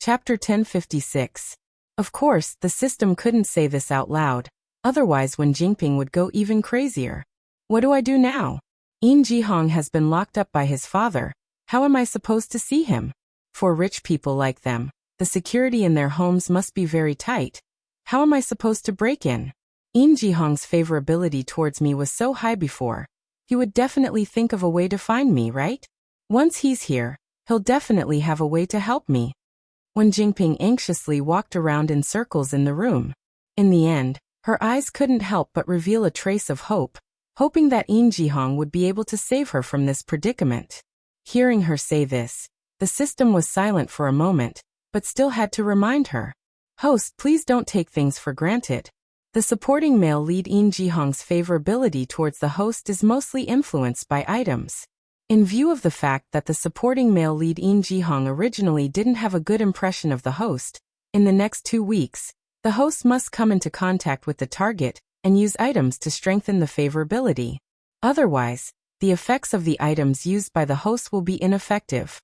Chapter 1056. Of course, the system couldn't say this out loud, otherwise Wen Jingping would go even crazier. What do I do now? Yin Jihong has been locked up by his father. How am I supposed to see him? For rich people like them, the security in their homes must be very tight. How am I supposed to break in? Yin Jihong's favorability towards me was so high before. He would definitely think of a way to find me, right? Once he's here, he'll definitely have a way to help me. Wen Jingping anxiously walked around in circles in the room. In the end, her eyes couldn't help but reveal a trace of hope, hoping that Yin Jihong would be able to save her from this predicament. Hearing her say this, the system was silent for a moment, but still had to remind her. Host, please don't take things for granted. The supporting male lead Yin Jihong's favorability towards the host is mostly influenced by items. In view of the fact that the supporting male lead Yin Jihong originally didn't have a good impression of the host, in the next 2 weeks, the host must come into contact with the target and use items to strengthen the favorability. Otherwise, the effects of the items used by the host will be ineffective.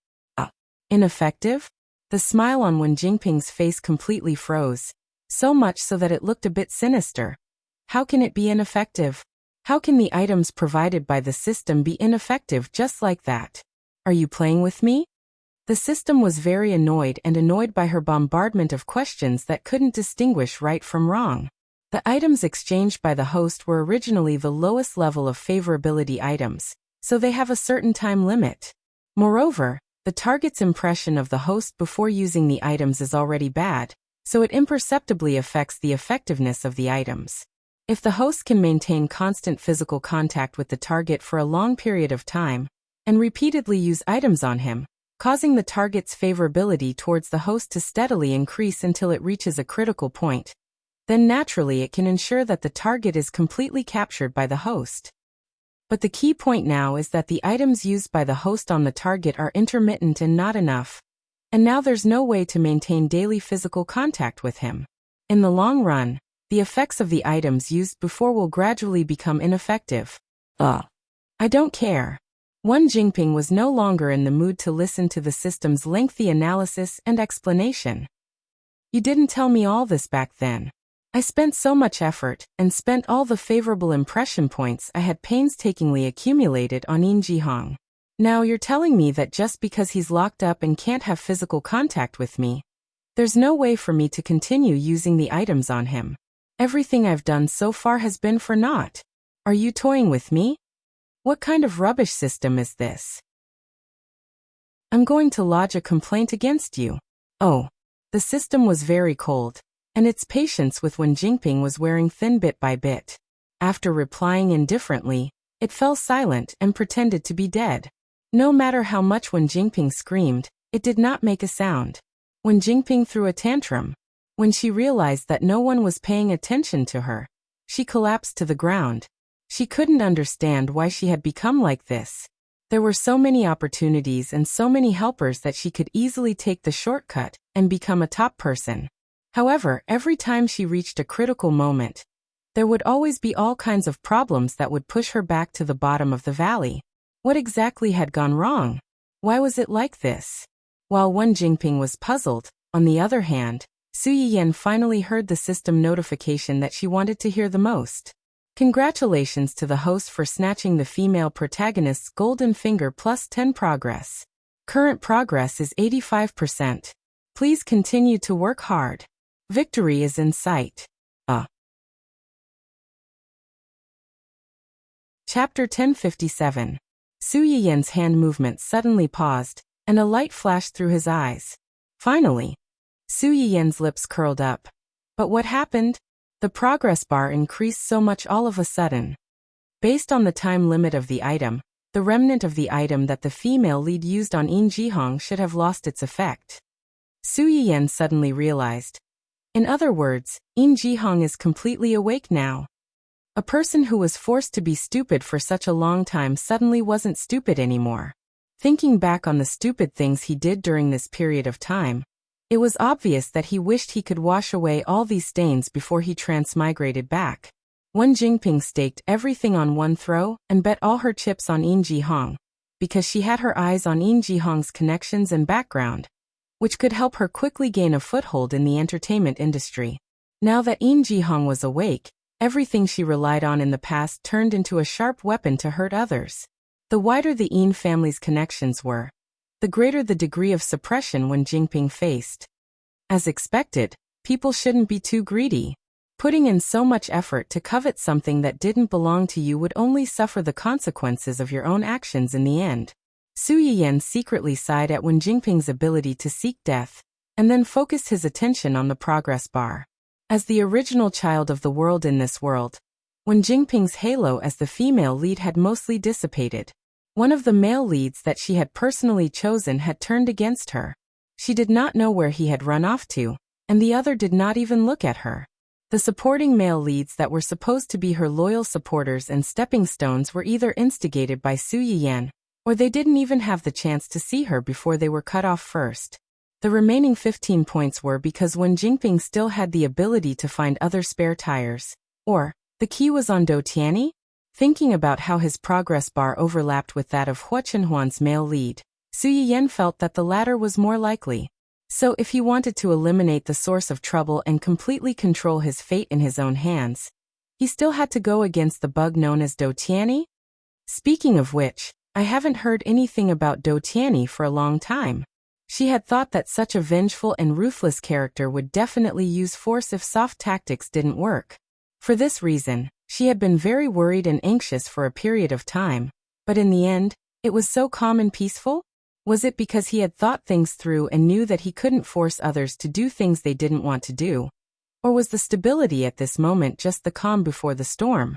Ineffective? The smile on Wen Jingping's face completely froze, so much so that it looked a bit sinister. How can it be ineffective? How can the items provided by the system be ineffective just like that? Are you playing with me? The system was very annoyed by her bombardment of questions that couldn't distinguish right from wrong. The items exchanged by the host were originally the lowest level of favorability items, so they have a certain time limit. Moreover, the target's impression of the host before using the items is already bad, so it imperceptibly affects the effectiveness of the items. If the host can maintain constant physical contact with the target for a long period of time, and repeatedly use items on him, causing the target's favorability towards the host to steadily increase until it reaches a critical point, then naturally it can ensure that the target is completely captured by the host. But the key point now is that the items used by the host on the target are intermittent and not enough, and now there's no way to maintain daily physical contact with him. In the long run, the effects of the items used before will gradually become ineffective. I don't care. Wen Jingping was no longer in the mood to listen to the system's lengthy analysis and explanation. You didn't tell me all this back then. I spent so much effort, and spent all the favorable impression points I had painstakingly accumulated on Yin Jihong. Now you're telling me that just because he's locked up and can't have physical contact with me, there's no way for me to continue using the items on him. Everything I've done so far has been for naught. Are you toying with me? What kind of rubbish system is this? I'm going to lodge a complaint against you. Oh. The system was very cold, and its patience with Wen Jingping was wearing thin bit by bit. After replying indifferently, it fell silent and pretended to be dead. No matter how much Wen Jingping screamed, it did not make a sound. Wen Jingping threw a tantrum. When she realized that no one was paying attention to her, she collapsed to the ground. She couldn't understand why she had become like this. There were so many opportunities and so many helpers that she could easily take the shortcut and become a top person. However, every time she reached a critical moment, there would always be all kinds of problems that would push her back to the bottom of the valley. What exactly had gone wrong? Why was it like this? While Wen Jingping was puzzled, on the other hand, Su Yiyan finally heard the system notification that she wanted to hear the most. Congratulations to the host for snatching the female protagonist's golden finger plus 10 progress. Current progress is 85%. Please continue to work hard. Victory is in sight. Chapter 1057. Su Yiyan's hand movement suddenly paused, and a light flashed through his eyes. Finally, Su Yiyan's lips curled up. But what happened? The progress bar increased so much all of a sudden. Based on the time limit of the item, the remnant of the item that the female lead used on Yin Jihong should have lost its effect. Su Yiyan suddenly realized. In other words, Yin Jihong is completely awake now. A person who was forced to be stupid for such a long time suddenly wasn't stupid anymore. Thinking back on the stupid things he did during this period of time, it was obvious that he wished he could wash away all these stains before he transmigrated back. Wen Jingping staked everything on one throw and bet all her chips on Yin Jihong. Because she had her eyes on Yin Jihong's connections and background, which could help her quickly gain a foothold in the entertainment industry. Now that Eun Ji-hong was awake, everything she relied on in the past turned into a sharp weapon to hurt others. The wider the Eun family's connections were, the greater the degree of suppression Wen Jingping faced. As expected, people shouldn't be too greedy. Putting in so much effort to covet something that didn't belong to you would only suffer the consequences of your own actions in the end. Su Yiyan secretly sighed at Wen Jingping's ability to seek death, and then focused his attention on the progress bar. As the original child of the world in this world, Wen Jingping's halo as the female lead had mostly dissipated. One of the male leads that she had personally chosen had turned against her. She did not know where he had run off to, and the other did not even look at her. The supporting male leads that were supposed to be her loyal supporters and stepping stones were either instigated by Su Yiyan, or they didn't even have the chance to see her before they were cut off first. The remaining 15 points were because Wen Jingping still had the ability to find other spare tires. Or, the key was on Do Tianyi? Thinking about how his progress bar overlapped with that of Hua Chenhuan's male lead, Su Yiyan felt that the latter was more likely. So if he wanted to eliminate the source of trouble and completely control his fate in his own hands, he still had to go against the bug known as Do Tianyi? Speaking of which, I haven't heard anything about Do Tianyi for a long time. She had thought that such a vengeful and ruthless character would definitely use force if soft tactics didn't work. For this reason, she had been very worried and anxious for a period of time, but in the end, it was so calm and peaceful? Was it because he had thought things through and knew that he couldn't force others to do things they didn't want to do? Or was the stability at this moment just the calm before the storm?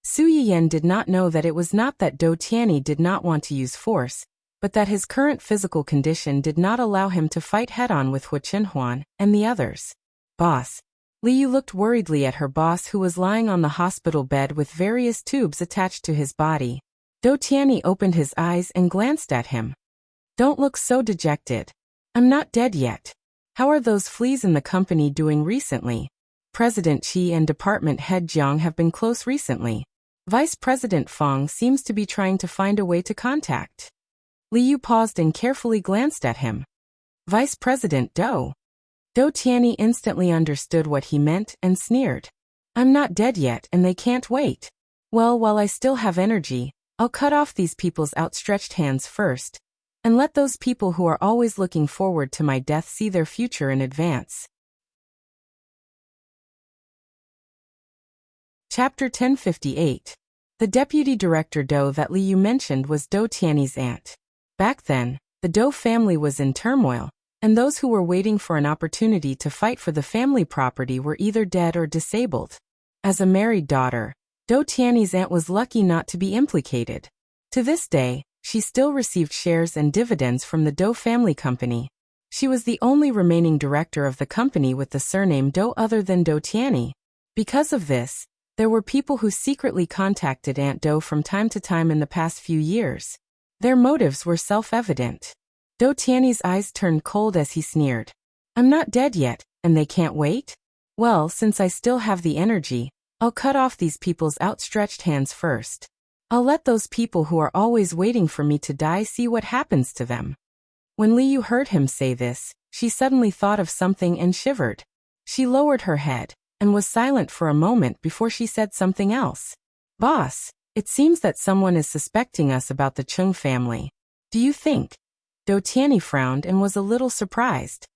Su Yiyan did not know that it was not that Do Tianyi did not want to use force, but that his current physical condition did not allow him to fight head-on with Hua Chenhuan and the others. Boss. Li Yu looked worriedly at her boss who was lying on the hospital bed with various tubes attached to his body. Do Tianyi opened his eyes and glanced at him. Don't look so dejected. I'm not dead yet. How are those fleas in the company doing recently? President Qi and Department Head Jiang have been close recently. Vice President Fang seems to be trying to find a way to contact. Li Yu paused and carefully glanced at him. Vice President Do. Do Tianyi instantly understood what he meant and sneered. I'm not dead yet and they can't wait. Well, while I still have energy, I'll cut off these people's outstretched hands first, and let those people who are always looking forward to my death see their future in advance. Chapter 1058. The deputy director Do that Li Yu mentioned was Do Tianyi's aunt. Back then, the Do family was in turmoil, and those who were waiting for an opportunity to fight for the family property were either dead or disabled. As a married daughter, Do Tianyi's aunt was lucky not to be implicated. To this day, she still received shares and dividends from the Do family company. She was the only remaining director of the company with the surname Do other than Do Tianyi. Because of this, there were people who secretly contacted Aunt Do from time to time in the past few years. Their motives were self-evident. Do Tianyi's eyes turned cold as he sneered. I'm not dead yet, and they can't wait? Well, since I still have the energy, I'll cut off these people's outstretched hands first. I'll let those people who are always waiting for me to die see what happens to them. When Li Yu heard him say this, she suddenly thought of something and shivered. She lowered her head, and was silent for a moment before she said something else. Boss, it seems that someone is suspecting us about the Chung family. Do you think? Do Tianyi frowned and was a little surprised.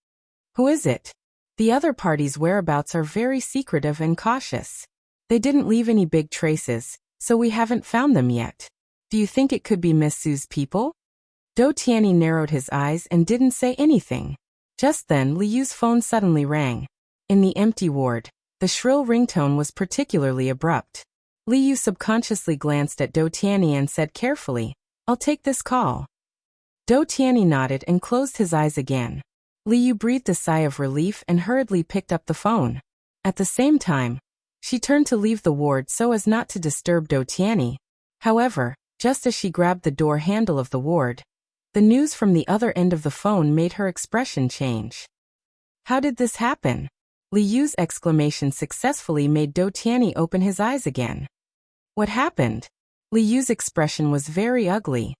Who is it? The other party's whereabouts are very secretive and cautious. They didn't leave any big traces, so we haven't found them yet. Do you think it could be Miss Su's people? Do Tianyi narrowed his eyes and didn't say anything. Just then Li Yu's phone suddenly rang. In the empty ward, the shrill ringtone was particularly abrupt. Li Yu subconsciously glanced at Do Tianyi and said carefully, I'll take this call. Do Tianyi nodded and closed his eyes again. Li Yu breathed a sigh of relief and hurriedly picked up the phone. At the same time, she turned to leave the ward so as not to disturb Do Tianyi. However, just as she grabbed the door handle of the ward, the news from the other end of the phone made her expression change. How did this happen? Li Yu's exclamation successfully made Do Tianyi open his eyes again. What happened? Li Yu's expression was very ugly.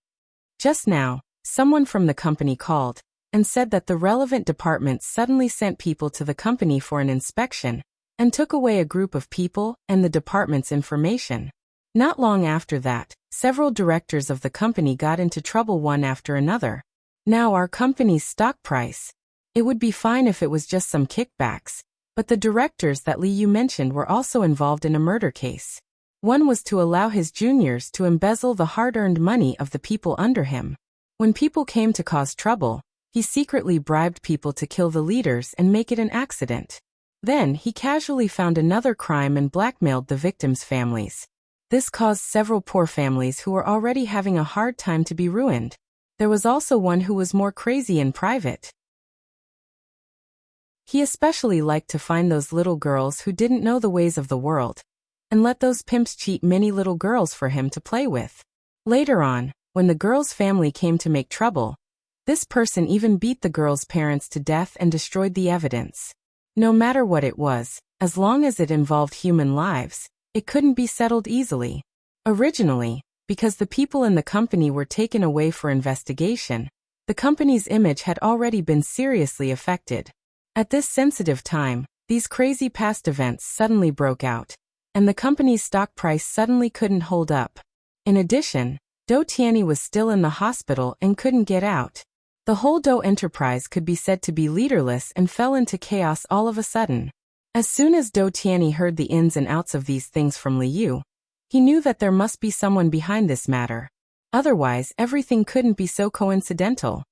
Just now, Someone from the company called and said that the relevant departments suddenly sent people to the company for an inspection and took away a group of people and the department's information. Not long after that, several directors of the company got into trouble one after another. Now our company's stock price. It would be fine if it was just some kickbacks, but the directors that Li Yu mentioned were also involved in a murder case. One was to allow his juniors to embezzle the hard-earned money of the people under him. When people came to cause trouble, he secretly bribed people to kill the leaders and make it an accident. Then he casually found another crime and blackmailed the victims' families. This caused several poor families who were already having a hard time to be ruined. There was also one who was more crazy in private. He especially liked to find those little girls who didn't know the ways of the world, and let those pimps cheat many little girls for him to play with. Later on, when the girl's family came to make trouble, this person even beat the girl's parents to death and destroyed the evidence. No matter what it was, as long as it involved human lives, it couldn't be settled easily. Originally, because the people in the company were taken away for investigation, the company's image had already been seriously affected. At this sensitive time, these crazy past events suddenly broke out, and the company's stock price suddenly couldn't hold up. In addition, Do Tianyi was still in the hospital and couldn't get out. The whole Do enterprise could be said to be leaderless and fell into chaos all of a sudden. As soon as Do Tianyi heard the ins and outs of these things from Li Yu, he knew that there must be someone behind this matter. Otherwise, everything couldn't be so coincidental.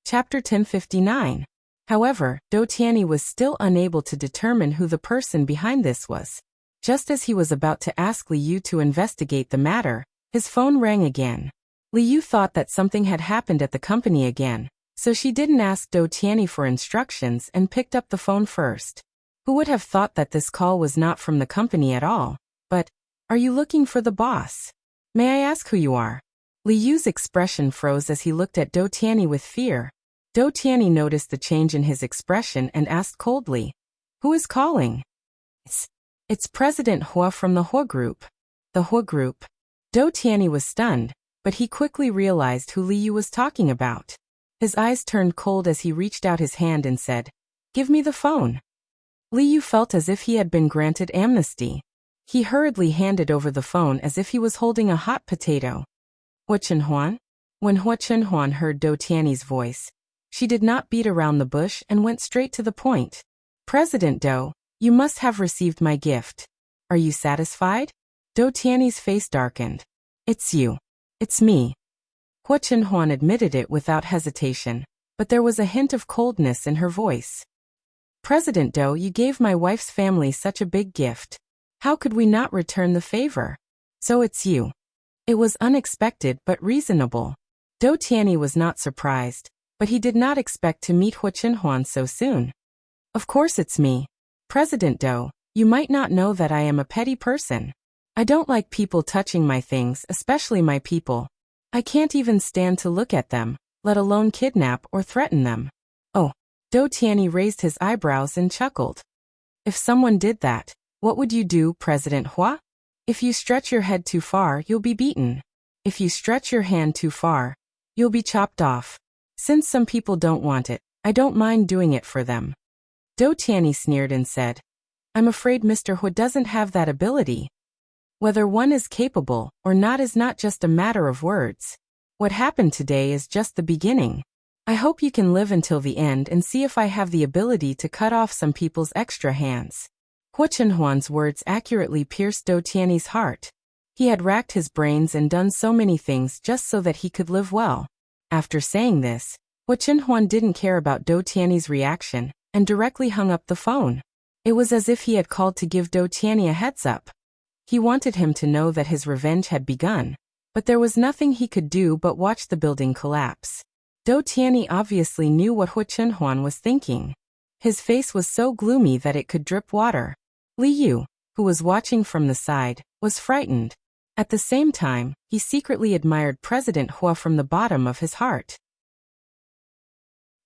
Chapter 1059. However, Do Tianyi was still unable to determine who the person behind this was. Just as he was about to ask Li Yu to investigate the matter, his phone rang again. Li Yu thought that something had happened at the company again, so she didn't ask Do Tianyi for instructions and picked up the phone first. Who would have thought that this call was not from the company at all? But, are you looking for the boss? May I ask who you are? Li Yu's expression froze as he looked at Do Tianyi with fear. Do Tianyi noticed the change in his expression and asked coldly, "Who is calling?" It's President Hua from the Hua Group. The Hua Group. Do Tianyi was stunned, but he quickly realized who Li Yu was talking about. His eyes turned cold as he reached out his hand and said, "Give me the phone." Li Yu felt as if he had been granted amnesty. He hurriedly handed over the phone as if he was holding a hot potato. Hua Chenhuan? When Hua Chenhuan heard Do Tianyi's voice, she did not beat around the bush and went straight to the point. "President Do, you must have received my gift. Are you satisfied?" Do Tianyi's face darkened. "It's you. It's me." Hua Chenhuan admitted it without hesitation, but there was a hint of coldness in her voice. "President Do, you gave my wife's family such a big gift. How could we not return the favor? So it's you." It was unexpected but reasonable. Do Tianyi was not surprised, but he did not expect to meet Hua Chenhuan so soon. "Of course it's me. President Do, you might not know that I am a petty person. I don't like people touching my things, especially my people. I can't even stand to look at them, let alone kidnap or threaten them." "Oh." Do Tianyi raised his eyebrows and chuckled. "If someone did that, what would you do, President Hua? If you stretch your head too far, you'll be beaten. If you stretch your hand too far, you'll be chopped off. Since some people don't want it, I don't mind doing it for them." Do Tianyi sneered and said, "I'm afraid Mr. Hua doesn't have that ability. Whether one is capable or not is not just a matter of words. What happened today is just the beginning. I hope you can live until the end and see if I have the ability to cut off some people's extra hands." Hua Chenhuan's words accurately pierced Do Tianyi's heart. He had racked his brains and done so many things just so that he could live well. After saying this, Hua Chenhuan didn't care about Do Tianyi's reaction and directly hung up the phone. It was as if he had called to give Do Tianyi a heads up. He wanted him to know that his revenge had begun, but there was nothing he could do but watch the building collapse. Do Tianyi obviously knew what Hua Chenhuan was thinking. His face was so gloomy that it could drip water. Li Yu, who was watching from the side, was frightened. At the same time, he secretly admired President Hua from the bottom of his heart.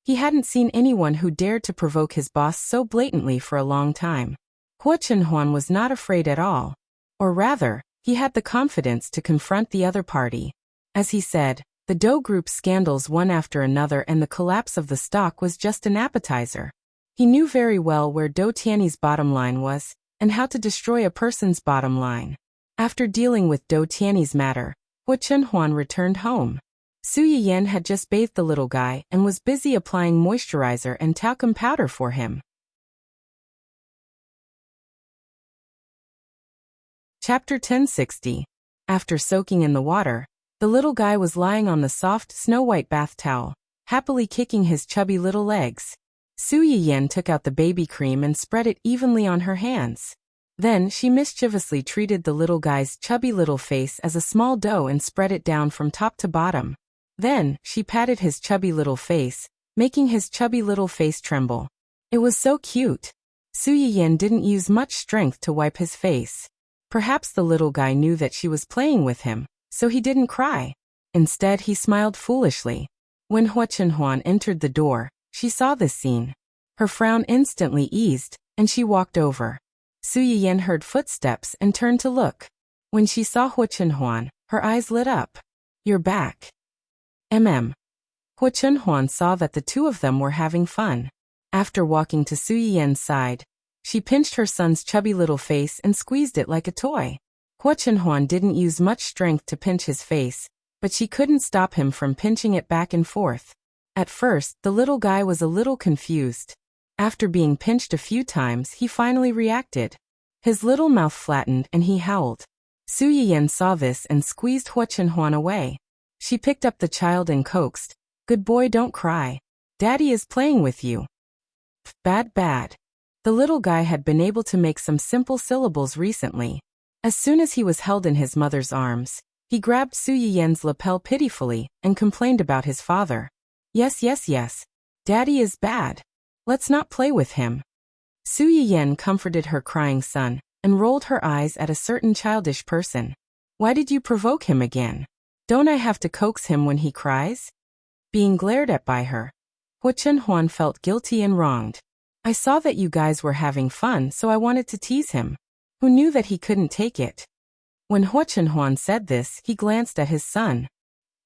He hadn't seen anyone who dared to provoke his boss so blatantly for a long time. Hua Chenhuan was not afraid at all. Or rather, He had the confidence to confront the other party. As he said, the Doe Group's scandals one after another and the collapse of the stock was just an appetizer. He knew very well where Do Tiany's bottom line was, and how to destroy a person's bottom line. After dealing with Do Tiany's matter, Hu Chenhuan returned home. Su Yiyan had just bathed the little guy and was busy applying moisturizer and talcum powder for him. Chapter 1060. After soaking in the water, the little guy was lying on the soft, snow-white bath towel, happily kicking his chubby little legs. Su Yiyan took out the baby cream and spread it evenly on her hands. Then she mischievously treated the little guy's chubby little face as a small dough and spread it down from top to bottom. Then she patted his chubby little face, making his chubby little face tremble. It was so cute. Su Yiyan didn't use much strength to wipe his face. Perhaps the little guy knew that she was playing with him, so he didn't cry. Instead, he smiled foolishly. When Hu Chenhuan entered the door, she saw this scene. Her frown instantly eased, and she walked over. Su Yiyan heard footsteps and turned to look. When she saw Hu Chenhuan, her eyes lit up. "You're back." Hu Chenhuan saw that the two of them were having fun. After walking to Su Yiyan's side, she pinched her son's chubby little face and squeezed it like a toy. Hu Chenhuan didn't use much strength to pinch his face, but she couldn't stop him from pinching it back and forth. At first, the little guy was a little confused. After being pinched a few times, he finally reacted. His little mouth flattened and he howled. Su Yiyan saw this and squeezed Hu Chenhuan away. She picked up the child and coaxed, "Good boy, don't cry. Daddy is playing with you." Bad, bad. The little guy had been able to make some simple syllables recently. As soon as he was held in his mother's arms, he grabbed Su Yiyan's lapel pitifully and complained about his father. Yes, yes, yes. Daddy is bad. Let's not play with him." Su Yiyan comforted her crying son and rolled her eyes at a certain childish person. "Why did you provoke him again? Don't I have to coax him when he cries?" Being glared at by her, Hu Chenhuan felt guilty and wronged. "I saw that you guys were having fun, so I wanted to tease him." Who knew that he couldn't take it? When Hu Chenhuan said this, he glanced at his son.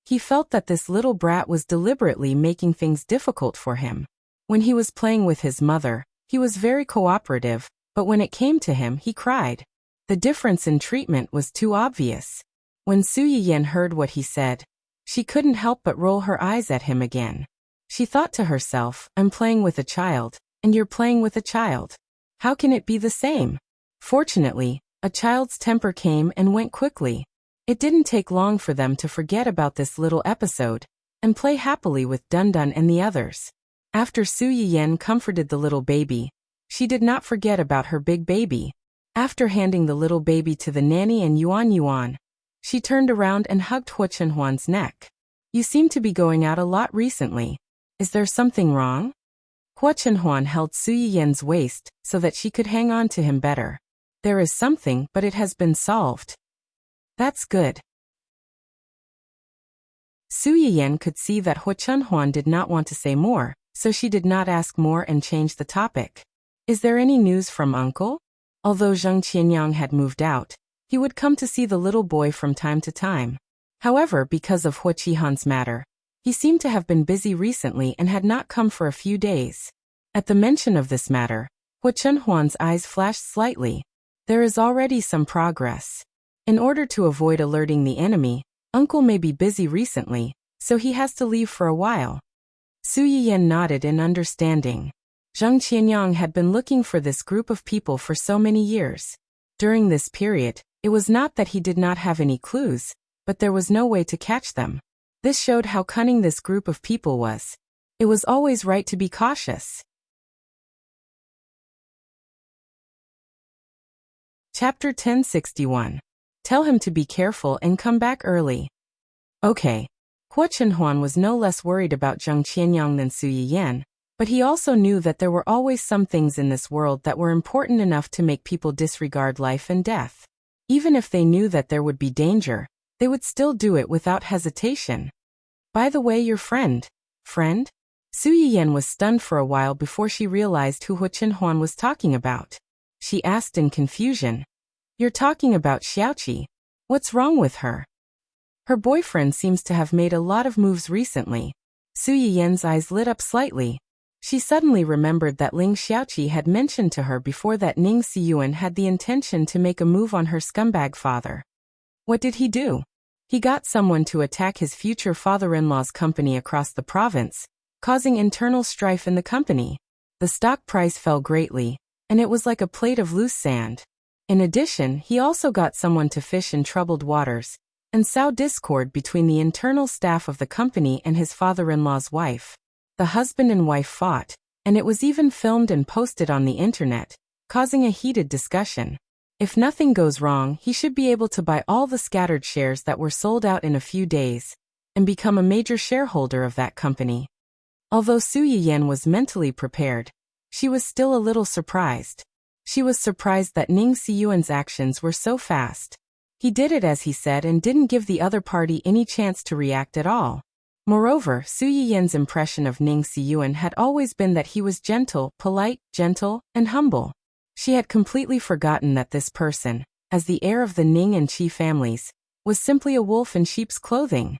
He felt that this little brat was deliberately making things difficult for him. When he was playing with his mother, he was very cooperative, but when it came to him, he cried. The difference in treatment was too obvious. When Su Yiyan heard what he said, she couldn't help but roll her eyes at him again. She thought to herself, "I'm playing with a child, and you're playing with a child. How can it be the same?" Fortunately, a child's temper came and went quickly. It didn't take long for them to forget about this little episode and play happily with Dun Dun and the others. After Su Yiyan comforted the little baby, she did not forget about her big baby. After handing the little baby to the nanny and Yuan Yuan, she turned around and hugged Hu Chenhuan's neck. "You seem to be going out a lot recently. Is there something wrong?" Hu Chenhuan held Su Yiyan's waist so that she could hang on to him better. "There is something, but it has been solved." "That's good." Su Yiyan could see that Hu Chenhuan did not want to say more, so she did not ask more and changed the topic. "Is there any news from Uncle?" Although Zheng Qianyang had moved out, he would come to see the little boy from time to time. However, because of Hu Qihan's matter, he seemed to have been busy recently and had not come for a few days. At the mention of this matter, Hu Chenhuan's eyes flashed slightly. There is already some progress. In order to avoid alerting the enemy, Uncle may be busy recently, so he has to leave for a while. Su Yiyan nodded in understanding. Zheng Qianyang had been looking for this group of people for so many years. During this period, it was not that he did not have any clues, but there was no way to catch them. This showed how cunning this group of people was. It was always right to be cautious. Chapter 1061. Tell him to be careful and come back early. Okay. Hu Chenhuan was no less worried about Zheng Qianyang than Su Yiyan, but he also knew that there were always some things in this world that were important enough to make people disregard life and death. Even if they knew that there would be danger, they would still do it without hesitation. "By the way, your friend." "Friend?" Su Yiyan was stunned for a while before she realized who Hu Chenhuan was talking about. She asked in confusion. "You're talking about Xiaoqi." What's wrong with her? Her boyfriend seems to have made a lot of moves recently. Su Yiyan's eyes lit up slightly. She suddenly remembered that Ling Xiaoqi had mentioned to her before that Ning Siyuan had the intention to make a move on her scumbag father. What did he do? He got someone to attack his future father-in-law's company across the province, causing internal strife in the company. The stock price fell greatly, and it was like a plate of loose sand. In addition, he also got someone to fish in troubled waters and sow discord between the internal staff of the company and his father-in-law's wife. The husband and wife fought, and it was even filmed and posted on the internet, causing a heated discussion. If nothing goes wrong, he should be able to buy all the scattered shares that were sold out in a few days and become a major shareholder of that company. Although Su Yiyan was mentally prepared, she was still a little surprised. She was surprised that Ning Siyuan's actions were so fast. He did it as he said and didn't give the other party any chance to react at all. Moreover, Su Yiyan's impression of Ning Siyuan had always been that he was polite, gentle, and humble. She had completely forgotten that this person, as the heir of the Ning and Qi families, was simply a wolf in sheep's clothing.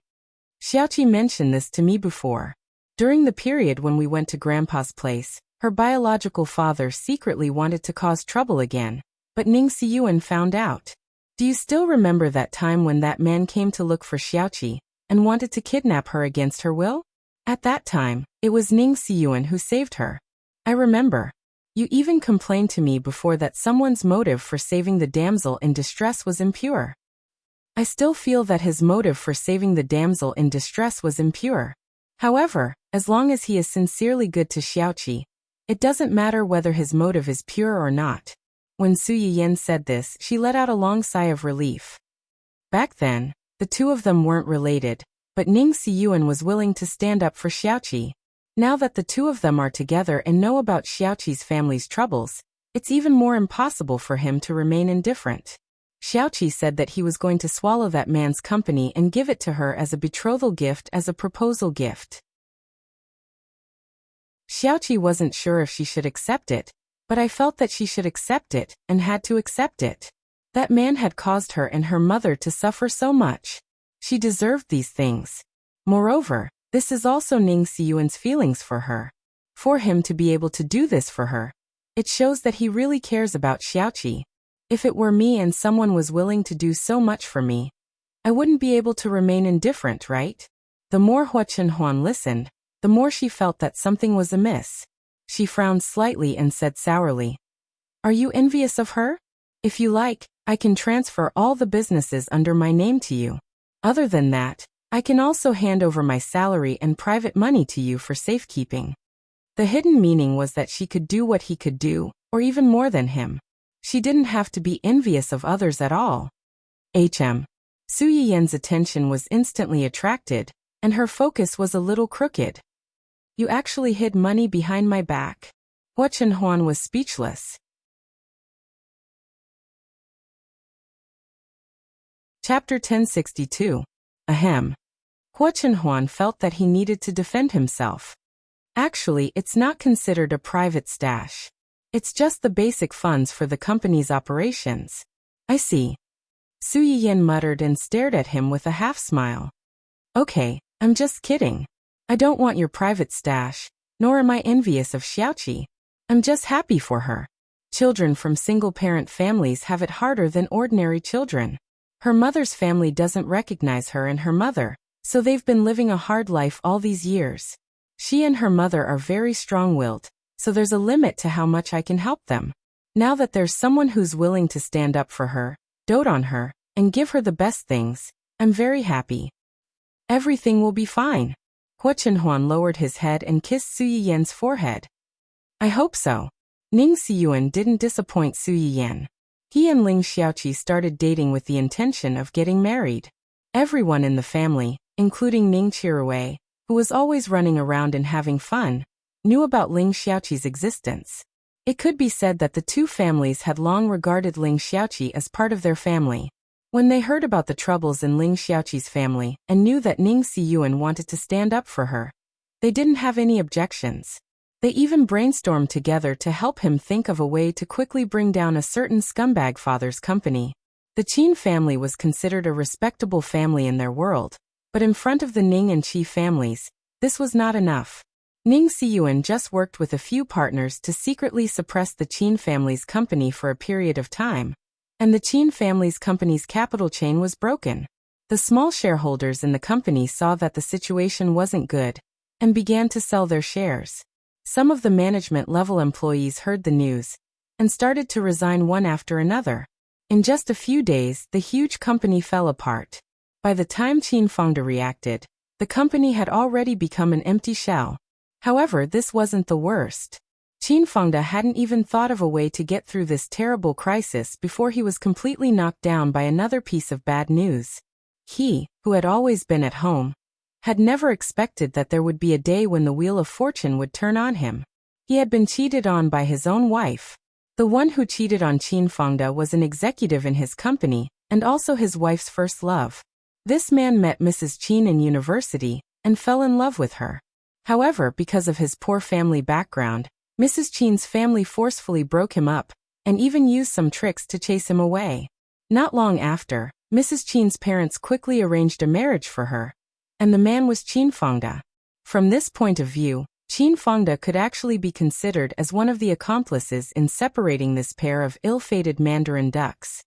Xiaoqi mentioned this to me before. During the period when we went to Grandpa's place, her biological father secretly wanted to cause trouble again, but Ning Siyuan found out. Do you still remember that time when that man came to look for Xiaoqi and wanted to kidnap her against her will? At that time, it was Ning Siyuan who saved her. I remember. You even complained to me before that someone's motive for saving the damsel in distress was impure. I still feel that his motive for saving the damsel in distress was impure. However, as long as he is sincerely good to Xiaoqi, it doesn't matter whether his motive is pure or not. When Su Yiyan said this, she let out a long sigh of relief. Back then, the two of them weren't related, but Ning Siyuan was willing to stand up for Xiaoqi. Now that the two of them are together and know about Xiaoqi's family's troubles, it's even more impossible for him to remain indifferent. Xiaoqi said that he was going to swallow that man's company and give it to her as a betrothal gift, as a proposal gift. Xiaoqi wasn't sure if she should accept it, but I felt that she should accept it and had to accept it. That man had caused her and her mother to suffer so much. She deserved these things. Moreover, this is also Ning Siyuan's feelings for her. For him to be able to do this for her, it shows that he really cares about Xiaoqi. If it were me and someone was willing to do so much for me, I wouldn't be able to remain indifferent, right? The more Hua Chenhuan listened, the more she felt that something was amiss. She frowned slightly and said sourly, "Are you envious of her? If you like, I can transfer all the businesses under my name to you. Other than that, I can also hand over my salary and private money to you for safekeeping." The hidden meaning was that she could do what he could do, or even more than him. She didn't have to be envious of others at all. Su Yiyan's attention was instantly attracted, and her focus was a little crooked. "You actually hid money behind my back." Hua Chenhuan was speechless. Chapter 1062. Ahem. Hua Chenhuan felt that he needed to defend himself. Actually, it's not considered a private stash. It's just the basic funds for the company's operations. I see. Su Yiyan muttered and stared at him with a half-smile. Okay, I'm just kidding. I don't want your private stash, nor am I envious of Xiaoqi. I'm just happy for her. Children from single-parent families have it harder than ordinary children. Her mother's family doesn't recognize her and her mother, so they've been living a hard life all these years. She and her mother are very strong-willed, so there's a limit to how much I can help them. Now that there's someone who's willing to stand up for her, dote on her, and give her the best things, I'm very happy. Everything will be fine. Hua Chenhuan lowered his head and kissed Su Yiyan's forehead. I hope so. Ning Siyuan didn't disappoint Su Yiyan. He and Ling Xiaoqi started dating with the intention of getting married. Everyone in the family, including Ning Chirui, who was always running around and having fun, knew about Ling Xiaoqi's existence. It could be said that the two families had long regarded Ling Xiaoqi as part of their family. When they heard about the troubles in Ling Xiaoqi's family and knew that Ning Siyuan wanted to stand up for her, they didn't have any objections. They even brainstormed together to help him think of a way to quickly bring down a certain scumbag father's company. The Qin family was considered a respectable family in their world, but in front of the Ning and Qi families, this was not enough. Ning Xiyuan just worked with a few partners to secretly suppress the Qin family's company for a period of time, and the Qin family's company's capital chain was broken. The small shareholders in the company saw that the situation wasn't good, and began to sell their shares. Some of the management-level employees heard the news, and started to resign one after another. In just a few days, the huge company fell apart. By the time Qin Fangde reacted, the company had already become an empty shell. However, this wasn't the worst. Qin Fangde hadn't even thought of a way to get through this terrible crisis before he was completely knocked down by another piece of bad news. He, who had always been at home, had never expected that there would be a day when the wheel of fortune would turn on him. He had been cheated on by his own wife. The one who cheated on Qin Fangde was an executive in his company, and also his wife's first love. This man met Mrs. Qin in university, and fell in love with her. However, because of his poor family background, Mrs. Qin's family forcefully broke him up, and even used some tricks to chase him away. Not long after, Mrs. Qin's parents quickly arranged a marriage for her, and the man was Qin Fangde. From this point of view, Qin Fangde could actually be considered as one of the accomplices in separating this pair of ill-fated Mandarin ducks.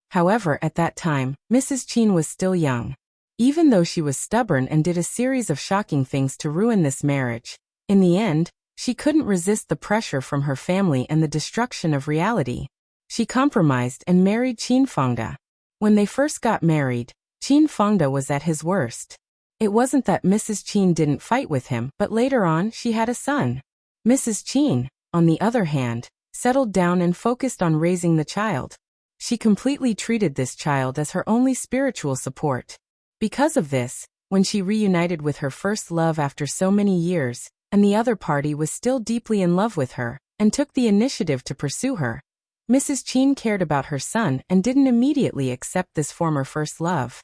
However, at that time, Mrs. Qin was still young. Even though she was stubborn and did a series of shocking things to ruin this marriage, in the end, she couldn't resist the pressure from her family and the destruction of reality. She compromised and married Qin Fangde. When they first got married, Qin Fangde was at his worst. It wasn't that Mrs. Qin didn't fight with him, but later on she had a son. Mrs. Qin, on the other hand, settled down and focused on raising the child. She completely treated this child as her only spiritual support. Because of this, when she reunited with her first love after so many years, and the other party was still deeply in love with her, and took the initiative to pursue her, Mrs. Qin cared about her son and didn't immediately accept this former first love.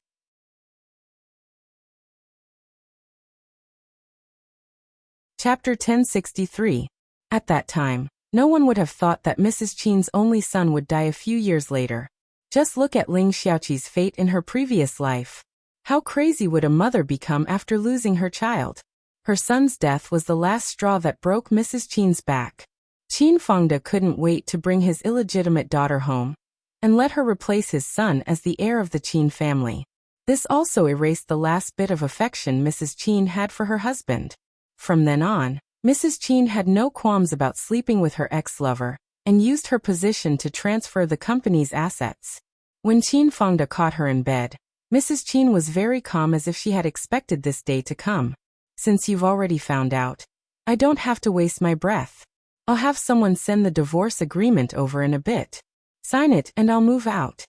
Chapter 1063. At that time, no one would have thought that Mrs. Qin's only son would die a few years later. Just look at Ling Xiaoqi's fate in her previous life. How crazy would a mother become after losing her child? Her son's death was the last straw that broke Mrs. Qin's back. Qin Fangde couldn't wait to bring his illegitimate daughter home, and let her replace his son as the heir of the Qin family. This also erased the last bit of affection Mrs. Qin had for her husband. From then on, Mrs. Qin had no qualms about sleeping with her ex-lover, and used her position to transfer the company's assets. When Qin Fangde caught her in bed, Mrs. Qin was very calm, as if she had expected this day to come. Since you've already found out, I don't have to waste my breath. I'll have someone send the divorce agreement over in a bit. Sign it and I'll move out.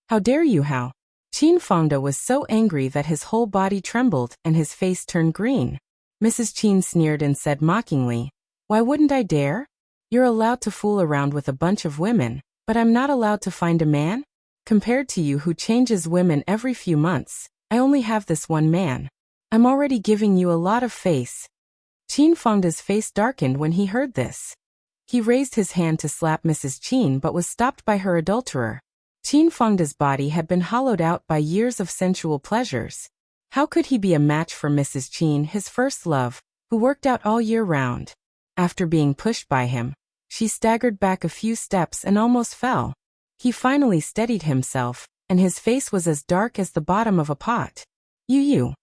How dare you, how? Qin Fangde was so angry that his whole body trembled and his face turned green. Mrs. Qin sneered and said mockingly, "Why wouldn't I dare? You're allowed to fool around with a bunch of women, but I'm not allowed to find a man? Compared to you who changes women every few months, I only have this one man. I'm already giving you a lot of face." Qin Fangde's face darkened when he heard this. He raised his hand to slap Mrs. Qin but was stopped by her adulterer. Qin Fangde's body had been hollowed out by years of sensual pleasures. How could he be a match for Mrs. Qin, his first love, who worked out all year round? After being pushed by him, she staggered back a few steps and almost fell. He finally steadied himself, and his face was as dark as the bottom of a pot. You.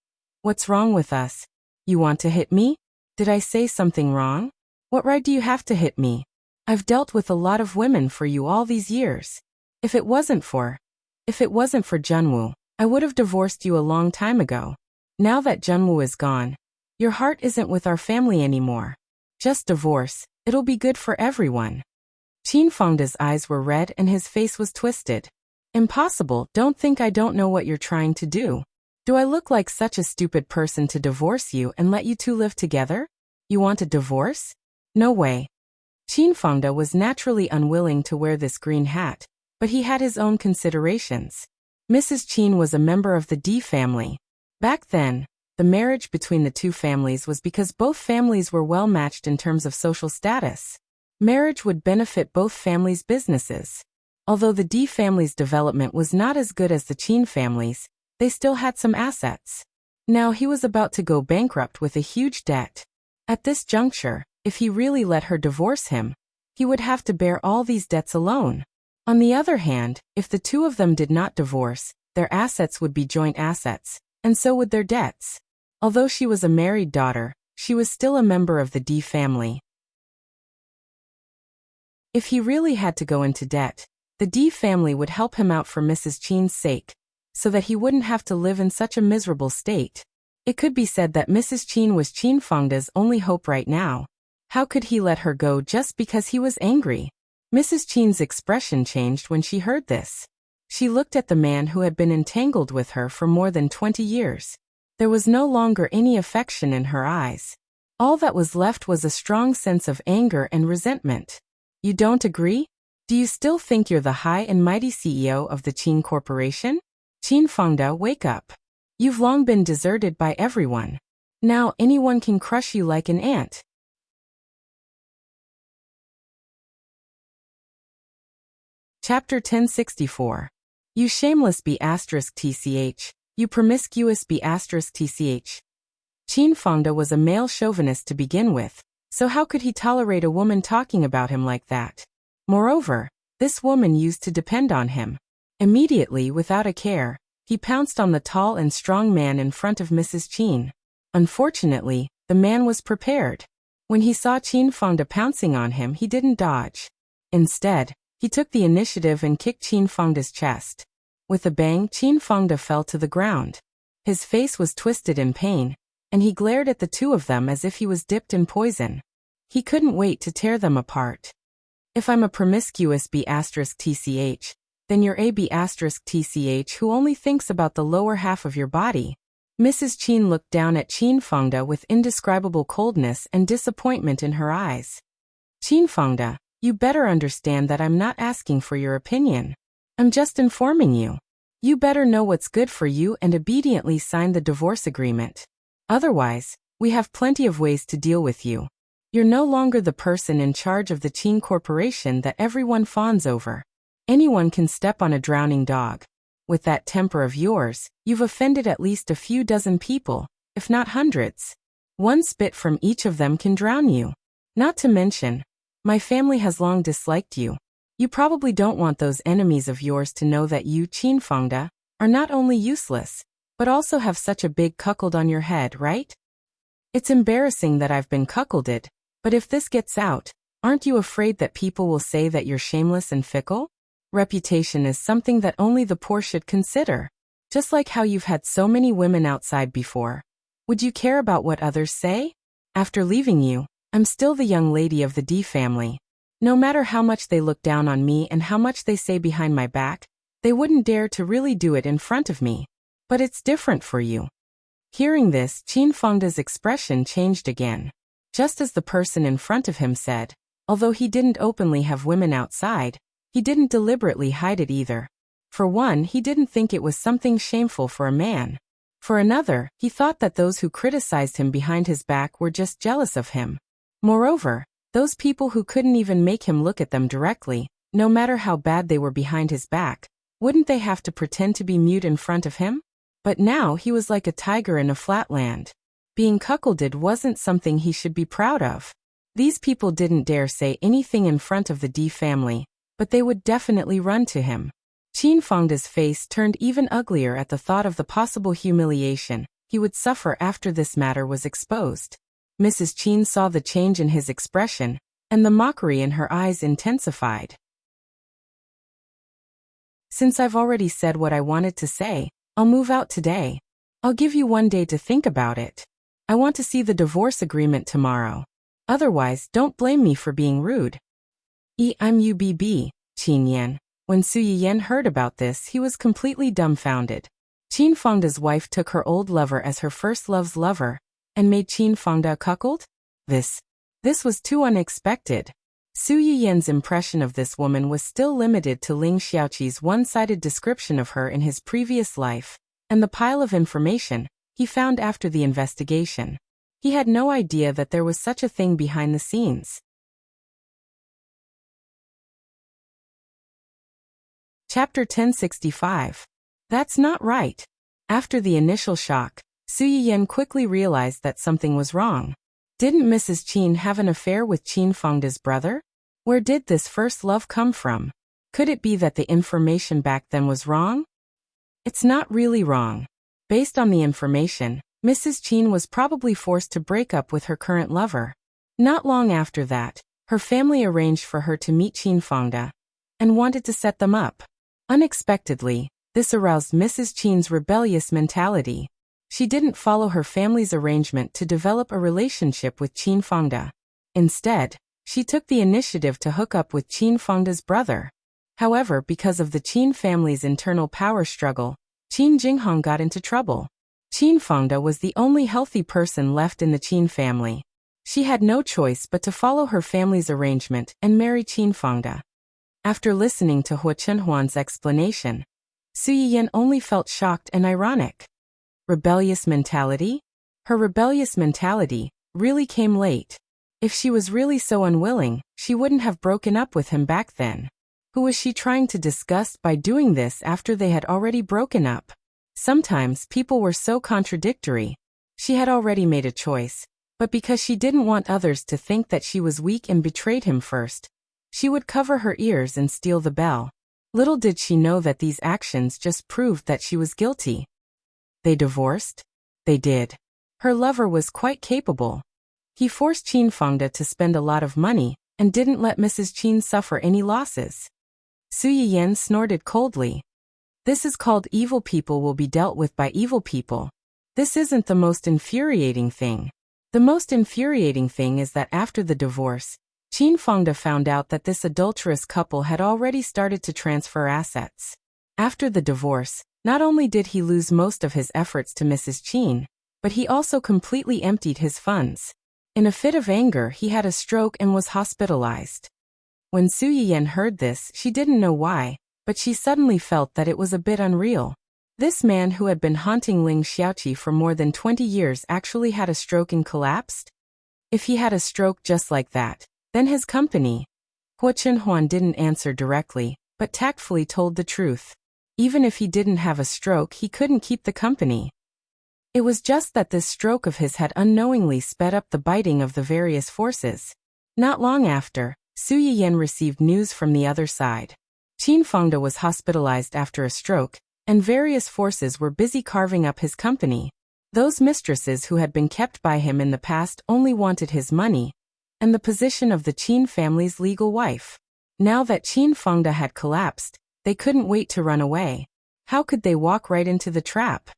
What's wrong with us? You want to hit me? Did I say something wrong? What right do you have to hit me? I've dealt with a lot of women for you all these years. If it wasn't for Junwoo, I would have divorced you a long time ago. Now that Junwoo is gone, your heart isn't with our family anymore. Just divorce, it'll be good for everyone. Qin Fangde's eyes were red and his face was twisted. Impossible, don't think I don't know what you're trying to do. Do I look like such a stupid person to divorce you and let you two live together? You want a divorce? No way. Qin Fangde was naturally unwilling to wear this green hat, but he had his own considerations. Mrs. Qin was a member of the D family. Back then, the marriage between the two families was because both families were well matched in terms of social status. Marriage would benefit both families' businesses. Although the D family's development was not as good as the Qin family's, they still had some assets. Now he was about to go bankrupt with a huge debt. At this juncture, if he really let her divorce him, he would have to bear all these debts alone. On the other hand, if the two of them did not divorce, their assets would be joint assets, and so would their debts. Although she was a married daughter, she was still a member of the D family. If he really had to go into debt, the D family would help him out for Mrs. Qin's sake, so that he wouldn't have to live in such a miserable state. It could be said that Mrs. Qin was Qin Fengda's only hope right now. How could he let her go just because he was angry? Mrs. Qin's expression changed when she heard this. She looked at the man who had been entangled with her for more than 20 years. There was no longer any affection in her eyes. All that was left was a strong sense of anger and resentment. You don't agree? Do you still think you're the high and mighty CEO of the Qin Corporation? Qin Fengda, wake up. You've long been deserted by everyone. Now anyone can crush you like an ant. Chapter 1064. You shameless B***tch, you promiscuous B***tch. Qin Fengda was a male chauvinist to begin with, so how could he tolerate a woman talking about him like that? Moreover, this woman used to depend on him. Immediately, without a care, he pounced on the tall and strong man in front of Mrs. Qin. Unfortunately, the man was prepared. When he saw Qin Fengda pouncing on him, he didn't dodge. Instead, he took the initiative and kicked Qin Fengda's chest. With a bang, Qin Fengda fell to the ground. His face was twisted in pain, and he glared at the two of them as if he was dipped in poison. He couldn't wait to tear them apart. If I'm a promiscuous B***tch, then you're a B***tch who only thinks about the lower half of your body. Mrs. Qin looked down at Qin Fengda with indescribable coldness and disappointment in her eyes. Qin Fengda, you better understand that I'm not asking for your opinion. I'm just informing you. You better know what's good for you and obediently sign the divorce agreement. Otherwise, we have plenty of ways to deal with you. You're no longer the person in charge of the Qin Corporation that everyone fawns over. Anyone can step on a drowning dog. With that temper of yours, you've offended at least a few dozen people, if not hundreds. One spit from each of them can drown you. Not to mention, my family has long disliked you. You probably don't want those enemies of yours to know that you, Qin Fengda, are not only useless, but also have such a big cuckold on your head, right? It's embarrassing that I've been cuckolded, but if this gets out, aren't you afraid that people will say that you're shameless and fickle? Reputation is something that only the poor should consider. Just like how you've had so many women outside before. Would you care about what others say? After leaving you, I'm still the young lady of the D family. No matter how much they look down on me and how much they say behind my back, they wouldn't dare to really do it in front of me. But it's different for you. Hearing this, Qin Fengda's expression changed again. Just as the person in front of him said, although he didn't openly have women outside, he didn't deliberately hide it either. For one, he didn't think it was something shameful for a man. For another, he thought that those who criticized him behind his back were just jealous of him. Moreover, those people who couldn't even make him look at them directly, no matter how bad they were behind his back, wouldn't they have to pretend to be mute in front of him? But now he was like a tiger in a flatland. Being cuckolded wasn't something he should be proud of. These people didn't dare say anything in front of the D family, but they would definitely run to him. Qin Fengda's face turned even uglier at the thought of the possible humiliation he would suffer after this matter was exposed. Mrs. Qin saw the change in his expression, and the mockery in her eyes intensified. Since I've already said what I wanted to say, I'll move out today. I'll give you one day to think about it. I want to see the divorce agreement tomorrow. Otherwise, don't blame me for being rude. I'm UBB, Qin Yan. When Su Yiyan heard about this, he was completely dumbfounded. Qin Fengda's wife took her old lover as her first love's lover, and made Qin Fengda a cuckold? This was too unexpected. Su Yiyan's impression of this woman was still limited to Ling Xiaoqi's one-sided description of her in his previous life, and the pile of information he found after the investigation. He had no idea that there was such a thing behind the scenes. Chapter 1065. That's not right. After the initial shock, Su Yiyan quickly realized that something was wrong. Didn't Mrs. Qin have an affair with Qin Fengda's brother? Where did this first love come from? Could it be that the information back then was wrong? It's not really wrong. Based on the information, Mrs. Qin was probably forced to break up with her current lover. Not long after that, her family arranged for her to meet Qin Fengda and wanted to set them up. Unexpectedly, this aroused Mrs. Qin's rebellious mentality. She didn't follow her family's arrangement to develop a relationship with Qin Fengda. Instead, she took the initiative to hook up with Qin Fengda's brother. However, because of the Qin family's internal power struggle, Qin Jinghong got into trouble. Qin Fengda was the only healthy person left in the Qin family. She had no choice but to follow her family's arrangement and marry Qin Fengda. After listening to Hua Chenhuan's explanation, Su Yiyan only felt shocked and ironic. Rebellious mentality? Her rebellious mentality really came late. If she was really so unwilling, she wouldn't have broken up with him back then. Who was she trying to disgust by doing this after they had already broken up? Sometimes people were so contradictory. She had already made a choice, but because she didn't want others to think that she was weak and betrayed him first, she would cover her ears and steal the bell. Little did she know that these actions just proved that she was guilty. They divorced? They did. Her lover was quite capable. He forced Qin Fengda to spend a lot of money and didn't let Mrs. Qin suffer any losses. Su Yiyan snorted coldly. This is called evil people will be dealt with by evil people. This isn't the most infuriating thing. The most infuriating thing is that after the divorce, Qin Fengda found out that this adulterous couple had already started to transfer assets. After the divorce, not only did he lose most of his efforts to Mrs. Qin, but he also completely emptied his funds. In a fit of anger, he had a stroke and was hospitalized. When Su Yiyan heard this, she didn't know why, but she suddenly felt that it was a bit unreal. This man who had been haunting Ling Xiaoqi for more than 20 years actually had a stroke and collapsed? If he had a stroke just like that, then his company. Hua Chenhuan didn't answer directly, but tactfully told the truth. Even if he didn't have a stroke, he couldn't keep the company. It was just that this stroke of his had unknowingly sped up the biting of the various forces. Not long after, Su Yiyan received news from the other side. Qin Fengda was hospitalized after a stroke, and various forces were busy carving up his company. Those mistresses who had been kept by him in the past only wanted his money and the position of the Qin family's legal wife. Now that Qin Fengda had collapsed, they couldn't wait to run away. How could they walk right into the trap?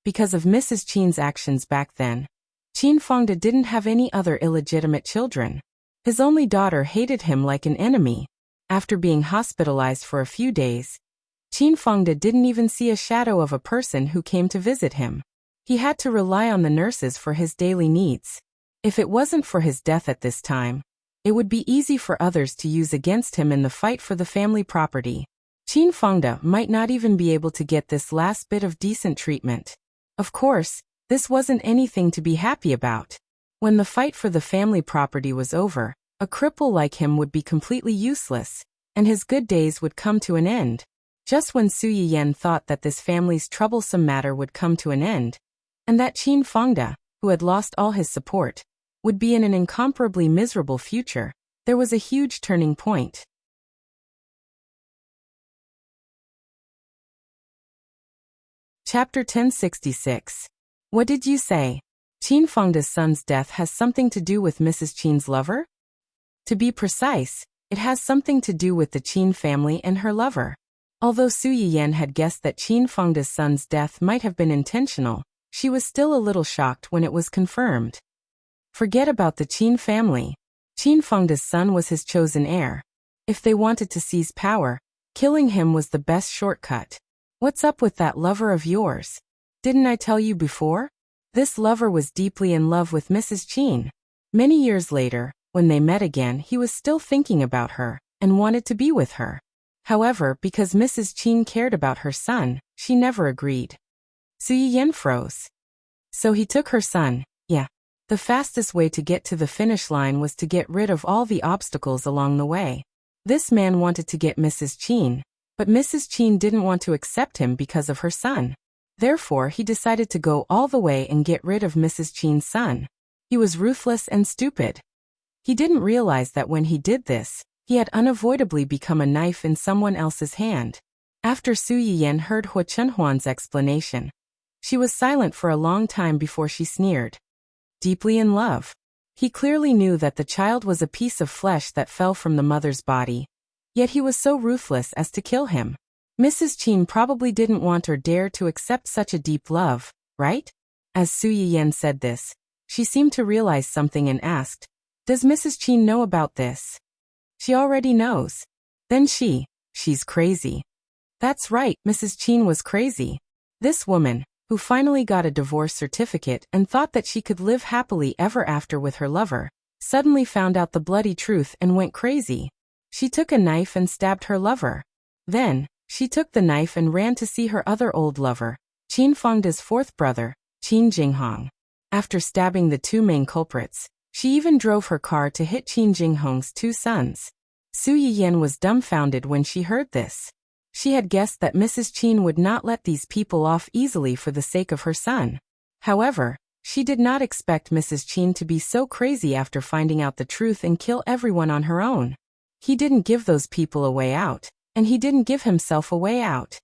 Because of Mrs. Qin's actions back then, Qin Fengda didn't have any other illegitimate children. His only daughter hated him like an enemy. After being hospitalized for a few days, Qin Fengda didn't even see a shadow of a person who came to visit him. He had to rely on the nurses for his daily needs. If it wasn't for his death at this time, it would be easy for others to use against him in the fight for the family property. Qin Fengda might not even be able to get this last bit of decent treatment. Of course, this wasn't anything to be happy about. When the fight for the family property was over, a cripple like him would be completely useless, and his good days would come to an end. Just when Su Yiyan thought that this family's troublesome matter would come to an end, and that Qin Fengda, who had lost all his support, would be in an incomparably miserable future, there was a huge turning point. Chapter 1066. What did you say? Qin Fengda's son's death has something to do with Mrs. Qin's lover? To be precise, it has something to do with the Qin family and her lover. Although Su Yiyan had guessed that Qin Fengda's son's death might have been intentional, she was still a little shocked when it was confirmed. Forget about the Qin family. Qin Fengda's son was his chosen heir. If they wanted to seize power, killing him was the best shortcut. What's up with that lover of yours? Didn't I tell you before? This lover was deeply in love with Mrs. Qin. Many years later, when they met again, he was still thinking about her and wanted to be with her. However, because Mrs. Qin cared about her son, she never agreed. Su Yiyan froze. So he took her son, yeah. The fastest way to get to the finish line was to get rid of all the obstacles along the way. This man wanted to get Mrs. Qin, but Mrs. Qin didn't want to accept him because of her son. Therefore, he decided to go all the way and get rid of Mrs. Qin's son. He was ruthless and stupid. He didn't realize that when he did this, he had unavoidably become a knife in someone else's hand. After Su Yiyan heard Hua Chunhuan's explanation, she was silent for a long time before she sneered. Deeply in love. He clearly knew that the child was a piece of flesh that fell from the mother's body. Yet he was so ruthless as to kill him. Mrs. Qin probably didn't want or dare to accept such a deep love, right? As Su Yiyan said this, she seemed to realize something and asked, "Does Mrs. Qin know about this?" "She already knows." "Then she's crazy." That's right, Mrs. Qin was crazy. This woman, who finally got a divorce certificate and thought that she could live happily ever after with her lover, suddenly found out the bloody truth and went crazy. She took a knife and stabbed her lover. Then, she took the knife and ran to see her other old lover, Qin Fangda's fourth brother, Qin Jinghong. After stabbing the two main culprits, she even drove her car to hit Qin Jinghong's two sons. Su Yiyan was dumbfounded when she heard this. She had guessed that Mrs. Qin would not let these people off easily for the sake of her son. However, she did not expect Mrs. Qin to be so crazy after finding out the truth and kill everyone on her own. He didn't give those people a way out, and he didn't give himself a way out.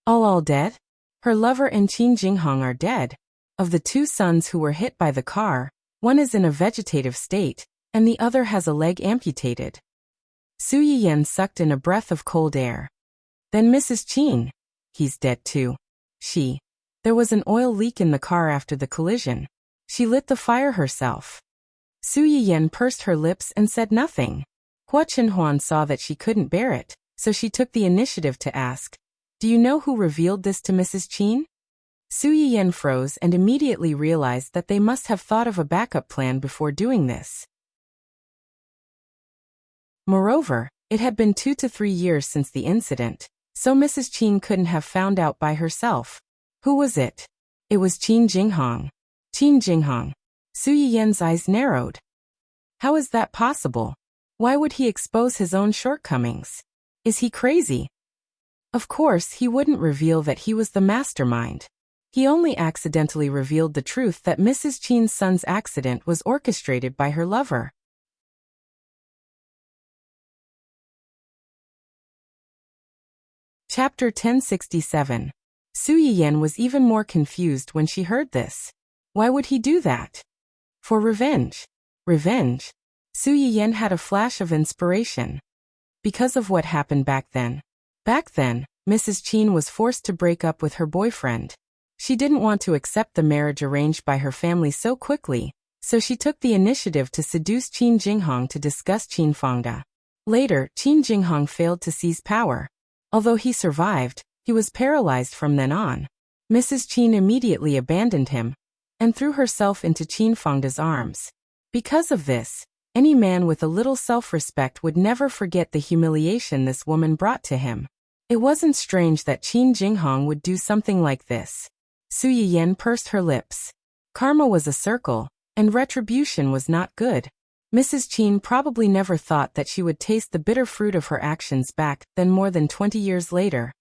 All dead? Her lover and Qin Jinghong are dead. Of the two sons who were hit by the car, one is in a vegetative state, and the other has a leg amputated. Su Yiyan sucked in a breath of cold air. Then Mrs. Qin. He's dead too. There was an oil leak in the car after the collision. She lit the fire herself. Su Yiyan pursed her lips and said nothing. Hua Chunhuan saw that she couldn't bear it, so she took the initiative to ask, "Do you know who revealed this to Mrs. Qin?" Su Yiyan froze and immediately realized that they must have thought of a backup plan before doing this. Moreover, it had been 2 to 3 years since the incident, so Mrs. Qin couldn't have found out by herself. Who was it? It was Qin Jinghong. Qin Jinghong. Su Yiyan's eyes narrowed. How is that possible? Why would he expose his own shortcomings? Is he crazy? Of course, he wouldn't reveal that he was the mastermind. He only accidentally revealed the truth that Mrs. Qin's son's accident was orchestrated by her lover. Chapter 1067. Su Yiyan was even more confused when she heard this. Why would he do that? For revenge. Revenge? Su Yiyan had a flash of inspiration. Because of what happened back then. Back then, Mrs. Qin was forced to break up with her boyfriend. She didn't want to accept the marriage arranged by her family so quickly, so she took the initiative to seduce Qin Jinghong to discuss Qin Fangda. Later, Qin Jinghong failed to seize power. Although he survived, he was paralyzed from then on. Mrs. Qin immediately abandoned him and threw herself into Qin Fangda's arms. Because of this, any man with a little self-respect would never forget the humiliation this woman brought to him. It wasn't strange that Qin Jinghong would do something like this. Su Yiyan pursed her lips. Karma was a circle, and retribution was not good. Mrs. Qin probably never thought that she would taste the bitter fruit of her actions back then more than 20 years later.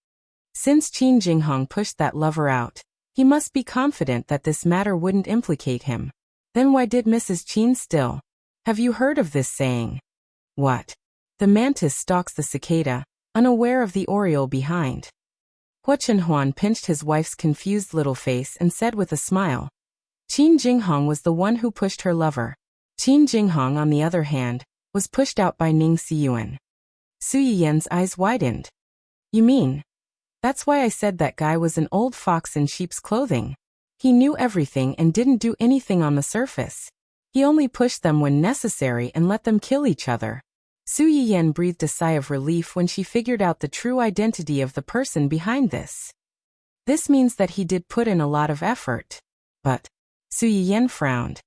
Since Qin Jinghong pushed that lover out, he must be confident that this matter wouldn't implicate him. Then why did Mrs. Qin still? Have you heard of this saying? What? The mantis stalks the cicada, unaware of the oriole behind. Hua Chunhuan pinched his wife's confused little face and said with a smile. Qin Jinghong was the one who pushed her lover. Qin Jinghong, on the other hand, was pushed out by Ning Xiyuan. Su Yiyan's eyes widened. You mean? That's why I said that guy was an old fox in sheep's clothing. He knew everything and didn't do anything on the surface. He only pushed them when necessary and let them kill each other. Su Yiyan breathed a sigh of relief when she figured out the true identity of the person behind this. This means that he did put in a lot of effort. But Su Yiyan frowned.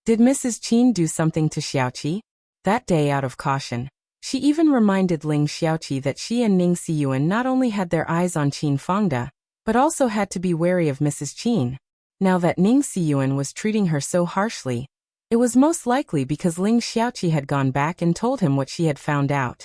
Did Mrs. Qin do something to Xiaoqi? That day, out of caution, she even reminded Ling Xiaoqi that she and Ning Xiyuan not only had their eyes on Qin Fangda, but also had to be wary of Mrs. Qin. Now that Ning Xiyuan was treating her so harshly, it was most likely because Ling Xiaoqi had gone back and told him what she had found out.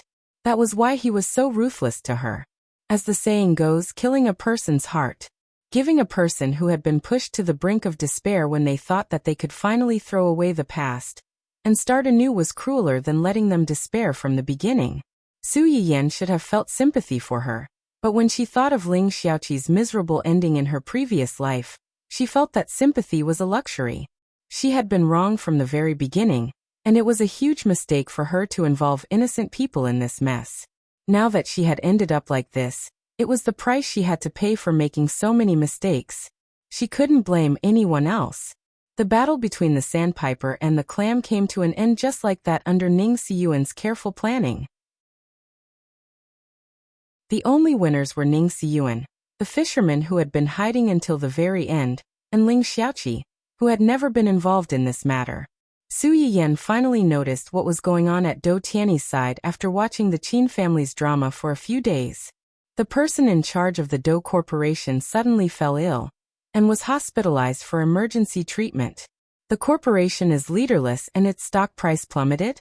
That was why he was so ruthless to her. As the saying goes, killing a person's heart. Giving a person who had been pushed to the brink of despair when they thought that they could finally throw away the past and start anew was crueler than letting them despair from the beginning. Su Yiyan should have felt sympathy for her, but when she thought of Ling Xiaoqi's miserable ending in her previous life, she felt that sympathy was a luxury. She had been wrong from the very beginning, and it was a huge mistake for her to involve innocent people in this mess. Now that she had ended up like this, it was the price she had to pay for making so many mistakes. She couldn't blame anyone else. The battle between the sandpiper and the clam came to an end just like that under Ning Siyuan's careful planning. The only winners were Ning Siyuan, the fisherman who had been hiding until the very end, and Ling Xiaoqi, who had never been involved in this matter. Su Yiyan finally noticed what was going on at Dou Tianyi's side after watching the Qin family's drama for a few days. The person in charge of the Dou Corporation suddenly fell ill and was hospitalized for emergency treatment. The corporation is leaderless and its stock price plummeted.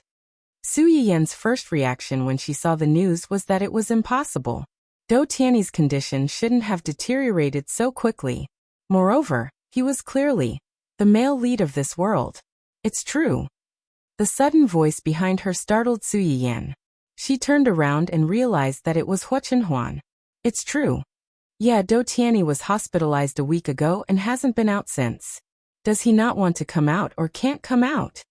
Su Yiyan's first reaction when she saw the news was that it was impossible. Dou Tianyi's condition shouldn't have deteriorated so quickly. Moreover, he was clearly the male lead of this world. It's true. The sudden voice behind her startled Su Yiyan. She turned around and realized that it was Hua Chenhuan. It's true. Yeah, Dou Tianyi was hospitalized a week ago and hasn't been out since. Does he not want to come out or can't come out?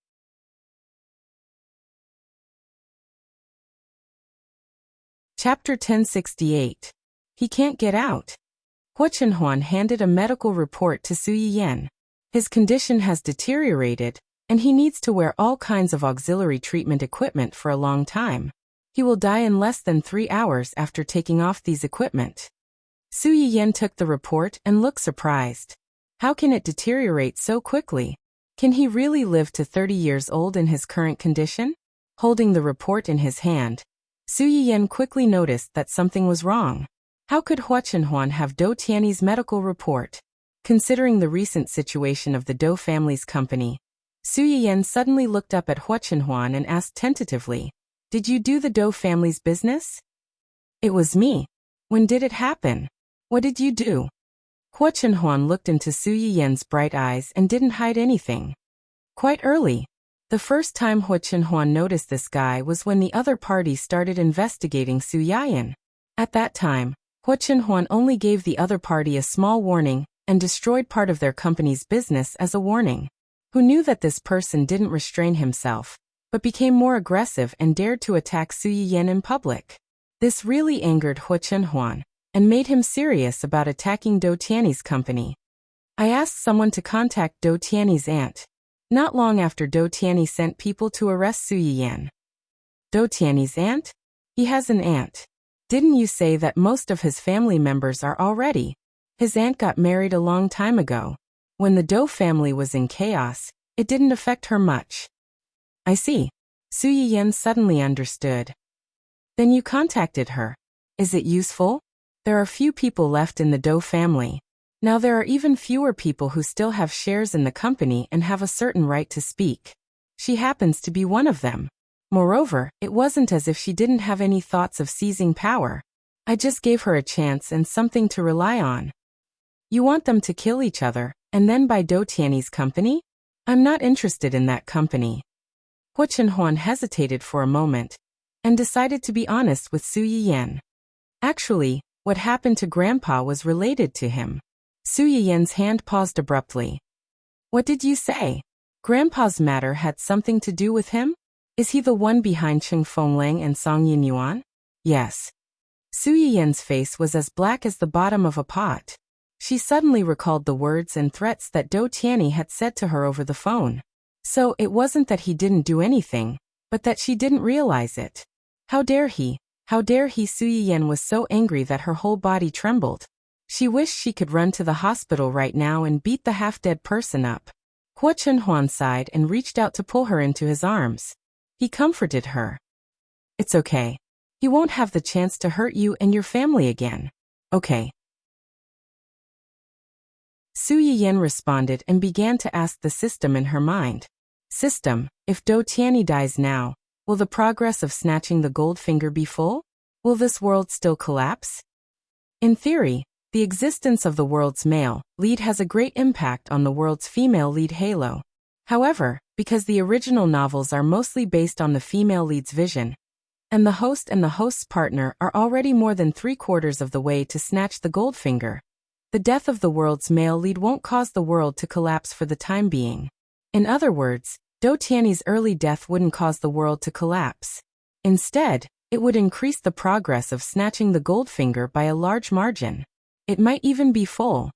Chapter 1068. He can't get out. Hua Chenhuan handed a medical report to Su Yiyan. His condition has deteriorated, and he needs to wear all kinds of auxiliary treatment equipment for a long time. He will die in less than 3 hours after taking off these equipment. Su Yiyan took the report and looked surprised. How can it deteriorate so quickly? Can he really live to 30 years old in his current condition? Holding the report in his hand, Su Yiyan quickly noticed that something was wrong. How could Hua Chenhuan have Dou Tianyi's medical report? Considering the recent situation of the Dou family's company, Su Yiyan suddenly looked up at Hua Chenhuan and asked tentatively, "Did you do the Dou family's business?" "It was me." "When did it happen? What did you do?" Hua Chenhuan looked into Su Yiyan's bright eyes and didn't hide anything. "Quite early." The first time Hua Chenhuan noticed this guy was when the other party started investigating Su Yiyan. At that time, Hua Chenhuan only gave the other party a small warning and destroyed part of their company's business as a warning. Who knew that this person didn't restrain himself, but became more aggressive and dared to attack Su Yiyan in public. This really angered Hua Chenhuan and made him serious about attacking Dou Tianyi's company. I asked someone to contact Dou Tianyi's aunt. Not long after Dou Tianyi sent people to arrest Su Yiyan. Dou Tianyi's aunt? He has an aunt. Didn't you say that most of his family members are already? His aunt got married a long time ago. When the Dou family was in chaos, it didn't affect her much. I see. Su Yiyan suddenly understood. Then you contacted her. Is it useful? There are few people left in the Dou family. Now there are even fewer people who still have shares in the company and have a certain right to speak. She happens to be one of them. Moreover, it wasn't as if she didn't have any thoughts of seizing power. I just gave her a chance and something to rely on. You want them to kill each other, and then buy Dou Tianyi's company? I'm not interested in that company. Hua Chenhuan hesitated for a moment and decided to be honest with Su Yiyan. Actually, what happened to Grandpa was related to him. Su Yiyan's hand paused abruptly. What did you say? Grandpa's matter had something to do with him? Is he the one behind Cheng Fenglang and Song Yinyuan? Yes. Su Yiyan's face was as black as the bottom of a pot. She suddenly recalled the words and threats that Dou Tianyi had said to her over the phone. So it wasn't that he didn't do anything, but that she didn't realize it. How dare he? How dare he? Su Yiyan was so angry that her whole body trembled. She wished she could run to the hospital right now and beat the half-dead person up. Hua Chenhuan sighed and reached out to pull her into his arms. He comforted her. It's okay. He won't have the chance to hurt you and your family again. Okay. Su Yiyan responded and began to ask the system in her mind. System, if Dou Tianyi dies now, Will the progress of snatching the gold finger be full? Will this world still collapse? In theory, the existence of the world's male lead has a great impact on the world's female lead halo. However, because the original novels are mostly based on the female lead's vision, and the host's partner are already more than 3/4 of the way to snatch the gold finger, the death of the world's male lead won't cause the world to collapse for the time being. In other words, Do Tiany's early death wouldn't cause the world to collapse. Instead, it would increase the progress of snatching the gold finger by a large margin. It might even be full.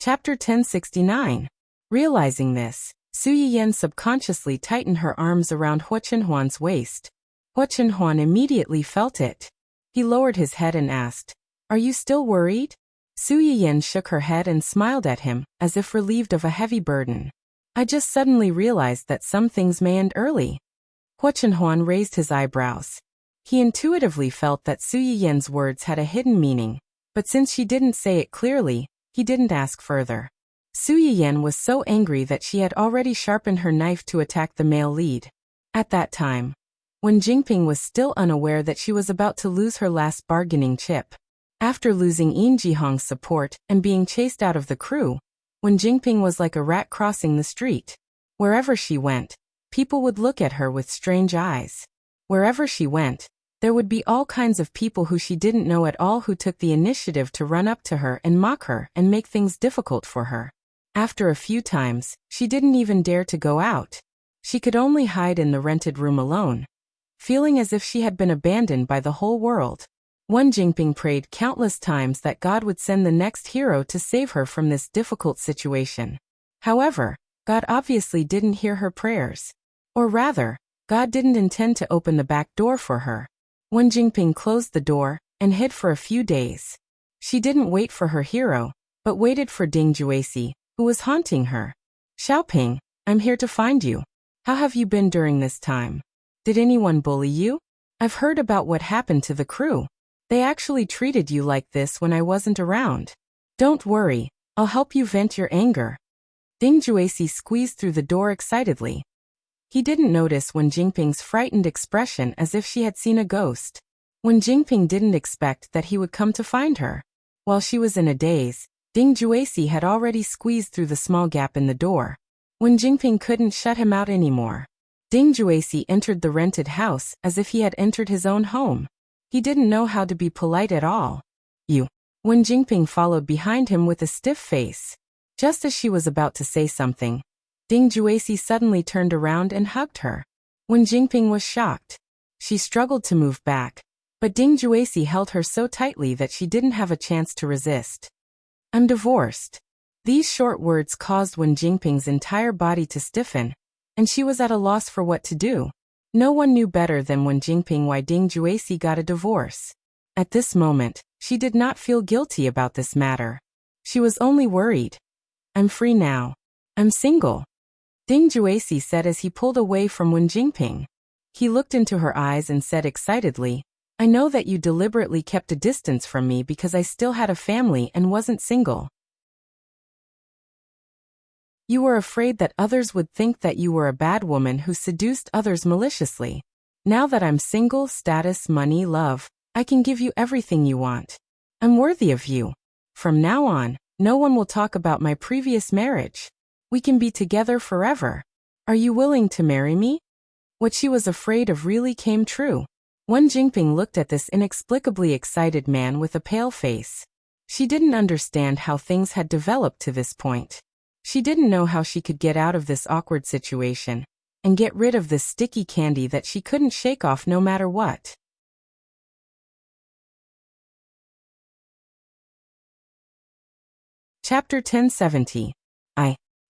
Chapter 1069. Realizing this, Su Yiyan subconsciously tightened her arms around Hua Chenhuan's waist. Hua Chenhuan immediately felt it. He lowered his head and asked, "Are you still worried?" Su Yiyan shook her head and smiled at him, as if relieved of a heavy burden. "I just suddenly realized that some things may end early." Hua Chenhuan raised his eyebrows. He intuitively felt that Su Yiyan's words had a hidden meaning, but since she didn't say it clearly, he didn't ask further. Su Yiyan was so angry that she had already sharpened her knife to attack the male lead. At that time, when Jingping was still unaware that she was about to lose her last bargaining chip. After losing Yin Jihong's support and being chased out of the crew, when Jingping was like a rat crossing the street. Wherever she went, people would look at her with strange eyes. Wherever she went, there would be all kinds of people who she didn't know at all who took the initiative to run up to her and mock her and make things difficult for her. After a few times, she didn't even dare to go out. She could only hide in the rented room alone, feeling as if she had been abandoned by the whole world. One Jingping prayed countless times that God would send the next hero to save her from this difficult situation. However, God obviously didn't hear her prayers. Or rather, God didn't intend to open the back door for her. One Jingping closed the door and hid for a few days. She didn't wait for her hero, but waited for Ding Juesi, who was haunting her. "Xiaoping, I'm here to find you. How have you been during this time? Did anyone bully you? I've heard about what happened to the crew. They actually treated you like this when I wasn't around. Don't worry, I'll help you vent your anger." Ding Juesi squeezed through the door excitedly. He didn't notice Wen Jingping's frightened expression, as if she had seen a ghost. Wen Jingping didn't expect that he would come to find her. While she was in a daze, Ding Juesi had already squeezed through the small gap in the door. Wen Jingping couldn't shut him out anymore. Ding Juesi entered the rented house as if he had entered his own home. He didn't know how to be polite at all. "You." Wen Jingping followed behind him with a stiff face. Just as she was about to say something, Ding Juesi suddenly turned around and hugged her. Wen Jingping was shocked. She struggled to move back, but Ding Juesi held her so tightly that she didn't have a chance to resist. "I'm divorced." These short words caused Wen Jingping's entire body to stiffen, and she was at a loss for what to do. No one knew better than Wen Jingping why Ding Juesi got a divorce. At this moment, she did not feel guilty about this matter. She was only worried. "I'm free now. I'm single," Ding Juesi said as he pulled away from Wen Jingping. He looked into her eyes and said excitedly, "I know that you deliberately kept a distance from me because I still had a family and wasn't single. You were afraid that others would think that you were a bad woman who seduced others maliciously. Now that I'm single, status, money, love, I can give you everything you want. I'm worthy of you. From now on, no one will talk about my previous marriage. We can be together forever. Are you willing to marry me?" What she was afraid of really came true. Wen Jingping looked at this inexplicably excited man with a pale face. She didn't understand how things had developed to this point. She didn't know how she could get out of this awkward situation and get rid of this sticky candy that she couldn't shake off no matter what. Chapter 1070.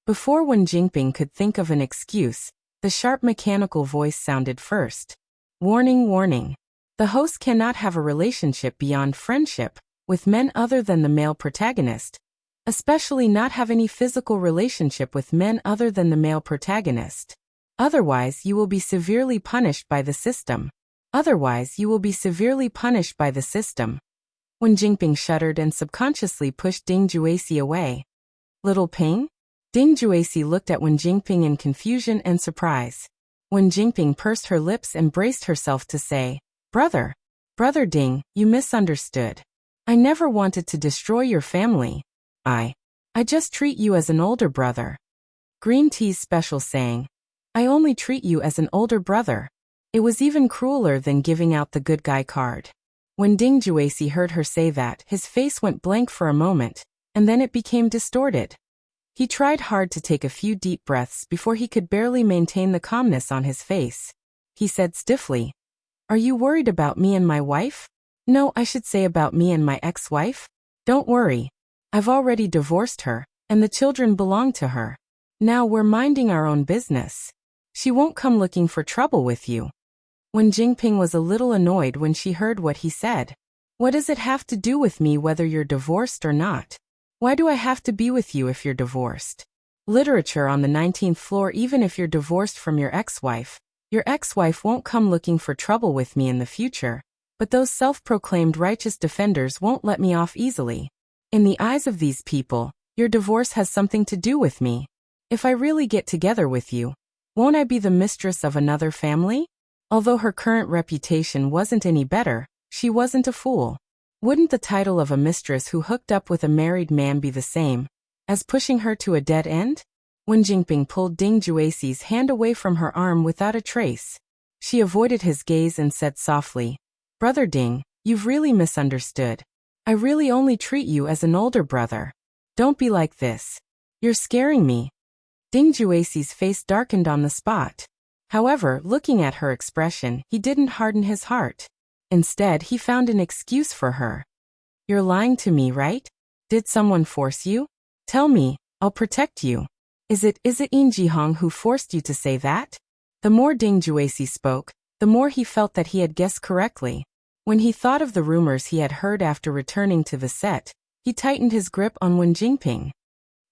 Before Wen Jingping could think of an excuse, the sharp mechanical voice sounded first. "Warning, warning. The host cannot have a relationship beyond friendship with men other than the male protagonist. Especially not have any physical relationship with men other than the male protagonist. Otherwise, you will be severely punished by the system. Wen Jingping shuddered and subconsciously pushed Ding Juesi away. "Little Ping? Ding Juesi looked at Wen Jingping in confusion and surprise. Wen Jingping pursed her lips and braced herself to say, Brother Ding, you misunderstood. I never wanted to destroy your family. I just treat you as an older brother. Green Tea's special saying, I only treat you as an older brother. It was even crueler than giving out the good guy card. When Ding Juesi heard her say that, his face went blank for a moment, and then it became distorted. He tried hard to take a few deep breaths before he could barely maintain the calmness on his face. He said stiffly, Are you worried about me and my wife? No, I should say about me and my ex-wife? Don't worry. I've already divorced her, and the children belong to her. Now we're minding our own business. She won't come looking for trouble with you. Wen Jingping was a little annoyed when she heard what he said. What does it have to do with me whether you're divorced or not? Why do I have to be with you if you're divorced? Literature on the 19th floor. Even if you're divorced from your ex-wife won't come looking for trouble with me in the future, but those self-proclaimed righteous defenders won't let me off easily. In the eyes of these people, your divorce has something to do with me. If I really get together with you, won't I be the mistress of another family? Although her current reputation wasn't any better, she wasn't a fool. Wouldn't the title of a mistress who hooked up with a married man be the same as pushing her to a dead end? Wen Jingping pulled Ding Juesi's hand away from her arm without a trace. She avoided his gaze and said softly, Brother Ding, you've really misunderstood. I really only treat you as an older brother. Don't be like this. You're scaring me. Ding Juesi's face darkened on the spot. However, looking at her expression, he didn't harden his heart. Instead, he found an excuse for her. You're lying to me, right? Did someone force you? Tell me, I'll protect you. Is it Yin Jihong who forced you to say that? The more Ding Juesi spoke, the more he felt that he had guessed correctly. When he thought of the rumors he had heard after returning to the set, he tightened his grip on Wen Jingping.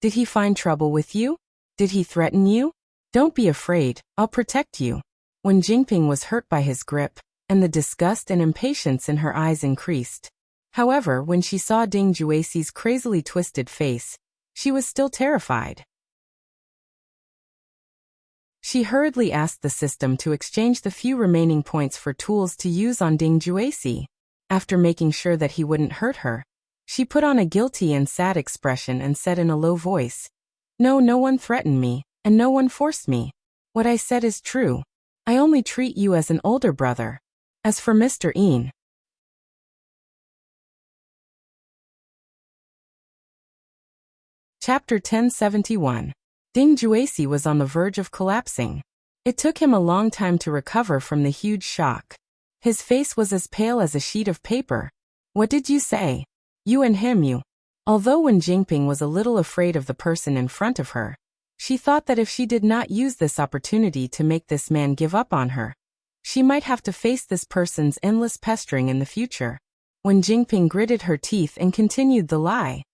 Did he find trouble with you? Did he threaten you? Don't be afraid, I'll protect you. Wen Jingping was hurt by his grip, and the disgust and impatience in her eyes increased. However, when she saw Ding Juesi's crazily twisted face, she was still terrified. She hurriedly asked the system to exchange the few remaining points for tools to use on Ding Juesi. After making sure that he wouldn't hurt her, she put on a guilty and sad expression and said in a low voice, No one threatened me, and no one forced me. What I said is true. I only treat you as an older brother. As for Mr. Yin, Chapter 1071. Ding Juesi was on the verge of collapsing. It took him a long time to recover from the huge shock. His face was as pale as a sheet of paper. What did you say? You and him, you. Although Wen Jingping was a little afraid of the person in front of her, she thought that if she did not use this opportunity to make this man give up on her, she might have to face this person's endless pestering in the future. Wen Jingping gritted her teeth and continued the lie.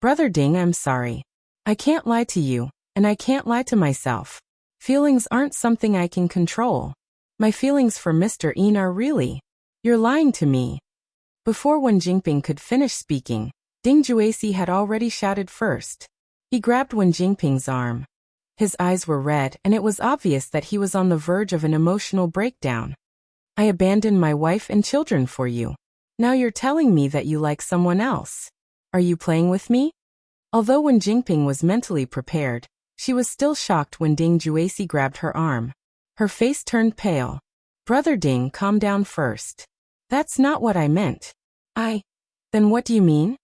Brother Ding, I'm sorry. I can't lie to you, and I can't lie to myself. Feelings aren't something I can control. My feelings for Mr. Yin are really. You're lying to me. Before Wen Jingping could finish speaking, Ding Juesi had already shouted first. He grabbed Wen Jingping's arm. His eyes were red, and it was obvious that he was on the verge of an emotional breakdown. I abandoned my wife and children for you. Now you're telling me that you like someone else. Are you playing with me? Although Wen Jingping was mentally prepared, she was still shocked when Ding Juesi grabbed her arm. Her face turned pale. Brother Ding, calm down first. That's not what I meant. Then what do you mean?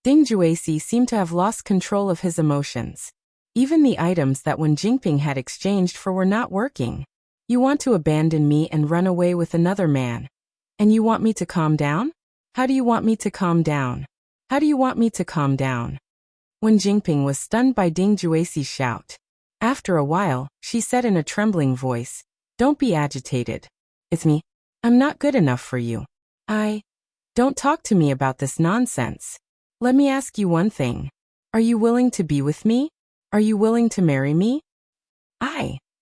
Ding Juesi seemed to have lost control of his emotions. Even the items that Wen Jingping had exchanged for were not working. You want to abandon me and run away with another man. And you want me to calm down? How do you want me to calm down? How do you want me to calm down? Wen Jingping was stunned by Ding Juesi's shout. After a while, she said in a trembling voice, Don't be agitated. It's me. I'm not good enough for you. Don't talk to me about this nonsense. Let me ask you one thing. Are you willing to be with me? Are you willing to marry me?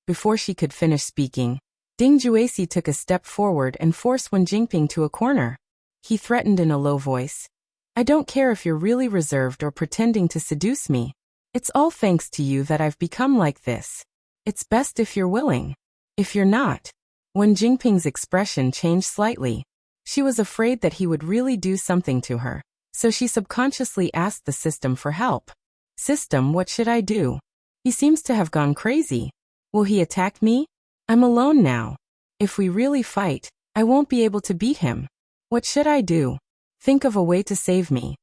Before she could finish speaking, Ding Juesi took a step forward and forced Wen Jingping to a corner. He threatened in a low voice, I don't care if you're really reserved or pretending to seduce me. It's all thanks to you that I've become like this. It's best if you're willing. If you're not. Wen Jingping's expression changed slightly. She was afraid that he would really do something to her, so she subconsciously asked the system for help. System, what should I do? He seems to have gone crazy. Will he attack me? I'm alone now. If we really fight, I won't be able to beat him. What should I do? Think of a way to save me.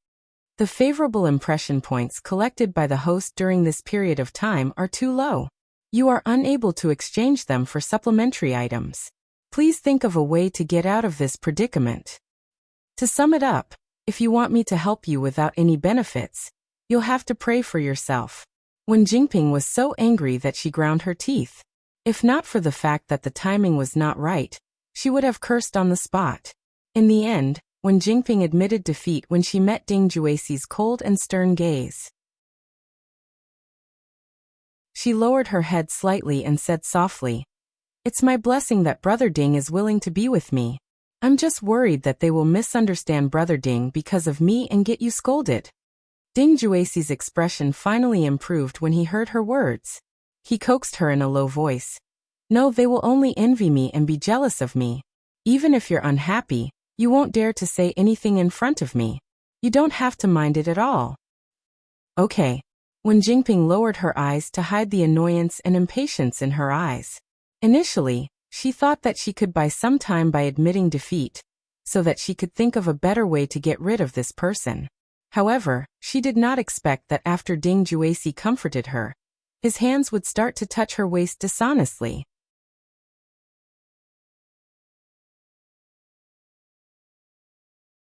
The favorable impression points collected by the host during this period of time are too low. You are unable to exchange them for supplementary items. Please think of a way to get out of this predicament. To sum it up, if you want me to help you without any benefits, you'll have to pray for yourself. Wen Jingping was so angry that she ground her teeth. If not for the fact that the timing was not right, she would have cursed on the spot. In the end, Wen Jingping admitted defeat when she met Ding Juexi's cold and stern gaze. She lowered her head slightly and said softly, "It's my blessing that Brother Ding is willing to be with me. I'm just worried that they will misunderstand Brother Ding because of me and get you scolded." Ding Juexi's expression finally improved when he heard her words. He coaxed her in a low voice. "No, they will only envy me and be jealous of me. Even if you're unhappy, you won't dare to say anything in front of me. You don't have to mind it at all." Okay. Wen Jingping lowered her eyes to hide the annoyance and impatience in her eyes. Initially, she thought that she could buy some time by admitting defeat, so that she could think of a better way to get rid of this person. However, she did not expect that after Ding Juexi comforted her, his hands would start to touch her waist dishonestly.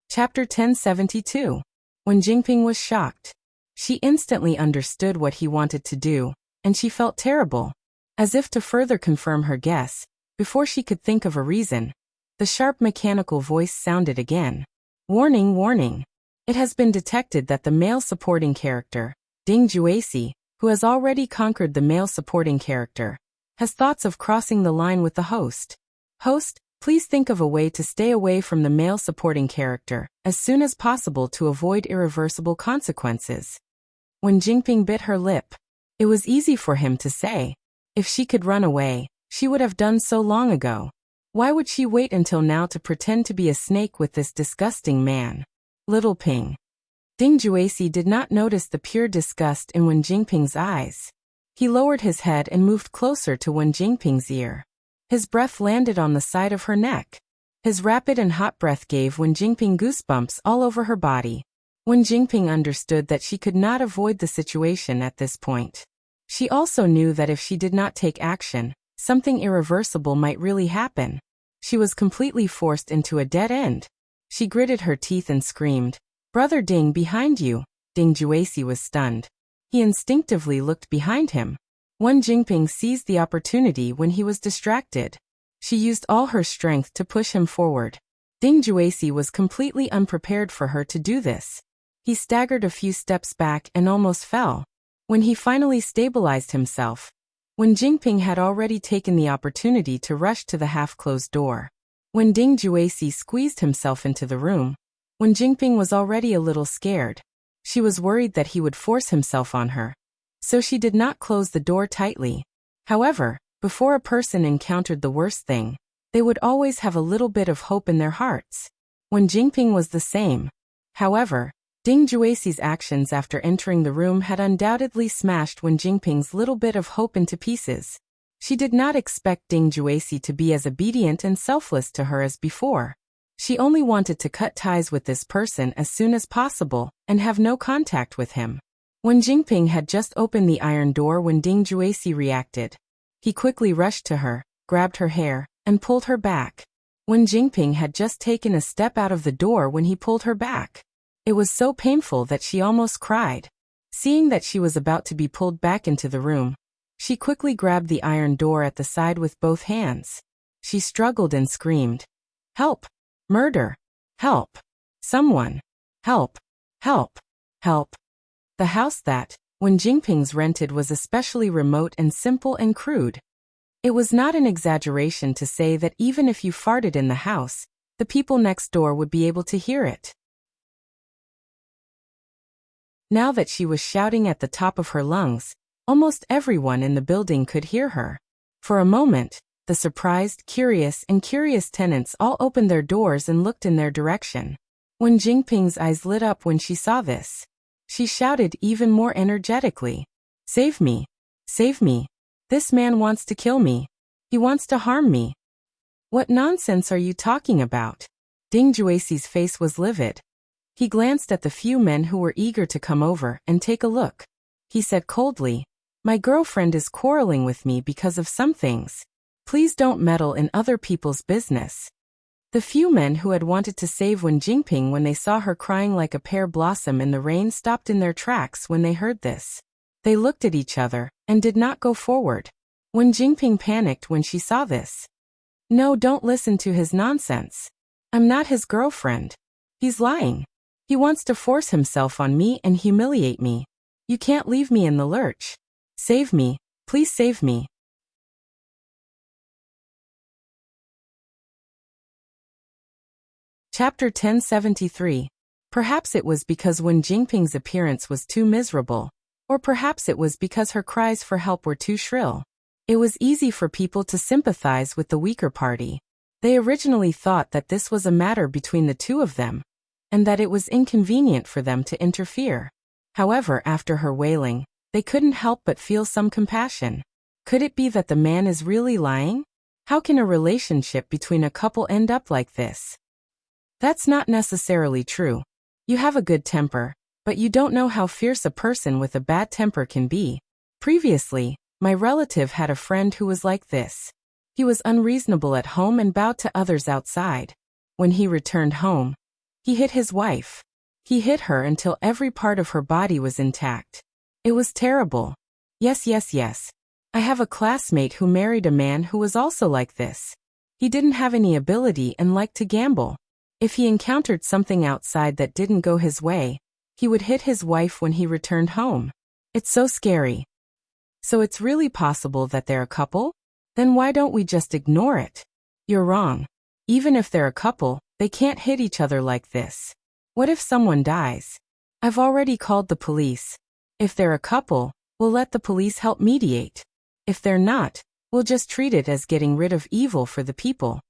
Chapter 1072. Wen Jingping was shocked. She instantly understood what he wanted to do, and she felt terrible. As if to further confirm her guess, before she could think of a reason, the sharp mechanical voice sounded again. "Warning, warning. It has been detected that the male supporting character, Ding Juexi, who has already conquered the male supporting character, has thoughts of crossing the line with the host. Host, please think of a way to stay away from the male supporting character as soon as possible to avoid irreversible consequences." Wen Jingping bit her lip. It was easy for him to say. If she could run away, she would have done so long ago. Why would she wait until now to pretend to be a snake with this disgusting man? Little Ping. Ding Juexi did not notice the pure disgust in Wen Jingping's eyes. He lowered his head and moved closer to Wen Jingping's ear. His breath landed on the side of her neck. His rapid and hot breath gave Wen Jingping goosebumps all over her body. Wen Jingping understood that she could not avoid the situation at this point. She also knew that if she did not take action, something irreversible might really happen. She was completely forced into a dead end. She gritted her teeth and screamed, "Brother Ding, behind you!" Ding Juexi was stunned. He instinctively looked behind him. Wen Jingping seized the opportunity when he was distracted. She used all her strength to push him forward. Ding Juexi was completely unprepared for her to do this. He staggered a few steps back and almost fell. When he finally stabilized himself, Wen Jingping had already taken the opportunity to rush to the half-closed door. When Ding Juexi squeezed himself into the room, Wen Jingping was already a little scared. She was worried that he would force himself on her, so she did not close the door tightly. However, before a person encountered the worst thing, they would always have a little bit of hope in their hearts. Wen Jingping was the same. However, Ding Juexi's actions after entering the room had undoubtedly smashed Wen Jingping's little bit of hope into pieces. She did not expect Ding Juexi to be as obedient and selfless to her as before. She only wanted to cut ties with this person as soon as possible and have no contact with him. Wen Jingping had just opened the iron door when Ding Juexi reacted. He quickly rushed to her, grabbed her hair, and pulled her back. Wen Jingping had just taken a step out of the door when he pulled her back. It was so painful that she almost cried. Seeing that she was about to be pulled back into the room, she quickly grabbed the iron door at the side with both hands. She struggled and screamed, "Help! Murder! Help! Someone! Help! Help! Help!" The house that Wen Jingping's rented was especially remote and simple and crude. It was not an exaggeration to say that even if you farted in the house, the people next door would be able to hear it. Now that she was shouting at the top of her lungs, almost everyone in the building could hear her. For a moment, the surprised, curious tenants all opened their doors and looked in their direction. When Jingping's eyes lit up when she saw this, she shouted even more energetically, "Save me! Save me! This man wants to kill me. He wants to harm me." "What nonsense are you talking about?" Ding Juexi's face was livid. He glanced at the few men who were eager to come over and take a look. He said coldly, "My girlfriend is quarreling with me because of some things. Please don't meddle in other people's business." The few men who had wanted to save Wen Jingping when they saw her crying like a pear blossom in the rain stopped in their tracks when they heard this. They looked at each other and did not go forward. Wen Jingping panicked when she saw this. "No, don't listen to his nonsense. I'm not his girlfriend. He's lying. He wants to force himself on me and humiliate me. You can't leave me in the lurch. Save me, please save me." Chapter 1073. Perhaps it was because Wen Jingping's appearance was too miserable, or perhaps it was because her cries for help were too shrill. It was easy for people to sympathize with the weaker party. They originally thought that this was a matter between the two of them, and that it was inconvenient for them to interfere. However, after her wailing, they couldn't help but feel some compassion. Could it be that the man is really lying? How can a relationship between a couple end up like this? That's not necessarily true. You have a good temper, but you don't know how fierce a person with a bad temper can be. Previously, my relative had a friend who was like this. He was unreasonable at home and bowed to others outside. When he returned home, he hit his wife. He hit her until every part of her body was intact. It was terrible. Yes. I have a classmate who married a man who was also like this. He didn't have any ability and liked to gamble. If he encountered something outside that didn't go his way, he would hit his wife when he returned home. It's so scary. So it's really possible that they're a couple? Then why don't we just ignore it? You're wrong. Even if they're a couple, they can't hit each other like this. What if someone dies? I've already called the police. If they're a couple, we'll let the police help mediate. If they're not, we'll just treat it as getting rid of evil for the people.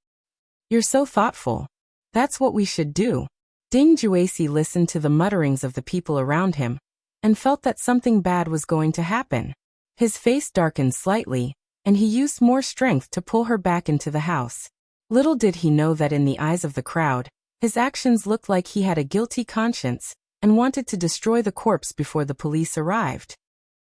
You're so thoughtful. That's what we should do. Ding Juesi listened to the mutterings of the people around him and felt that something bad was going to happen. His face darkened slightly, and he used more strength to pull her back into the house. Little did he know that in the eyes of the crowd, his actions looked like he had a guilty conscience and wanted to destroy the corpse before the police arrived.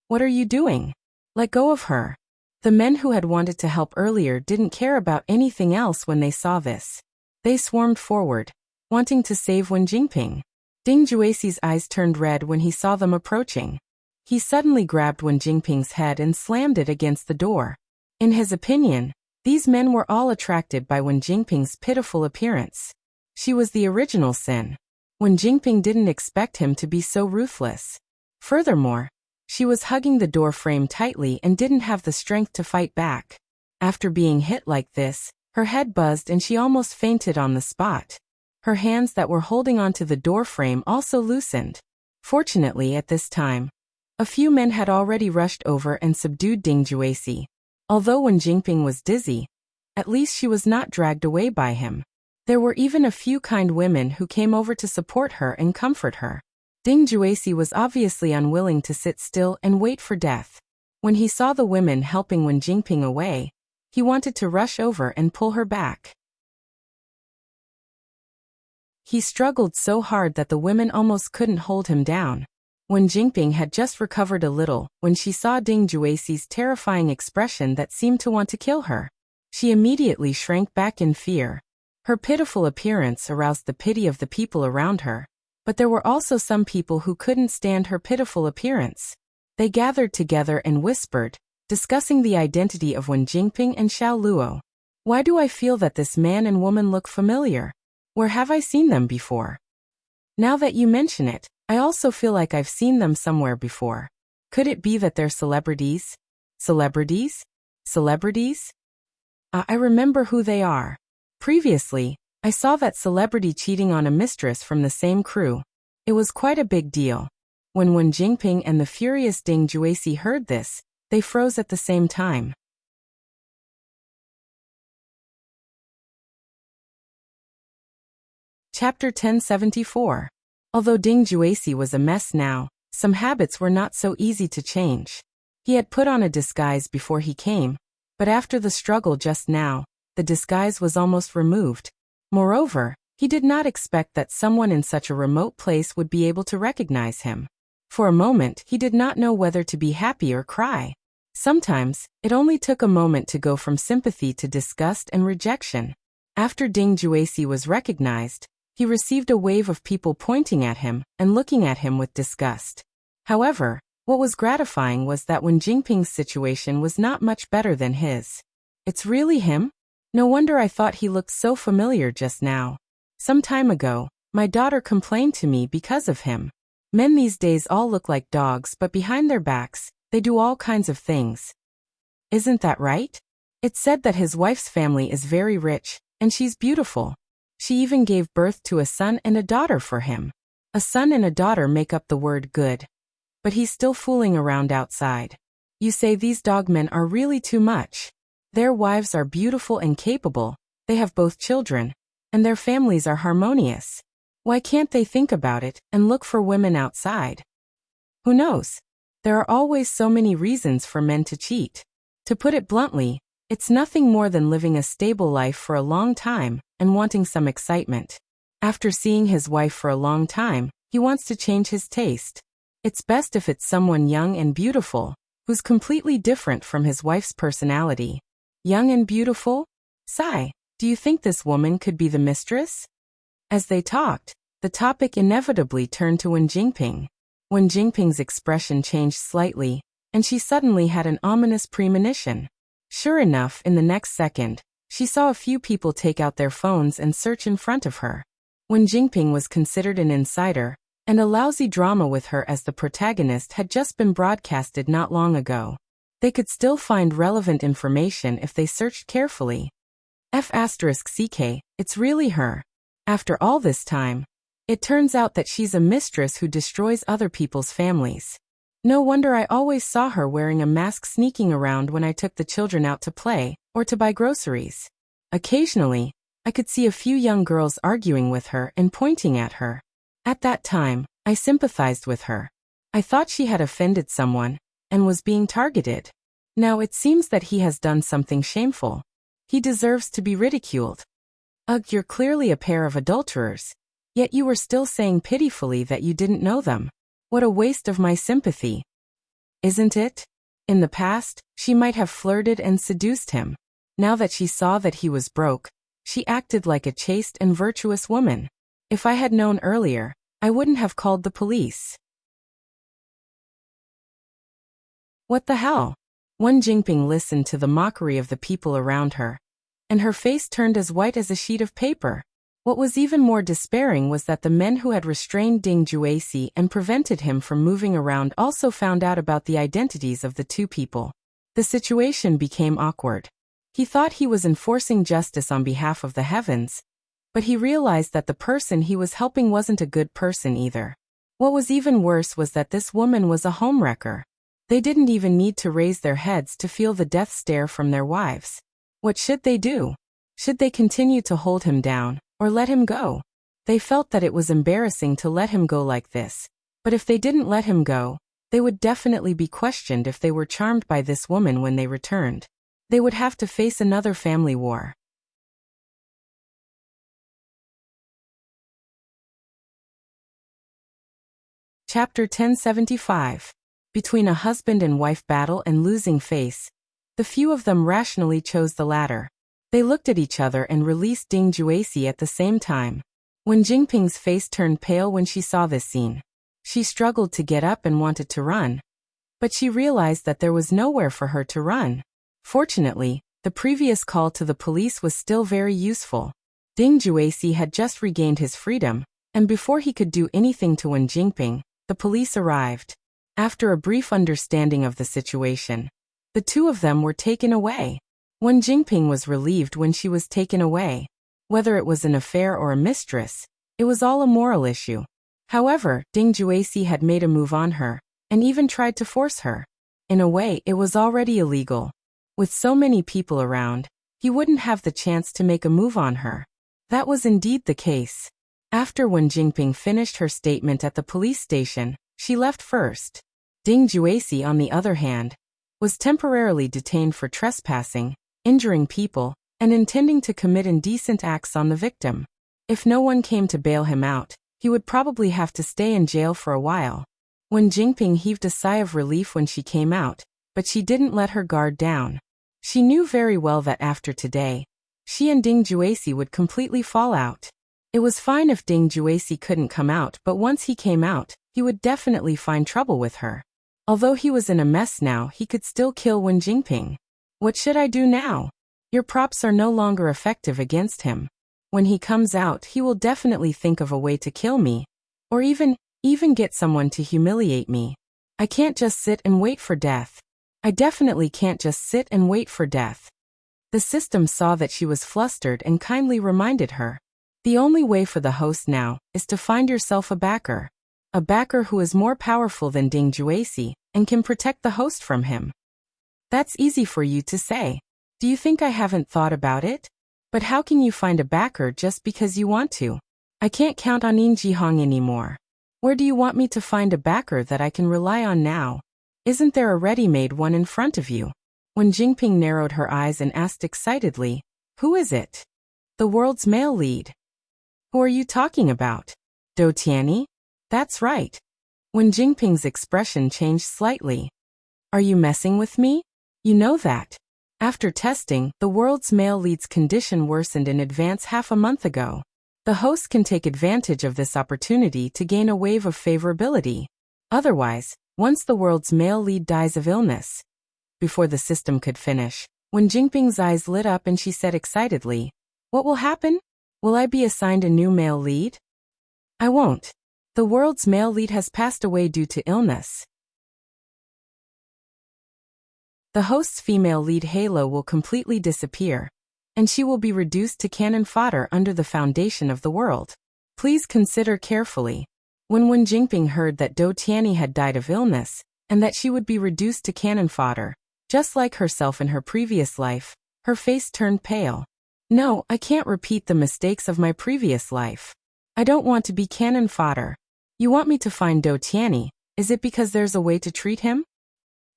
"What are you doing? Let go of her." The men who had wanted to help earlier didn't care about anything else when they saw this. They swarmed forward, wanting to save Wen Jingping. Ding Juesi's eyes turned red when he saw them approaching. He suddenly grabbed Wen Jingping's head and slammed it against the door. In his opinion, these men were all attracted by Wen Jingping's pitiful appearance. She was the original sin. Wen Jingping didn't expect him to be so ruthless. Furthermore, she was hugging the door frame tightly and didn't have the strength to fight back. After being hit like this, her head buzzed and she almost fainted on the spot. Her hands that were holding onto the door frame also loosened. Fortunately, at this time, a few men had already rushed over and subdued Ding Juesi. Although Wen Jingping was dizzy, at least she was not dragged away by him. There were even a few kind women who came over to support her and comfort her. Ding Juesi was obviously unwilling to sit still and wait for death. When he saw the women helping Wen Jingping away, he wanted to rush over and pull her back. He struggled so hard that the women almost couldn't hold him down. Wen Jingping had just recovered a little when she saw Ding Juesi's terrifying expression that seemed to want to kill her. She immediately shrank back in fear. Her pitiful appearance aroused the pity of the people around her, but there were also some people who couldn't stand her pitiful appearance. They gathered together and whispered, discussing the identity of Wen Jingping and Xiao Luo. "Why do I feel that this man and woman look familiar? Where have I seen them before? Now that you mention it, I also feel like I've seen them somewhere before. Could it be that they're celebrities? Celebrities? Celebrities? I remember who they are. Previously, I saw that celebrity cheating on a mistress from the same crew. It was quite a big deal. When Wen Jingping and the furious Ding Juecy heard this, they froze at the same time. Chapter 1074. Although Ding Juecy was a mess now, some habits were not so easy to change. He had put on a disguise before he came, but after the struggle just now, the disguise was almost removed. Moreover, he did not expect that someone in such a remote place would be able to recognize him. For a moment, he did not know whether to be happy or cry. Sometimes, it only took a moment to go from sympathy to disgust and rejection. After Ding Juecy was recognized, he received a wave of people pointing at him and looking at him with disgust. However, what was gratifying was that Wen Jingping's situation was not much better than his. It's really him? No wonder I thought he looked so familiar just now. Some time ago, my daughter complained to me because of him. Men these days all look like dogs, but behind their backs, they do all kinds of things. Isn't that right? It's said that his wife's family is very rich, and she's beautiful. She even gave birth to a son and a daughter for him. A son and a daughter make up the word good. But he's still fooling around outside. You say these dogmen are really too much. Their wives are beautiful and capable, they have both children, and their families are harmonious. Why can't they think about it and look for women outside? Who knows? There are always so many reasons for men to cheat. To put it bluntly, it's nothing more than living a stable life for a long time and wanting some excitement. After seeing his wife for a long time, he wants to change his taste. It's best if it's someone young and beautiful, who's completely different from his wife's personality. Young and beautiful? Sigh, do you think this woman could be the mistress? As they talked, the topic inevitably turned to Wen Jingping. Wen Jingping's expression changed slightly, and she suddenly had an ominous premonition. Sure enough, in the next second, she saw a few people take out their phones and search in front of her. Wen Jingping was considered an insider, and a lousy drama with her as the protagonist had just been broadcasted not long ago. They could still find relevant information if they searched carefully. F*CK, it's really her. After all this time, it turns out that she's a mistress who destroys other people's families. No wonder I always saw her wearing a mask sneaking around when I took the children out to play or to buy groceries. Occasionally, I could see a few young girls arguing with her and pointing at her. At that time, I sympathized with her. I thought she had offended someone and was being targeted. Now it seems that he has done something shameful. He deserves to be ridiculed. Ugh, you're clearly a pair of adulterers. Yet you were still saying pitifully that you didn't know them. What a waste of my sympathy. Isn't it? In the past, she might have flirted and seduced him. Now that she saw that he was broke, she acted like a chaste and virtuous woman. If I had known earlier, I wouldn't have called the police. What the hell? Wen Jingping listened to the mockery of the people around her, and her face turned as white as a sheet of paper. What was even more despairing was that the men who had restrained Ding Juecy and prevented him from moving around also found out about the identities of the two people. The situation became awkward. He thought he was enforcing justice on behalf of the heavens, but he realized that the person he was helping wasn't a good person either. What was even worse was that this woman was a homewrecker. They didn't even need to raise their heads to feel the death stare from their wives. What should they do? Should they continue to hold him down, or let him go? They felt that it was embarrassing to let him go like this, but if they didn't let him go, they would definitely be questioned if they were charmed by this woman when they returned. They would have to face another family war. Chapter 1075. Between a husband and wife battle and losing face, the few of them rationally chose the latter. They looked at each other and released Ding Juecy at the same time. Wen Jingping's face turned pale when she saw this scene. She struggled to get up and wanted to run, but she realized that there was nowhere for her to run. Fortunately, the previous call to the police was still very useful. Ding Juecy had just regained his freedom, and before he could do anything to Wen Jingping, the police arrived. After a brief understanding of the situation, the two of them were taken away. Wen Jingping was relieved when she was taken away. Whether it was an affair or a mistress, it was all a moral issue. However, Ding Juesi had made a move on her, and even tried to force her. In a way, it was already illegal. With so many people around, he wouldn't have the chance to make a move on her. That was indeed the case. After Wen Jingping finished her statement at the police station, she left first. Ding Juesi, on the other hand, was temporarily detained for trespassing, injuring people, and intending to commit indecent acts on the victim. If no one came to bail him out, he would probably have to stay in jail for a while. Wen Jingping heaved a sigh of relief when she came out, but she didn't let her guard down. She knew very well that after today, she and Ding Juesi would completely fall out. It was fine if Ding Juesi couldn't come out, but once he came out, he would definitely find trouble with her. Although he was in a mess now, he could still kill Wen Jingping. What should I do now? Your props are no longer effective against him. When he comes out, he will definitely think of a way to kill me. Or even get someone to humiliate me. I can't just sit and wait for death. I definitely can't just sit and wait for death. The system saw that she was flustered and kindly reminded her. The only way for the host now is to find yourself a backer. A backer who is more powerful than Ding Juesi and can protect the host from him. That's easy for you to say. Do you think I haven't thought about it? But how can you find a backer just because you want to? I can't count on Yin Jihong anymore. Where do you want me to find a backer that I can rely on now? Isn't there a ready-made one in front of you? When Jingping narrowed her eyes and asked excitedly, who is it? The world's male lead. Who are you talking about? Do Tianyi? That's right. When Jingping's expression changed slightly. Are you messing with me? You know that. After testing, the world's male lead's condition worsened in advance half a month ago. The host can take advantage of this opportunity to gain a wave of favorability. Otherwise, once the world's male lead dies of illness. Before the system could finish, when Jingping's eyes lit up and she said excitedly, what will happen? Will I be assigned a new male lead? I won't. The world's male lead has passed away due to illness. The host's female lead halo will completely disappear, and she will be reduced to cannon fodder under the foundation of the world. Please consider carefully. When Wen Jingping heard that Do Tianyi had died of illness, and that she would be reduced to cannon fodder, just like herself in her previous life, her face turned pale. No, I can't repeat the mistakes of my previous life. I don't want to be cannon fodder. You want me to find Do Tianyi, is it because there's a way to treat him?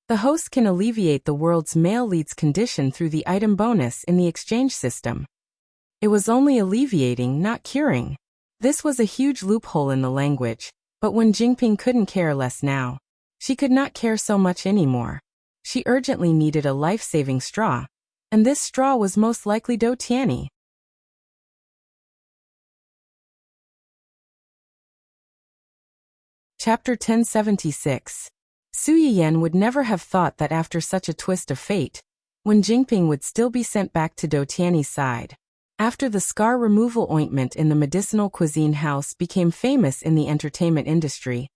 The host can alleviate the world's male lead's condition through the item bonus in the exchange system. It was only alleviating, not curing. This was a huge loophole in the language, but Wen Jingping couldn't care less now. She could not care so much anymore. She urgently needed a life-saving straw, and this straw was most likely Do Tianyi. Chapter 1076. Su Yiyan would never have thought that after such a twist of fate, Wen Jingping would still be sent back to Do Tianyi's side. After the scar removal ointment in the medicinal cuisine house became famous in the entertainment industry,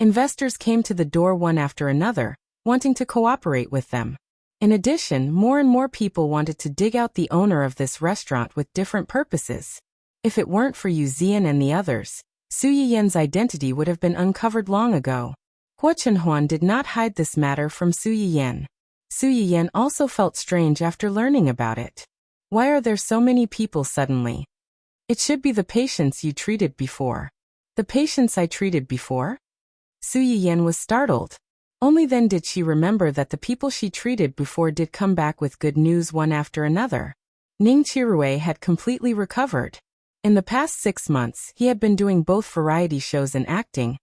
investors came to the door one after another, wanting to cooperate with them. In addition, more and more people wanted to dig out the owner of this restaurant with different purposes. If it weren't for Yu Zian and the others, Su Yiyan's identity would have been uncovered long ago. Hua Chenhuan did not hide this matter from Su Yiyan. Su Yiyan also felt strange after learning about it. Why are there so many people suddenly? It should be the patients you treated before. The patients I treated before? Su Yiyan was startled. Only then did she remember that the people she treated before did come back with good news one after another. Ning Chirue had completely recovered. In the past 6 months, he had been doing both variety shows and acting,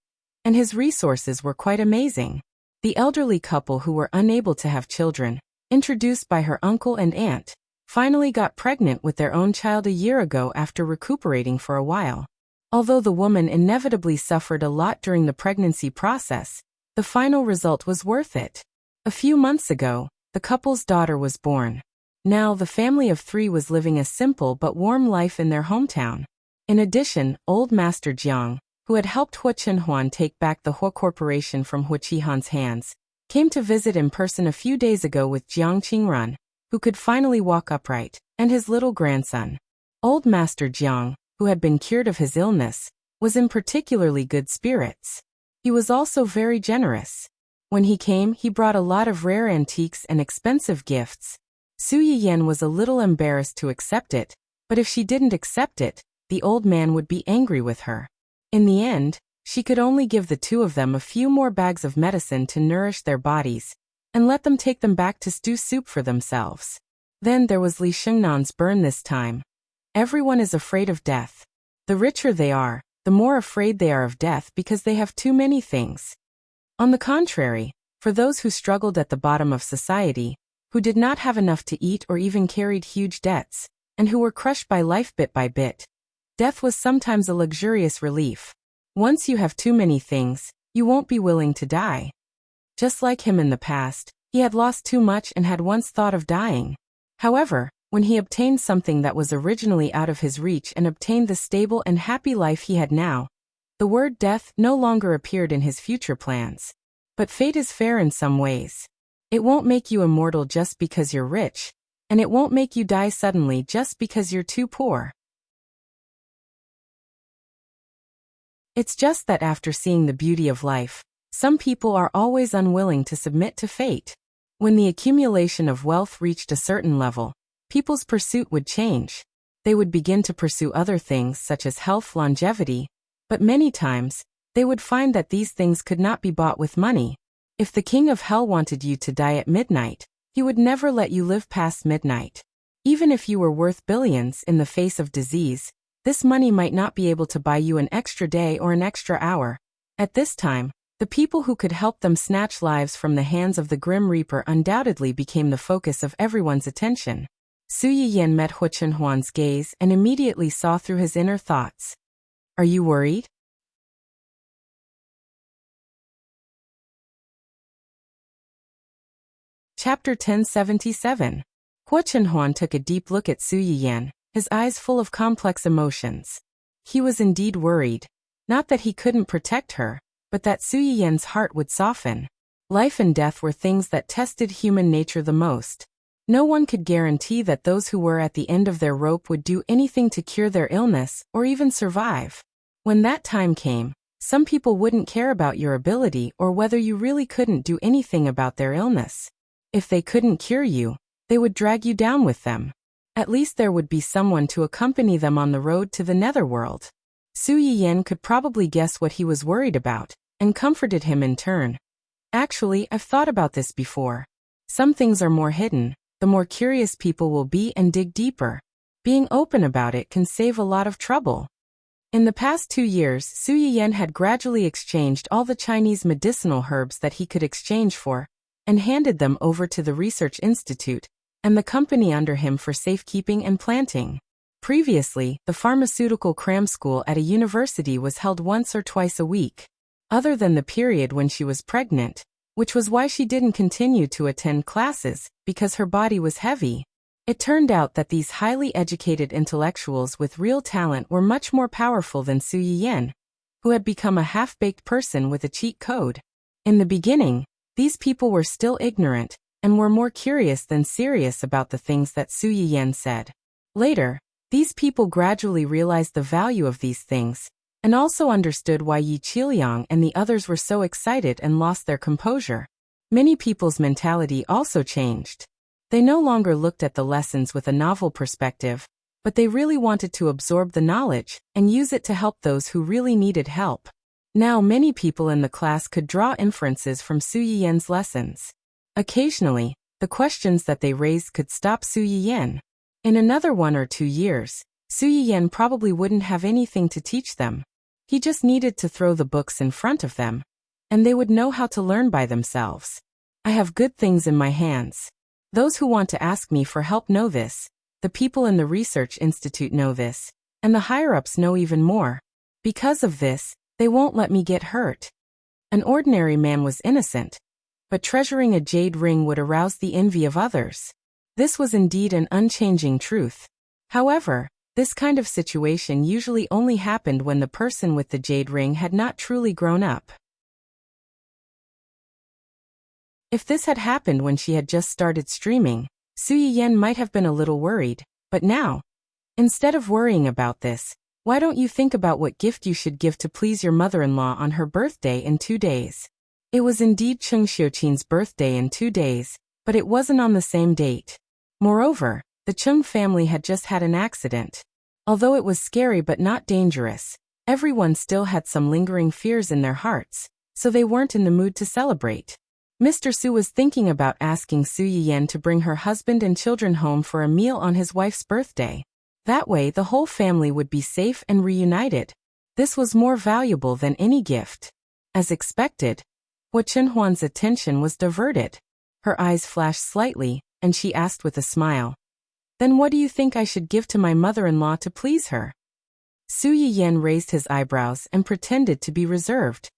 and his resources were quite amazing. The elderly couple who were unable to have children, introduced by her uncle and aunt, finally got pregnant with their own child a year ago after recuperating for a while. Although the woman inevitably suffered a lot during the pregnancy process, the final result was worth it. A few months ago, the couple's daughter was born. Now the family of 3 was living a simple but warm life in their hometown. In addition, old Master Jiang, who had helped Hua Chenhuan take back the Hua Corporation from Hua Qihan's hands, came to visit in person a few days ago with Jiang Qingran, who could finally walk upright, and his little grandson. Old Master Jiang, who had been cured of his illness, was in particularly good spirits. He was also very generous. When he came, he brought a lot of rare antiques and expensive gifts. Su Yiyan was a little embarrassed to accept it, but if she didn't accept it, the old man would be angry with her. In the end, she could only give the two of them a few more bags of medicine to nourish their bodies, and let them take them back to stew soup for themselves. Then there was Li Xingnan's burn this time. Everyone is afraid of death. The richer they are, the more afraid they are of death because they have too many things. On the contrary, for those who struggled at the bottom of society, who did not have enough to eat or even carried huge debts, and who were crushed by life bit by bit, death was sometimes a luxurious relief. Once you have too many things, you won't be willing to die. Just like him in the past, he had lost too much and had once thought of dying. However, when he obtained something that was originally out of his reach and obtained the stable and happy life he had now, the word death no longer appeared in his future plans. But fate is fair in some ways. It won't make you immortal just because you're rich, and it won't make you die suddenly just because you're too poor. It's just that after seeing the beauty of life, some people are always unwilling to submit to fate. When the accumulation of wealth reached a certain level, people's pursuit would change. They would begin to pursue other things such as health, longevity, but many times, they would find that these things could not be bought with money. If the king of hell wanted you to die at midnight, he would never let you live past midnight. Even if you were worth billions in the face of disease, this money might not be able to buy you an extra day or an extra hour. At this time, the people who could help them snatch lives from the hands of the Grim Reaper undoubtedly became the focus of everyone's attention. Su Yiyan met Hu Chenhuan's gaze and immediately saw through his inner thoughts. Are you worried? Chapter 1077. Hu Chenhuan took a deep look at Su Yiyan, his eyes full of complex emotions. He was indeed worried. Not that he couldn't protect her, but that Su Yiyan's heart would soften. Life and death were things that tested human nature the most. No one could guarantee that those who were at the end of their rope would do anything to cure their illness or even survive. When that time came, some people wouldn't care about your ability or whether you really couldn't do anything about their illness. If they couldn't cure you, they would drag you down with them. At least there would be someone to accompany them on the road to the netherworld. Su Yiyan could probably guess what he was worried about, and comforted him in turn. Actually, I've thought about this before. Some things are more hidden, the more curious people will be and dig deeper. Being open about it can save a lot of trouble. In the past 2 years, Su Yiyan had gradually exchanged all the Chinese medicinal herbs that he could exchange for, and handed them over to the Research Institute and the company under him for safekeeping and planting. Previously, the pharmaceutical cram school at a university was held once or twice a week, other than the period when she was pregnant, which was why she didn't continue to attend classes, because her body was heavy. It turned out that these highly educated intellectuals with real talent were much more powerful than Su Yiyan, who had become a half-baked person with a cheat code. In the beginning, these people were still ignorant, and were more curious than serious about the things that Su Yiyan said. Later, these people gradually realized the value of these things, and also understood why Yi Qiliang and the others were so excited and lost their composure. Many people's mentality also changed. They no longer looked at the lessons with a novel perspective, but they really wanted to absorb the knowledge and use it to help those who really needed help. Now many people in the class could draw inferences from Su Yiyan's lessons. Occasionally, the questions that they raised could stop Su Yiyan. In another 1 or 2 years, Su Yiyan probably wouldn't have anything to teach them. He just needed to throw the books in front of them, and they would know how to learn by themselves. I have good things in my hands. Those who want to ask me for help know this, the people in the Research Institute know this, and the higher-ups know even more. Because of this, they won't let me get hurt. An ordinary man was innocent, but treasuring a jade ring would arouse the envy of others. This was indeed an unchanging truth. However, this kind of situation usually only happened when the person with the jade ring had not truly grown up. If this had happened when she had just started streaming, Su Yiyan might have been a little worried, but now, instead of worrying about this, Why don't you think about what gift you should give to please your mother-in-law on her birthday in 2 days? It was indeed Cheng Xiuqin's birthday in 2 days, but it wasn't on the same date. Moreover, the Cheng family had just had an accident. Although it was scary but not dangerous, everyone still had some lingering fears in their hearts, so they weren't in the mood to celebrate. Mr. Su was thinking about asking Su Yiyan to bring her husband and children home for a meal on his wife's birthday. That way the whole family would be safe and reunited. This was more valuable than any gift. As expected, Hua Chenhuan's attention was diverted. Her eyes flashed slightly, and she asked with a smile, "Then what do you think I should give to my mother-in-law to please her?" Su Yiyan raised his eyebrows and pretended to be reserved.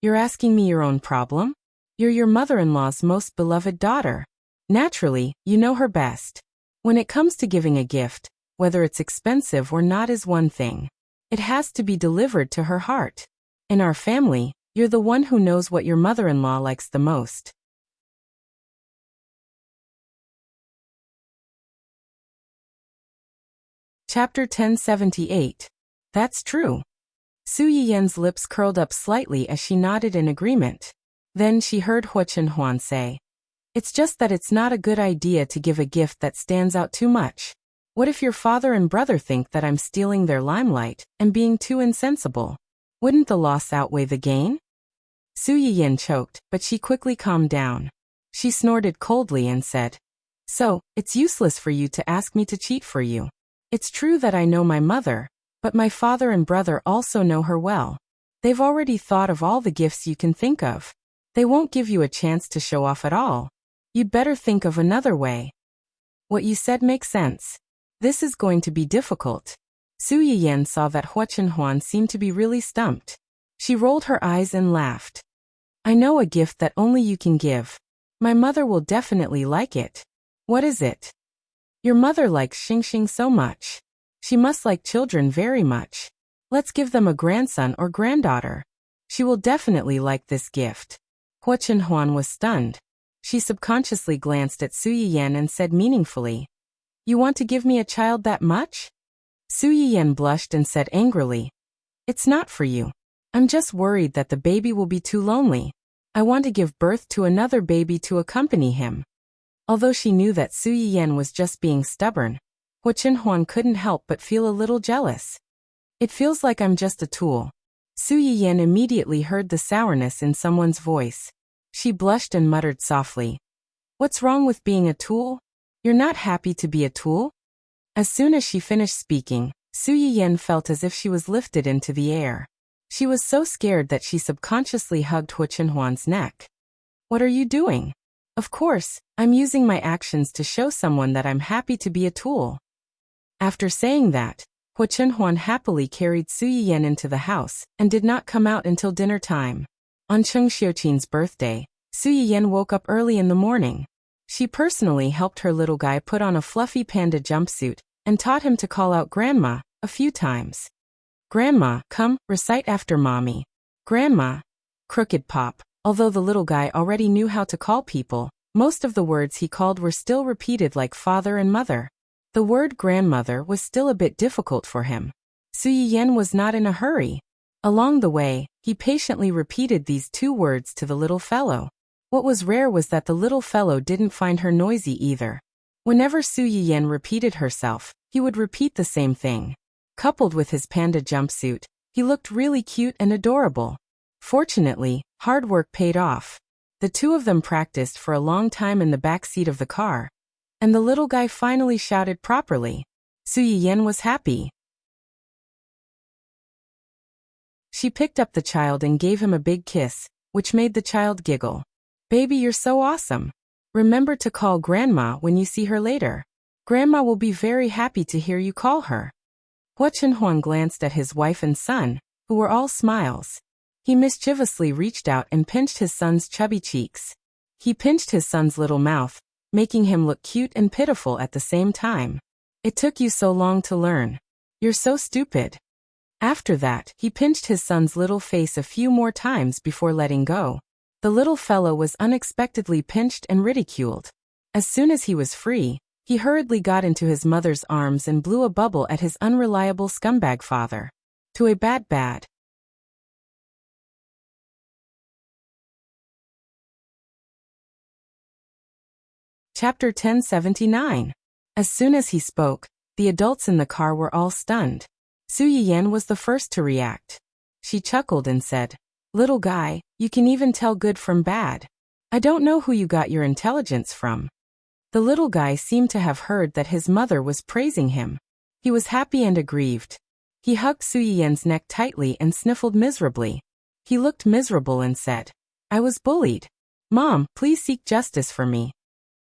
"You're asking me your own problem? You're your mother-in-law's most beloved daughter. Naturally, you know her best. When it comes to giving a gift, whether it's expensive or not is one thing. It has to be delivered to her heart. In our family, you're the one who knows what your mother-in-law likes the most." Chapter 1078. That's true. Su Yiyan's lips curled up slightly as she nodded in agreement. Then she heard Hua Chenhuan say, "It's just that it's not a good idea to give a gift that stands out too much. What if your father and brother think that I'm stealing their limelight and being too insensible? Wouldn't the loss outweigh the gain?" Su Yiyan choked, but she quickly calmed down. She snorted coldly and said, "So, it's useless for you to ask me to cheat for you. It's true that I know my mother, but my father and brother also know her well. They've already thought of all the gifts you can think of. They won't give you a chance to show off at all. You'd better think of another way." "What you said makes sense. This is going to be difficult." Su Yiyan saw that Hua Chenhuan seemed to be really stumped. She rolled her eyes and laughed. "I know a gift that only you can give. My mother will definitely like it." "What is it?" "Your mother likes Xingxing so much. She must like children very much. Let's give them a grandson or granddaughter. She will definitely like this gift." Hua Chenhuan was stunned. She subconsciously glanced at Su Yiyan and said meaningfully, "You want to give me a child that much?" Su Yiyan blushed and said angrily, "It's not for you. I'm just worried that the baby will be too lonely. I want to give birth to another baby to accompany him." Although she knew that Su Yiyan was just being stubborn, Hua Chenhuan couldn't help but feel a little jealous. "It feels like I'm just a tool." Su Yiyan immediately heard the sourness in someone's voice. She blushed and muttered softly, "What's wrong with being a tool? You're not happy to be a tool?" As soon as she finished speaking, Su Yiyan felt as if she was lifted into the air. She was so scared that she subconsciously hugged Hua Chenhuan's neck. "What are you doing?" "Of course, I'm using my actions to show someone that I'm happy to be a tool." After saying that, Hua Chenhuan happily carried Su Yiyan into the house and did not come out until dinner time. On Cheng Xiuqin's birthday, Su Yiyan woke up early in the morning. She personally helped her little guy put on a fluffy panda jumpsuit and taught him to call out Grandma a few times. "Grandma, come, recite after Mommy." "Grandma." "Crooked Pop." Although the little guy already knew how to call people, most of the words he called were still repeated like father and mother. The word grandmother was still a bit difficult for him. Su Yiyan was not in a hurry. Along the way, he patiently repeated these 2 words to the little fellow. What was rare was that the little fellow didn't find her noisy either. Whenever Su Yiyan repeated herself, he would repeat the same thing. Coupled with his panda jumpsuit, he looked really cute and adorable. Fortunately, hard work paid off. The 2 of them practiced for a long time in the back seat of the car, and the little guy finally shouted properly. Su Yiyan was happy. She picked up the child and gave him a big kiss, which made the child giggle. "Baby, you're so awesome. Remember to call Grandma when you see her later. Grandma will be very happy to hear you call her." Hua Chenhuan glanced at his wife and son, who were all smiles. He mischievously reached out and pinched his son's chubby cheeks. He pinched his son's little mouth, making him look cute and pitiful at the same time. "It took you so long to learn. You're so stupid." After that, he pinched his son's little face a few more times before letting go. The little fellow was unexpectedly pinched and ridiculed. As soon as he was free, He hurriedly got into his mother's arms and blew a bubble at his unreliable scumbag father. To a bad. Chapter 1079. As soon as he spoke, the adults in the car were all stunned. Su Yiyan was the first to react. She chuckled and said, "Little guy, you can even tell good from bad. I don't know who you got your intelligence from." The little guy seemed to have heard that his mother was praising him. He was happy and aggrieved. He hugged Su Yiyan's neck tightly and sniffled miserably. He looked miserable and said, "I was bullied. Mom, please seek justice for me."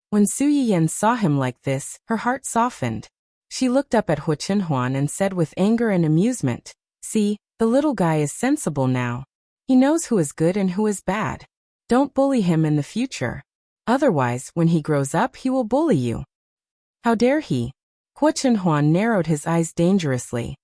When Su Yiyan saw him like this, her heart softened. She looked up at Hu Chenhuan and said with anger and amusement, "See, the little guy is sensible now. He knows who is good and who is bad. Don't bully him in the future. Otherwise, when he grows up, he will bully you." How dare he? Hu Chenhuan narrowed his eyes dangerously.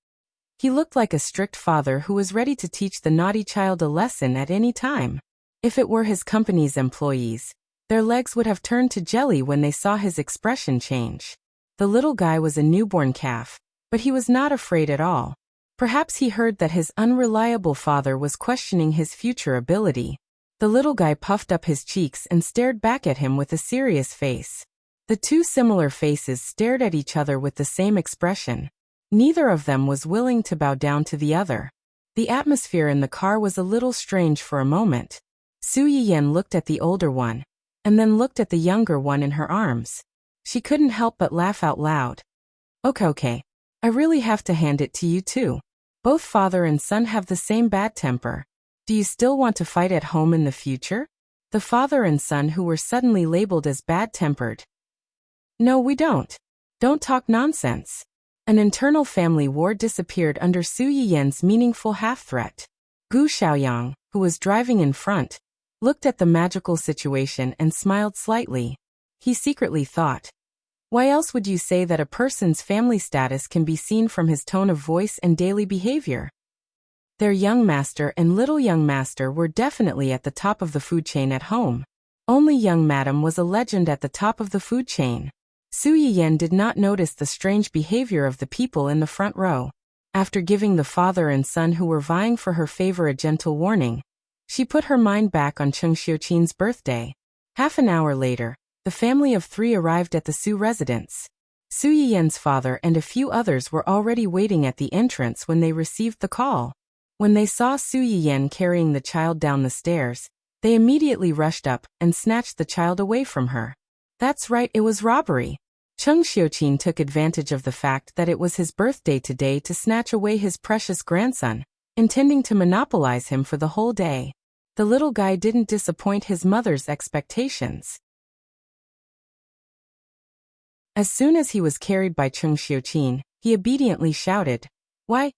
He looked like a strict father who was ready to teach the naughty child a lesson at any time. If it were his company's employees, their legs would have turned to jelly when they saw his expression change. The little guy was a newborn calf, but he was not afraid at all. Perhaps he heard that his unreliable father was questioning his future ability. The little guy puffed up his cheeks and stared back at him with a serious face. The two similar faces stared at each other with the same expression. Neither of them was willing to bow down to the other. The atmosphere in the car was a little strange for a moment. Su Yiyan looked at the older one, and then looked at the younger one in her arms. She couldn't help but laugh out loud. Okay. I really have to hand it to you too. Both father and son have the same bad temper. Do you still want to fight at home in the future? The father and son who were suddenly labeled as bad-tempered. No, we don't. Don't talk nonsense. An internal family war disappeared under Su Yiyan's meaningful half-threat. Gu Xiaoyang, who was driving in front, looked at the magical situation and smiled slightly. He secretly thought, why else would you say that a person's family status can be seen from his tone of voice and daily behavior? Their young master and little young master were definitely at the top of the food chain at home. Only young madam was a legend at the top of the food chain. Su Yiyan did not notice the strange behavior of the people in the front row. After giving the father and son who were vying for her favor a gentle warning, she put her mind back on Cheng Xiuqin's birthday. Half an hour later, the family of three arrived at the Su residence. Su Yiyan's father and a few others were already waiting at the entrance when they received the call. When they saw Su Yiyan carrying the child down the stairs, they immediately rushed up and snatched the child away from her. That's right, it was robbery. Cheng Xiuqin took advantage of the fact that it was his birthday today to snatch away his precious grandson, intending to monopolize him for the whole day. The little guy didn't disappoint his mother's expectations. As soon as he was carried by Cheng Xiuqin, he obediently shouted, Why?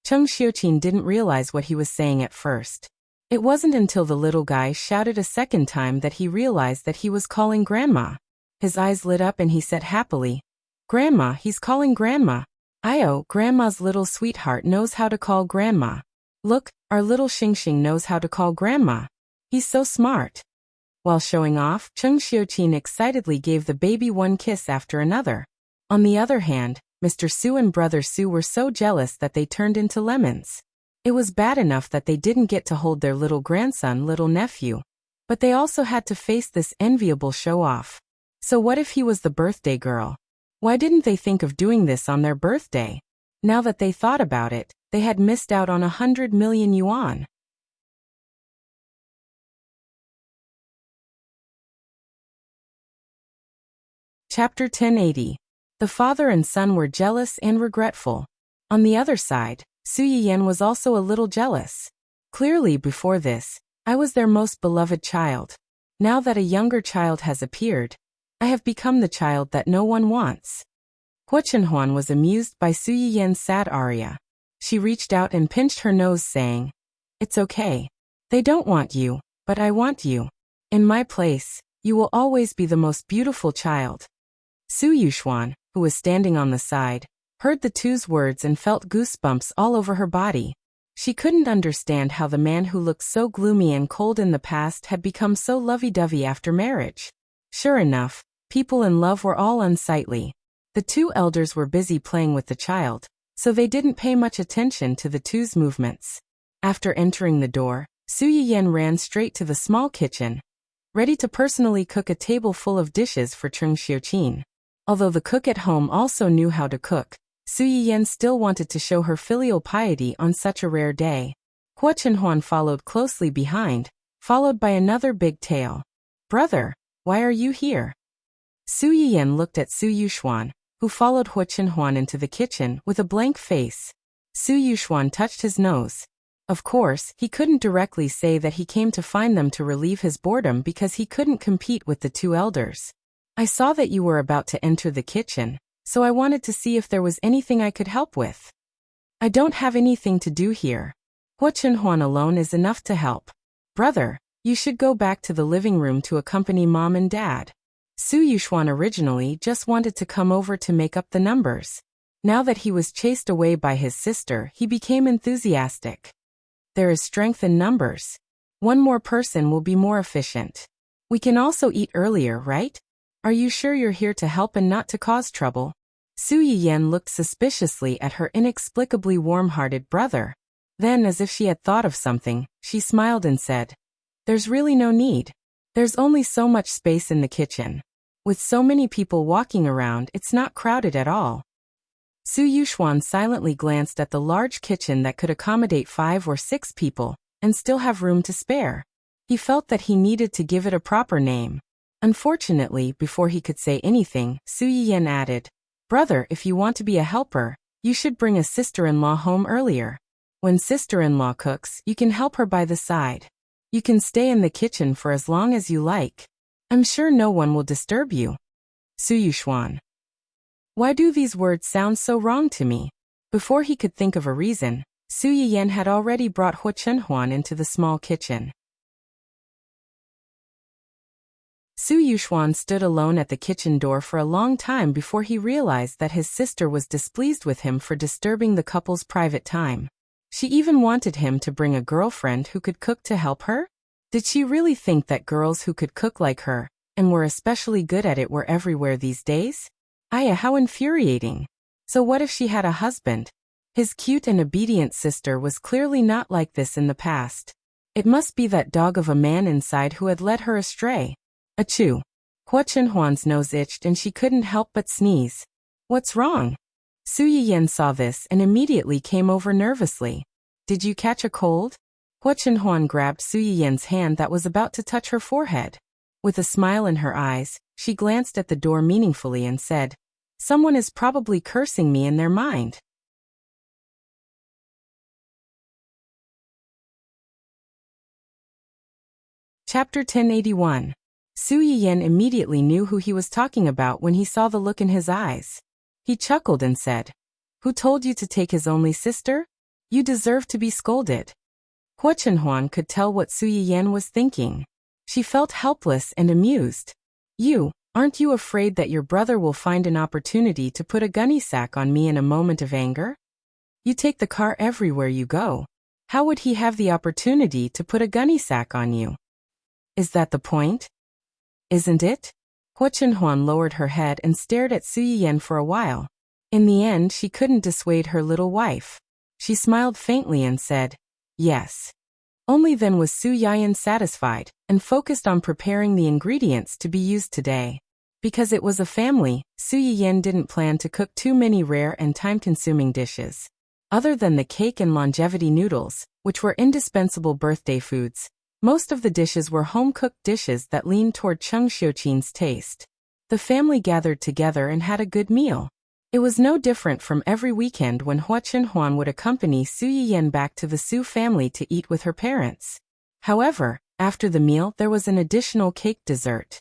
Cheng Xiuqin didn't realize what he was saying at first. It wasn't until the little guy shouted a second time that he realized that he was calling Grandma. His eyes lit up and he said happily, Grandma, he's calling Grandma. Io, Grandma's little sweetheart knows how to call Grandma. Look, our little Xingxing knows how to call Grandma. He's so smart. While showing off, Cheng Xiuqin excitedly gave the baby one kiss after another. On the other hand, Mr. Su and Brother Su were so jealous that they turned into lemons. It was bad enough that they didn't get to hold their little grandson, little nephew, but they also had to face this enviable show-off. So what if he was the birthday girl? Why didn't they think of doing this on their birthday? Now that they thought about it, they had missed out on 100 million yuan. Chapter 1080. The father and son were jealous and regretful. On the other side, Su Yiyan was also a little jealous. Clearly before this, I was their most beloved child. Now that a younger child has appeared, I have become the child that no one wants. Hu Chenhuan was amused by Su Yiyan's sad aria. She reached out and pinched her nose saying, It's okay. They don't want you, but I want you. In my place, you will always be the most beautiful child. Su Yuxuan, who was standing on the side, heard the two's words and felt goosebumps all over her body. She couldn't understand how the man who looked so gloomy and cold in the past had become so lovey-dovey after marriage. Sure enough, People in love were all unsightly. The two elders were busy playing with the child, so they didn't pay much attention to the two's movements. After entering the door, Su Yiyan ran straight to the small kitchen, ready to personally cook a table full of dishes for Cheng Xiuqin. Although the cook at home also knew how to cook, Su Yiyan still wanted to show her filial piety on such a rare day. Hua Chenhuan followed closely behind, followed by another big tail. "Brother, why are you here?" Su Yiyan looked at Su Yuxuan, who followed Hua Chenhuan into the kitchen with a blank face. Su Yuxuan touched his nose. Of course, he couldn't directly say that he came to find them to relieve his boredom because he couldn't compete with the two elders. "I saw that you were about to enter the kitchen, so I wanted to see if there was anything I could help with." "I don't have anything to do here. Hua Chenhuan alone is enough to help. Brother, you should go back to the living room to accompany Mom and Dad." Su Yuxuan originally just wanted to come over to make up the numbers. Now that he was chased away by his sister, he became enthusiastic. There is strength in numbers. One more person will be more efficient. We can also eat earlier, right? Are you sure you're here to help and not to cause trouble? Su Yiyan looked suspiciously at her inexplicably warm-hearted brother. Then, as if she had thought of something, she smiled and said, "There's really no need. There's only so much space in the kitchen. With so many people walking around, it's not crowded at all." Su Yuxuan silently glanced at the large kitchen that could accommodate 5 or 6 people, and still have room to spare. He felt that he needed to give it a proper name. Unfortunately, before he could say anything, Su Yiyan added, "Brother, if you want to be a helper, you should bring a sister-in-law home earlier. When sister-in-law cooks, you can help her by the side. You can stay in the kitchen for as long as you like. I'm sure no one will disturb you." Su Yuxuan. Why do these words sound so wrong to me? Before he could think of a reason, Su Yiyan had already brought Hua Chenhuan into the small kitchen. Su Yuxuan stood alone at the kitchen door for a long time before he realized that his sister was displeased with him for disturbing the couple's private time. She even wanted him to bring a girlfriend who could cook to help her? Did she really think that girls who could cook like her, and were especially good at it, were everywhere these days? Aya, how infuriating. So what if she had a husband? His cute and obedient sister was clearly not like this in the past. It must be that dog of a man inside who had led her astray. Achoo. Hua Chenhuan's nose itched and she couldn't help but sneeze. "What's wrong?" Su Yiyan saw this and immediately came over nervously. "Did you catch a cold?" Hua Chenhuan grabbed Su Yiyan's hand that was about to touch her forehead. With a smile in her eyes, she glanced at the door meaningfully and said, "Someone is probably cursing me in their mind." Chapter 1081. Su Yiyan immediately knew who he was talking about when he saw the look in his eyes. He chuckled and said, "Who told you to take his only sister? You deserve to be scolded." Hua Chenhuan could tell what Su Yiyan was thinking. She felt helpless and amused. Aren't you afraid that your brother will find an opportunity to put a gunny sack on me in a moment of anger? You take the car everywhere you go. How would he have the opportunity to put a gunny sack on you? Is that the point? Isn't it? Hua Chenhuan lowered her head and stared at Su Yiyan for a while. In the end, she couldn't dissuade her little wife. She smiled faintly and said, "Yes." Only then was Su Yiyan satisfied, and focused on preparing the ingredients to be used today. Because it was a family, Su Yiyan didn't plan to cook too many rare and time-consuming dishes. Other than the cake and longevity noodles, which were indispensable birthday foods, most of the dishes were home-cooked dishes that leaned toward Cheng Xiuqin's taste. The family gathered together and had a good meal. It was no different from every weekend when Hua Chenhuan would accompany Su Yiyan back to the Su family to eat with her parents. However, after the meal there was an additional cake dessert.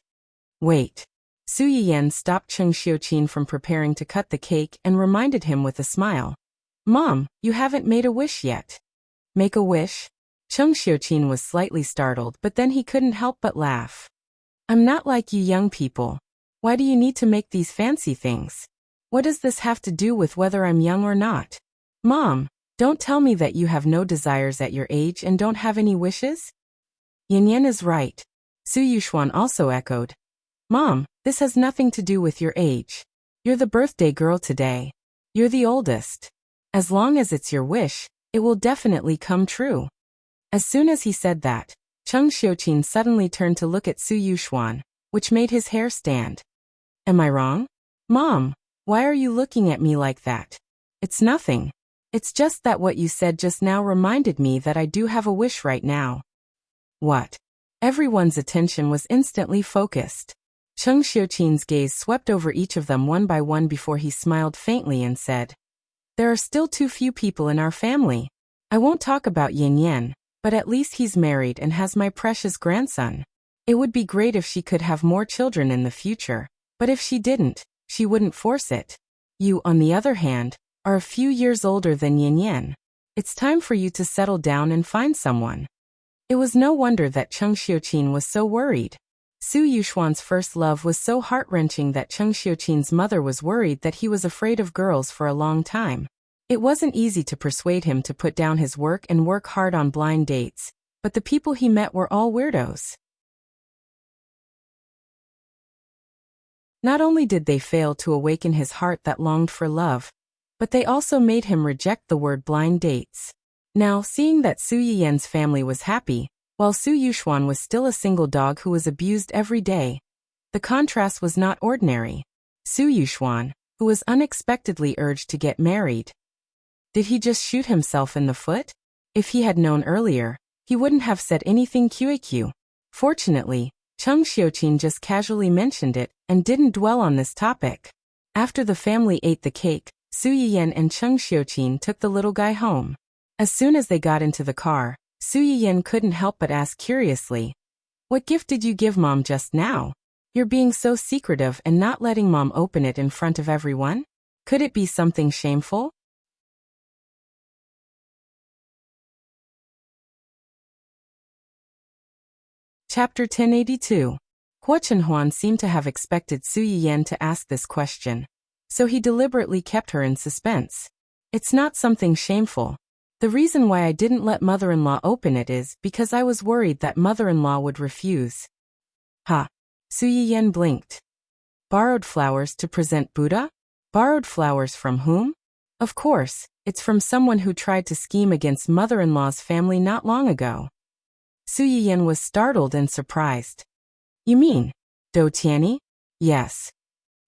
Wait. Su Yiyan stopped Cheng Xiuqin from preparing to cut the cake and reminded him with a smile. "Mom, you haven't made a wish yet." "Make a wish?" Cheng Xiuqin was slightly startled, but then he couldn't help but laugh. "I'm not like you young people. Why do you need to make these fancy things? What does this have to do with whether I'm young or not? Mom, don't tell me that you have no desires at your age and don't have any wishes?" Yin Yan is right. Su Yuxuan also echoed. Mom, this has nothing to do with your age. You're the birthday girl today. You're the oldest. As long as it's your wish, it will definitely come true. As soon as he said that, Cheng Xiuqin suddenly turned to look at Su Yuxuan, which made his hair stand. Am I wrong? Mom, why are you looking at me like that? It's nothing. It's just that what you said just now reminded me that I do have a wish right now. What? Everyone's attention was instantly focused. Cheng Xiuqin's gaze swept over each of them one by one before he smiled faintly and said, There are still too few people in our family. I won't talk about Yin Yan, but at least he's married and has my precious grandson. It would be great if she could have more children in the future, but if she didn't, she wouldn't force it. You, on the other hand, are a few years older than Yin Yan. It's time for you to settle down and find someone. It was no wonder that Cheng Xiuqin was so worried. Su Yuxuan's first love was so heart-wrenching that Cheng Xiuqin's mother was worried that he was afraid of girls for a long time. It wasn't easy to persuade him to put down his work and work hard on blind dates, but the people he met were all weirdos. Not only did they fail to awaken his heart that longed for love, but they also made him reject the word blind dates. Now, seeing that Su Yiyan's family was happy, while Su Yuxuan was still a single dog who was abused every day, the contrast was not ordinary. Su Yuxuan, who was unexpectedly urged to get married. Did he just shoot himself in the foot? If he had known earlier, he wouldn't have said anything QAQ. Fortunately, Cheng Xiuqin just casually mentioned it and didn't dwell on this topic. After the family ate the cake, Su Yiyan and Cheng Xiuqin took the little guy home. As soon as they got into the car, Su Yiyan couldn't help but ask curiously, What gift did you give Mom just now? You're being so secretive and not letting Mom open it in front of everyone? Could it be something shameful? Chapter 1082. Hua Chenhuan seemed to have expected Su Yiyan to ask this question, so he deliberately kept her in suspense. It's not something shameful. The reason why I didn't let mother-in-law open it is because I was worried that mother-in-law would refuse. Ha! Su Yiyan blinked. Borrowed flowers to present Buddha? Borrowed flowers from whom? Of course, it's from someone who tried to scheme against mother-in-law's family not long ago. Su Yiyan was startled and surprised. You mean, Dou Tianyi? Yes.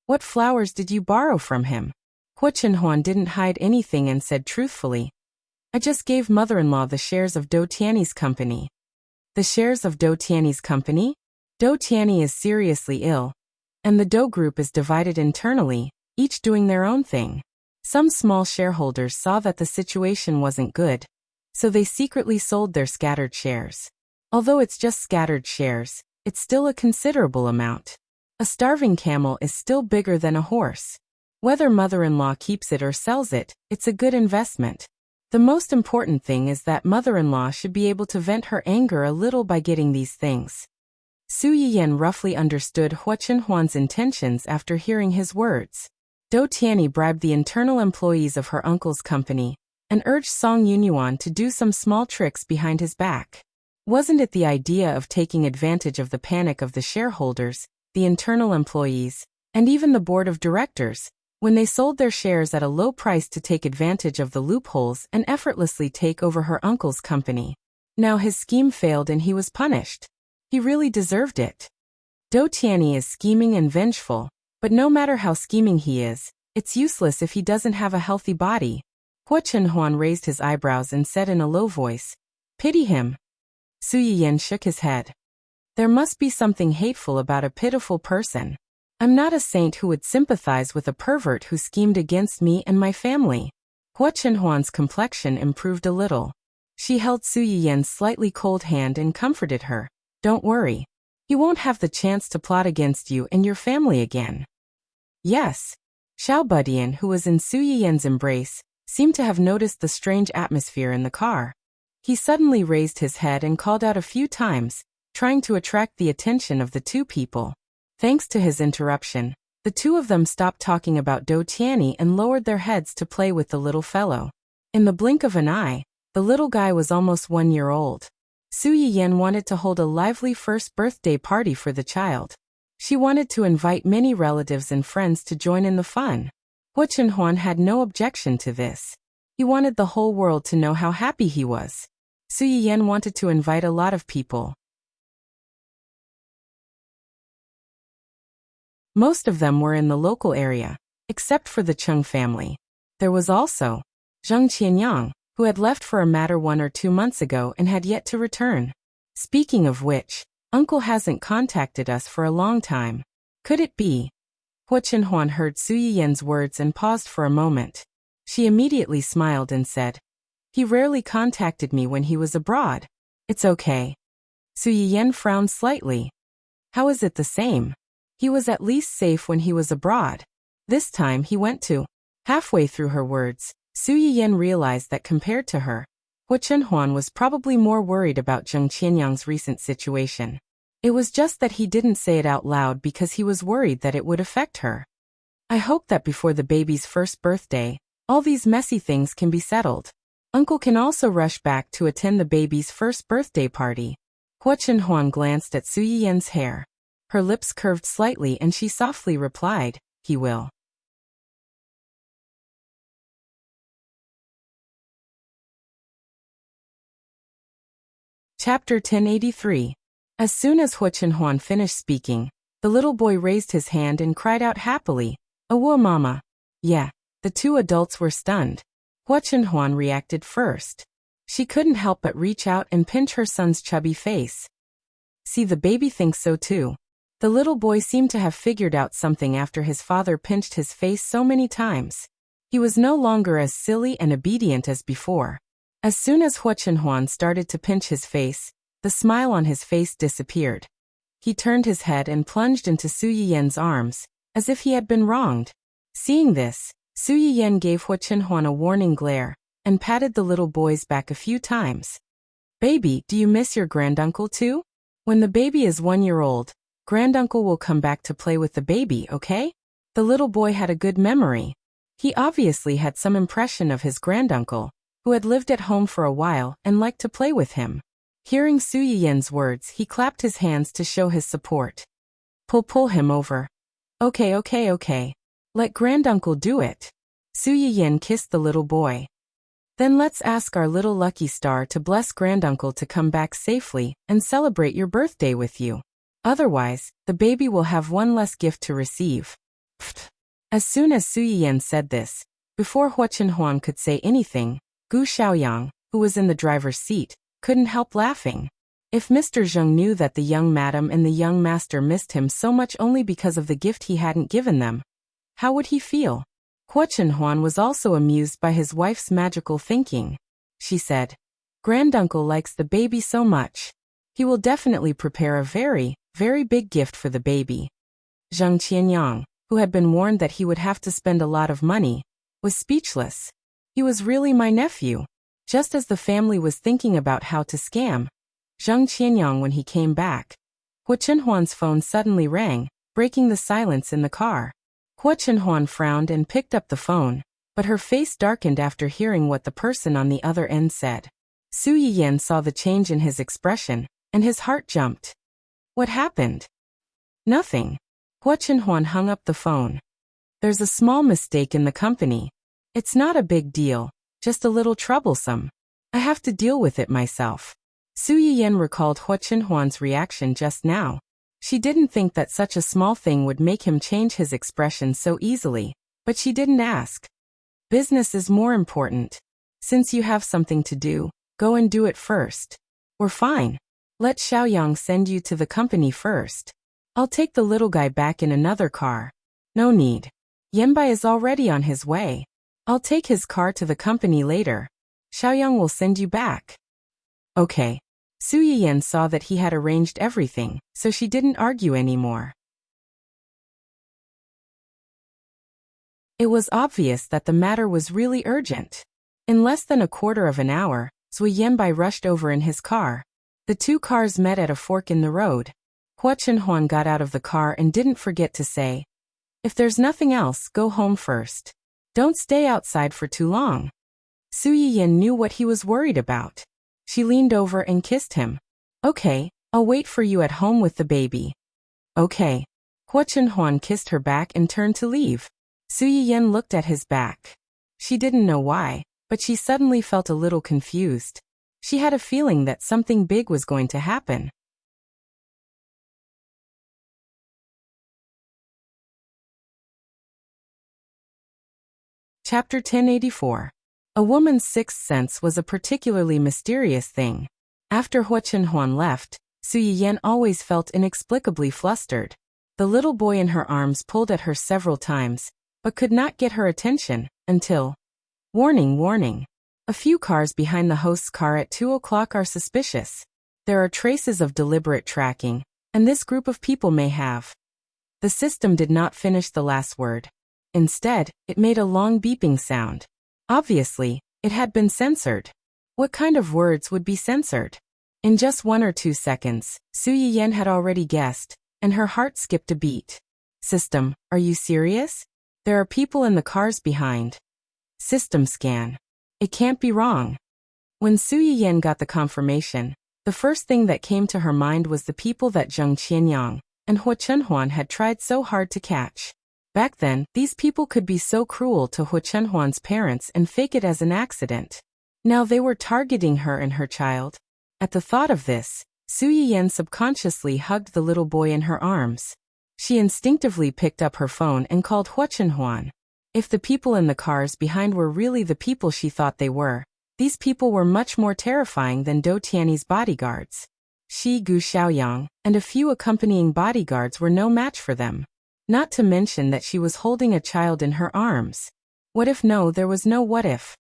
What flowers did you borrow from him? Hua Chenhuan didn't hide anything and said truthfully, I just gave mother-in-law the shares of Dou Tianyi's company. The shares of Dou Tianyi's company? Dou Tianyi is seriously ill, and the Dou group is divided internally, each doing their own thing. Some small shareholders saw that the situation wasn't good, so they secretly sold their scattered shares. Although it's just scattered shares, it's still a considerable amount. A starving camel is still bigger than a horse. Whether mother-in-law keeps it or sells it, it's a good investment. The most important thing is that mother-in-law should be able to vent her anger a little by getting these things. Su Yiyan roughly understood Hua Chenhuan's intentions after hearing his words. Dou Tianyi bribed the internal employees of her uncle's company and urged Song Yunyuan to do some small tricks behind his back. Wasn't it the idea of taking advantage of the panic of the shareholders, the internal employees, and even the board of directors, when they sold their shares at a low price to take advantage of the loopholes and effortlessly take over her uncle's company? Now his scheme failed and he was punished. He really deserved it. Dou Tianyi is scheming and vengeful, but no matter how scheming he is, it's useless if he doesn't have a healthy body. Hua Chenhuan raised his eyebrows and said in a low voice, Pity him. Su Yiyan shook his head. There must be something hateful about a pitiful person. I'm not a saint who would sympathize with a pervert who schemed against me and my family. Hua Chenhuan's complexion improved a little. She held Su Yiyan's slightly cold hand and comforted her. Don't worry. He won't have the chance to plot against you and your family again. Yes. Xiao Budian, who was in Su Yiyan's embrace, seemed to have noticed the strange atmosphere in the car. He suddenly raised his head and called out a few times, trying to attract the attention of the two people. Thanks to his interruption, the two of them stopped talking about Dou Tianyi and lowered their heads to play with the little fellow. In the blink of an eye, the little guy was almost 1 year old. Su Yiyan wanted to hold a lively first birthday party for the child. She wanted to invite many relatives and friends to join in the fun. Hua Chenhuan had no objection to this. He wanted the whole world to know how happy he was. Su Yiyan wanted to invite a lot of people. Most of them were in the local area, except for the Chung family. There was also Zheng Qianyang, who had left for a matter 1 or 2 months ago and had yet to return. Speaking of which, Uncle hasn't contacted us for a long time. Could it be? Hua Chenhuan heard Su Yiyan's words and paused for a moment. She immediately smiled and said, "He rarely contacted me when he was abroad. It's okay." Su Yiyan frowned slightly. How is it the same? He was at least safe when he was abroad. This time he went to. Halfway through her words, Su Yiyan realized that compared to her, Hua Chenhuan was probably more worried about Zheng Qianyang's recent situation. It was just that he didn't say it out loud because he was worried that it would affect her. I hope that before the baby's first birthday, all these messy things can be settled. Uncle can also rush back to attend the baby's first birthday party. Hua Chenhuan glanced at Su Yiyan's hair. Her lips curved slightly and she softly replied, "He will." Chapter 1083. As soon as Hua Chenhuan finished speaking, the little boy raised his hand and cried out happily, "Awua mama." Yeah, the two adults were stunned. Hua Chenhuan reacted first. She couldn't help but reach out and pinch her son's chubby face. See, the baby thinks so too. The little boy seemed to have figured out something after his father pinched his face so many times. He was no longer as silly and obedient as before. As soon as Hua Chenhuan started to pinch his face, the smile on his face disappeared. He turned his head and plunged into Su Yiyan's arms, as if he had been wronged. Seeing this, Su Yiyan gave Hua Chenhuan a warning glare, and patted the little boy's back a few times. "Baby, do you miss your granduncle too? When the baby is 1 year old, granduncle will come back to play with the baby, okay?" The little boy had a good memory. He obviously had some impression of his granduncle, who had lived at home for a while and liked to play with him. Hearing Su Yiyan's words, he clapped his hands to show his support. Pull him over. Okay. Let granduncle do it." Su Yiyan kissed the little boy. "Then let's ask our little lucky star to bless granduncle to come back safely and celebrate your birthday with you. Otherwise, the baby will have one less gift to receive." Pfft. As soon as Su Yiyan said this, before Hua Chenhuan could say anything, Gu Xiaoyang, who was in the driver's seat, couldn't help laughing. If Mr. Zheng knew that the young madam and the young master missed him so much only because of the gift he hadn't given them, how would he feel? Hua Chenhuan was also amused by his wife's magical thinking. She said, "Granduncle likes the baby so much. He will definitely prepare a very, very big gift for the baby." Zheng Qianyang, who had been warned that he would have to spend a lot of money, was speechless. He was really my nephew. Just as the family was thinking about how to scam Zheng Qianyang when he came back, Hua Chenhuan's phone suddenly rang, breaking the silence in the car. Hua Chenhuan frowned and picked up the phone, but her face darkened after hearing what the person on the other end said. Su Yiyan saw the change in his expression, and his heart jumped. What happened? Nothing. Hua Chenhuan hung up the phone. There's a small mistake in the company. It's not a big deal, just a little troublesome. I have to deal with it myself. Su Yiyan recalled Hua Chenhuan's reaction just now. She didn't think that such a small thing would make him change his expression so easily, but she didn't ask. Business is more important. Since you have something to do, go and do it first. Or fine. Let Xiaoyang send you to the company first. I'll take the little guy back in another car. No need. Yanbai is already on his way. I'll take his car to the company later. Xiaoyang will send you back. Okay. Su Yiyan saw that he had arranged everything, so she didn't argue anymore. It was obvious that the matter was really urgent. In less than a quarter of an hour, Zui Yanbai rushed over in his car. The two cars met at a fork in the road. Hua Chenhuan got out of the car and didn't forget to say, "If there's nothing else, go home first. Don't stay outside for too long." Su Yiyan knew what he was worried about. She leaned over and kissed him. "Okay, I'll wait for you at home with the baby." "Okay." Hua Chenhuan kissed her back and turned to leave. Su Yiyan looked at his back. She didn't know why, but she suddenly felt a little confused. She had a feeling that something big was going to happen. Chapter 1084. A woman's sixth sense was a particularly mysterious thing. After Hua Chenhuan left, Su Yiyan always felt inexplicably flustered. The little boy in her arms pulled at her several times, but could not get her attention, until… Warning, warning. A few cars behind the host's car at 2 o'clock are suspicious. There are traces of deliberate tracking, and this group of people may have… The system did not finish the last word. Instead, it made a long beeping sound. Obviously, it had been censored. What kind of words would be censored? In just 1 or 2 seconds, Su Yiyan had already guessed, and her heart skipped a beat. System, are you serious? There are people in the cars behind. System scan. It can't be wrong. When Su Yiyan got the confirmation, the first thing that came to her mind was the people that Zheng Qianyang and Hua Chenhuan had tried so hard to catch. Back then, these people could be so cruel to Hua Chenhuan's parents and fake it as an accident. Now they were targeting her and her child. At the thought of this, Su Yiyan subconsciously hugged the little boy in her arms. She instinctively picked up her phone and called Hua Chenhuan. If the people in the cars behind were really the people she thought they were, these people were much more terrifying than Dou Tiany's bodyguards. Shi Gu Xiaoyang and a few accompanying bodyguards were no match for them. Not to mention that she was holding a child in her arms. What if no, there was no what if.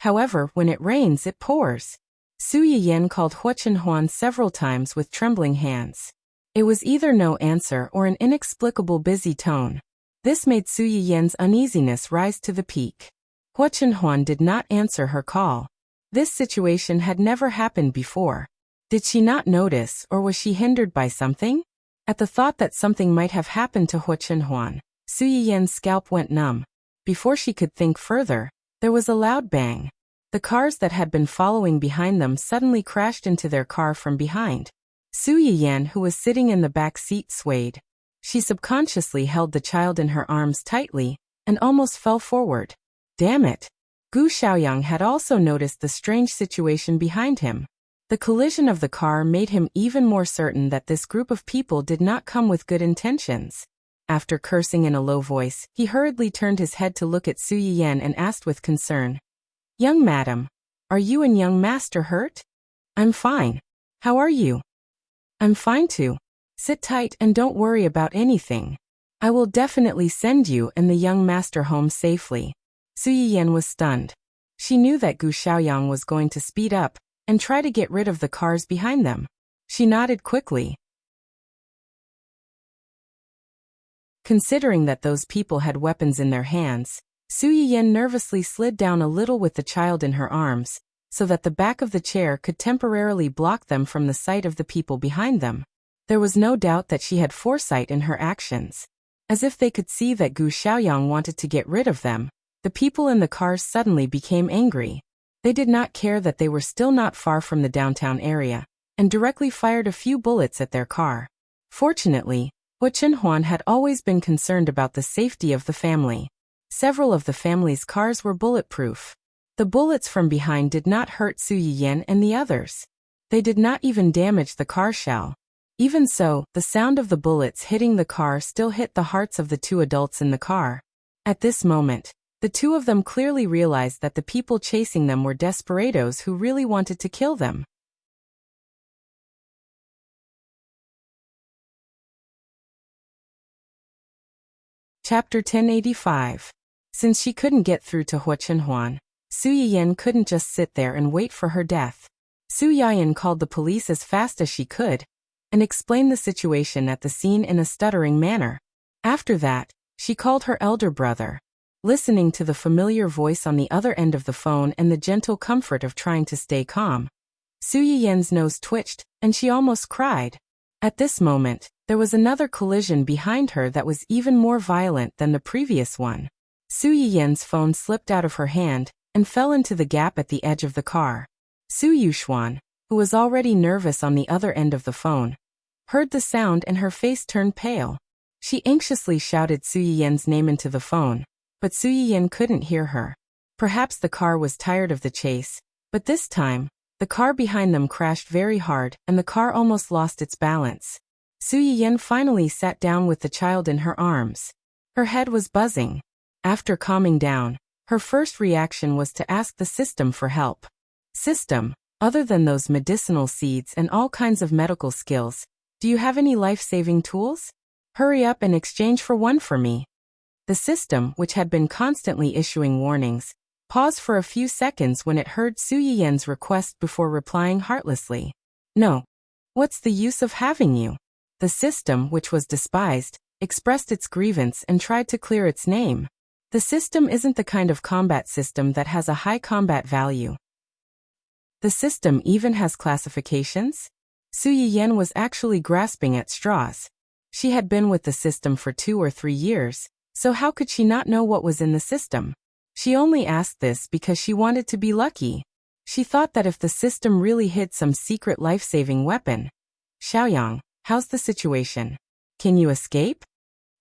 However, when it rains, it pours. Su Yiyan called Hua Chenhuan several times with trembling hands. It was either no answer or an inexplicable busy tone. This made Su Yiyan's uneasiness rise to the peak. Hua Chenhuan did not answer her call. This situation had never happened before. Did she not notice, or was she hindered by something? At the thought that something might have happened to Hua Chenhuan, Su Yiyan's scalp went numb. Before she could think further, there was a loud bang. The cars that had been following behind them suddenly crashed into their car from behind. Su Yiyan, who was sitting in the back seat, swayed. She subconsciously held the child in her arms tightly, and almost fell forward. Damn it! Gu Xiaoyang had also noticed the strange situation behind him. The collision of the car made him even more certain that this group of people did not come with good intentions. After cursing in a low voice, he hurriedly turned his head to look at Su Yiyan and asked with concern, "Young madam, are you and young master hurt?" "I'm fine. How are you?" "I'm fine too. Sit tight and don't worry about anything. I will definitely send you and the young master home safely." Su Yiyan was stunned. She knew that Gu Xiaoyang was going to speed up and try to get rid of the cars behind them. She nodded quickly. Considering that those people had weapons in their hands, Su Yiyan nervously slid down a little with the child in her arms, so that the back of the chair could temporarily block them from the sight of the people behind them. There was no doubt that she had foresight in her actions. As if they could see that Gu Xiaoyang wanted to get rid of them, the people in the cars suddenly became angry. They did not care that they were still not far from the downtown area, and directly fired a few bullets at their car. Fortunately, Hua Chenhuan had always been concerned about the safety of the family. Several of the family's cars were bulletproof. The bullets from behind did not hurt Su Yiyan and the others. They did not even damage the car shell. Even so, the sound of the bullets hitting the car still hit the hearts of the two adults in the car. At this moment, the two of them clearly realized that the people chasing them were desperados who really wanted to kill them. Chapter 1085. Since she couldn't get through to Hua Chenhuan, Su Yiyan couldn't just sit there and wait for her death. Su Yiyan called the police as fast as she could, and explained the situation at the scene in a stuttering manner. After that, she called her elder brother. Listening to the familiar voice on the other end of the phone and the gentle comfort of trying to stay calm, Su Yiyan's nose twitched, and she almost cried. At this moment, there was another collision behind her that was even more violent than the previous one. Su Yiyan's phone slipped out of her hand and fell into the gap at the edge of the car. Su Yuxuan, who was already nervous on the other end of the phone, heard the sound and her face turned pale. She anxiously shouted Su Yiyen's name into the phone, but Su Yiyen couldn't hear her. Perhaps the car was tired of the chase, but this time, the car behind them crashed very hard and the car almost lost its balance. Su Yiyen finally sat down with the child in her arms. Her head was buzzing. After calming down, her first reaction was to ask the system for help. System, other than those medicinal seeds and all kinds of medical skills, do you have any life-saving tools? Hurry up and exchange for one for me. The system, which had been constantly issuing warnings, paused for a few seconds when it heard Su Yiyen's request before replying heartlessly. No. What's the use of having you? The system, which was despised, expressed its grievance and tried to clear its name. The system isn't the kind of combat system that has a high combat value. The system even has classifications? Su Yiyen was actually grasping at straws. She had been with the system for 2 or 3 years, so how could she not know what was in the system? She only asked this because she wanted to be lucky. She thought that if the system really hid some secret life-saving weapon. Xiaoyang, how's the situation? Can you escape?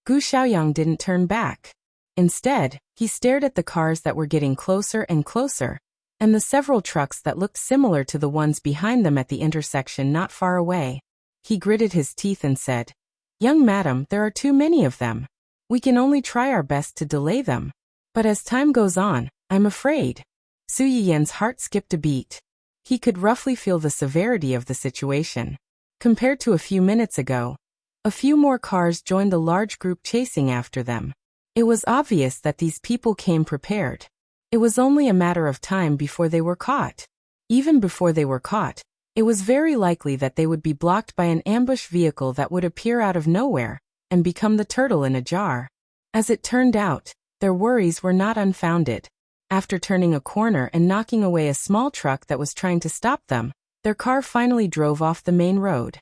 Gu Xiaoyang didn't turn back. Instead, he stared at the cars that were getting closer and closer, and the several trucks that looked similar to the ones behind them at the intersection not far away. He gritted his teeth and said, "Young madam, there are too many of them. We can only try our best to delay them. But as time goes on, I'm afraid." Su Yiyen's heart skipped a beat. He could roughly feel the severity of the situation. Compared to a few minutes ago, a few more cars joined the large group chasing after them. It was obvious that these people came prepared. It was only a matter of time before they were caught. Even before they were caught, it was very likely that they would be blocked by an ambush vehicle that would appear out of nowhere and become the turtle in a jar. As it turned out, their worries were not unfounded. After turning a corner and knocking away a small truck that was trying to stop them, their car finally drove off the main road.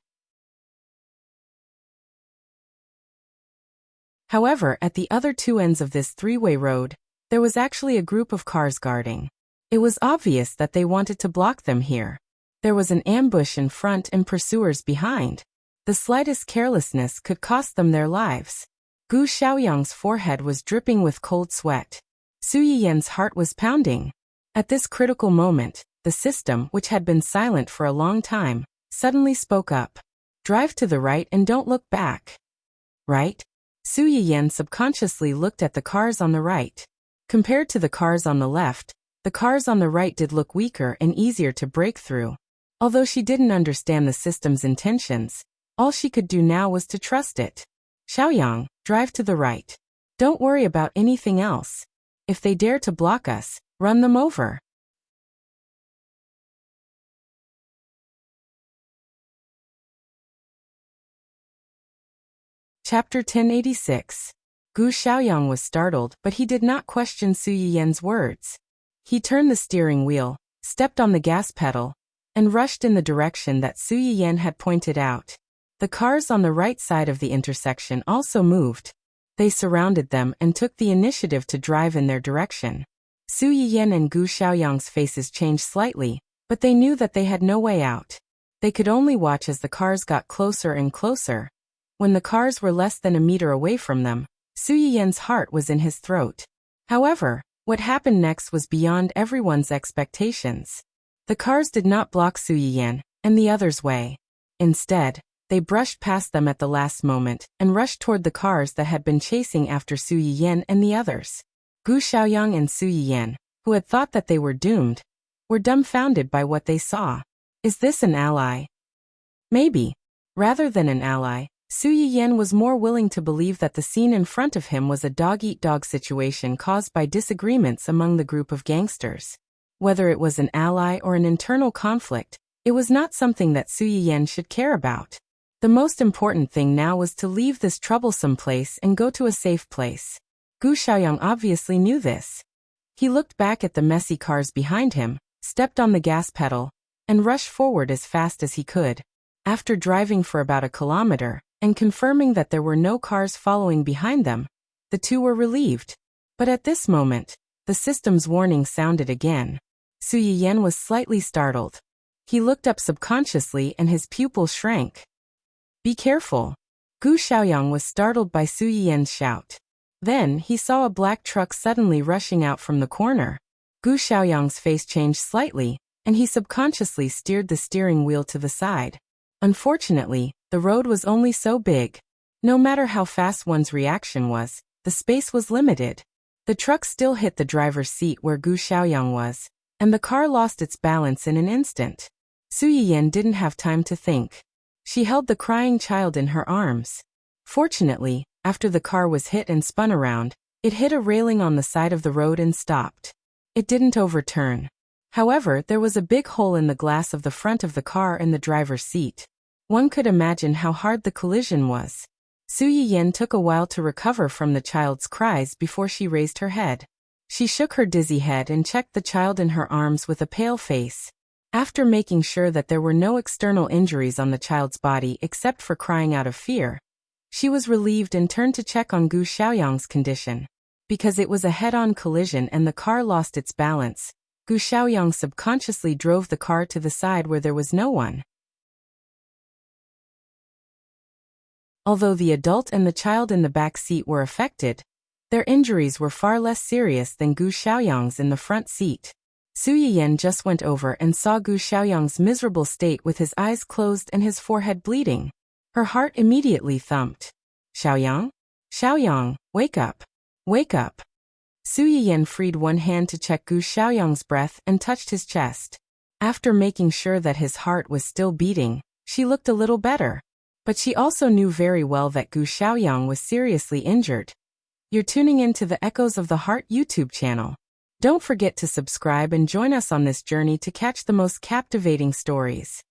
However, at the other 2 ends of this 3-way road, there was actually a group of cars guarding. It was obvious that they wanted to block them here. There was an ambush in front and pursuers behind. The slightest carelessness could cost them their lives. Gu Xiaoyang's forehead was dripping with cold sweat. Su Yiyen's heart was pounding. At this critical moment, the system, which had been silent for a long time, suddenly spoke up. "Drive to the right and don't look back." Right? Su Yiyen subconsciously looked at the cars on the right. Compared to the cars on the left, the cars on the right did look weaker and easier to break through. Although she didn't understand the system's intentions, all she could do now was to trust it. "Xiaoyang, drive to the right. Don't worry about anything else. If they dare to block us, run them over." Chapter 1086. Gu Xiaoyang was startled, but he did not question Su Yiyen's words. He turned the steering wheel, stepped on the gas pedal, and rushed in the direction that Su Yiyen had pointed out. The cars on the right side of the intersection also moved. They surrounded them and took the initiative to drive in their direction. Su Yiyen and Gu Xiaoyang's faces changed slightly, but they knew that they had no way out. They could only watch as the cars got closer and closer. When the cars were less than a meter away from them, Su Yiyen's heart was in his throat. However, what happened next was beyond everyone's expectations. The cars did not block Su Yiyen and the others' way. Instead, they brushed past them at the last moment and rushed toward the cars that had been chasing after Su Yiyen and the others. Gu Xiaoyang and Su Yiyen, who had thought that they were doomed, were dumbfounded by what they saw. Is this an ally? Maybe. Rather than an ally, Su Yiyen was more willing to believe that the scene in front of him was a dog-eat-dog situation caused by disagreements among the group of gangsters. Whether it was an ally or an internal conflict, it was not something that Su Yiyen should care about. The most important thing now was to leave this troublesome place and go to a safe place. Gu Xiaoyang obviously knew this. He looked back at the messy cars behind him, stepped on the gas pedal, and rushed forward as fast as he could. After driving for about a kilometer, and confirming that there were no cars following behind them, the two were relieved. But at this moment, the system's warning sounded again. Su Yiyen was slightly startled. He looked up subconsciously and his pupils shrank. "Be careful." Gu Xiaoyang was startled by Su Yiyan's shout. Then, he saw a black truck suddenly rushing out from the corner. Gu Xiaoyang's face changed slightly, and he subconsciously steered the steering wheel to the side. Unfortunately, the road was only so big. No matter how fast one's reaction was, the space was limited. The truck still hit the driver's seat where Gu Xiaoyang was, and the car lost its balance in an instant. Su Yiyan didn't have time to think. She held the crying child in her arms. Fortunately, after the car was hit and spun around, it hit a railing on the side of the road and stopped. It didn't overturn. However, there was a big hole in the glass of the front of the car and the driver's seat. One could imagine how hard the collision was. Su Yiyan took a while to recover from the child's cries before she raised her head. She shook her dizzy head and checked the child in her arms with a pale face. After making sure that there were no external injuries on the child's body except for crying out of fear, she was relieved and turned to check on Gu Xiaoyang's condition. Because it was a head-on collision and the car lost its balance, Gu Xiaoyang subconsciously drove the car to the side where there was no one. Although the adult and the child in the back seat were affected, their injuries were far less serious than Gu Xiaoyang's in the front seat. Su Yiyan just went over and saw Gu Xiaoyang's miserable state with his eyes closed and his forehead bleeding. Her heart immediately thumped. Xiaoyang? Xiaoyang, wake up. Wake up. Su Yiyan freed one hand to check Gu Xiaoyang's breath and touched his chest. After making sure that his heart was still beating, she looked a little better. But she also knew very well that Gu Xiaoyang was seriously injured. You're tuning in to the Echoes of the Heart YouTube channel. Don't forget to subscribe and join us on this journey to catch the most captivating stories.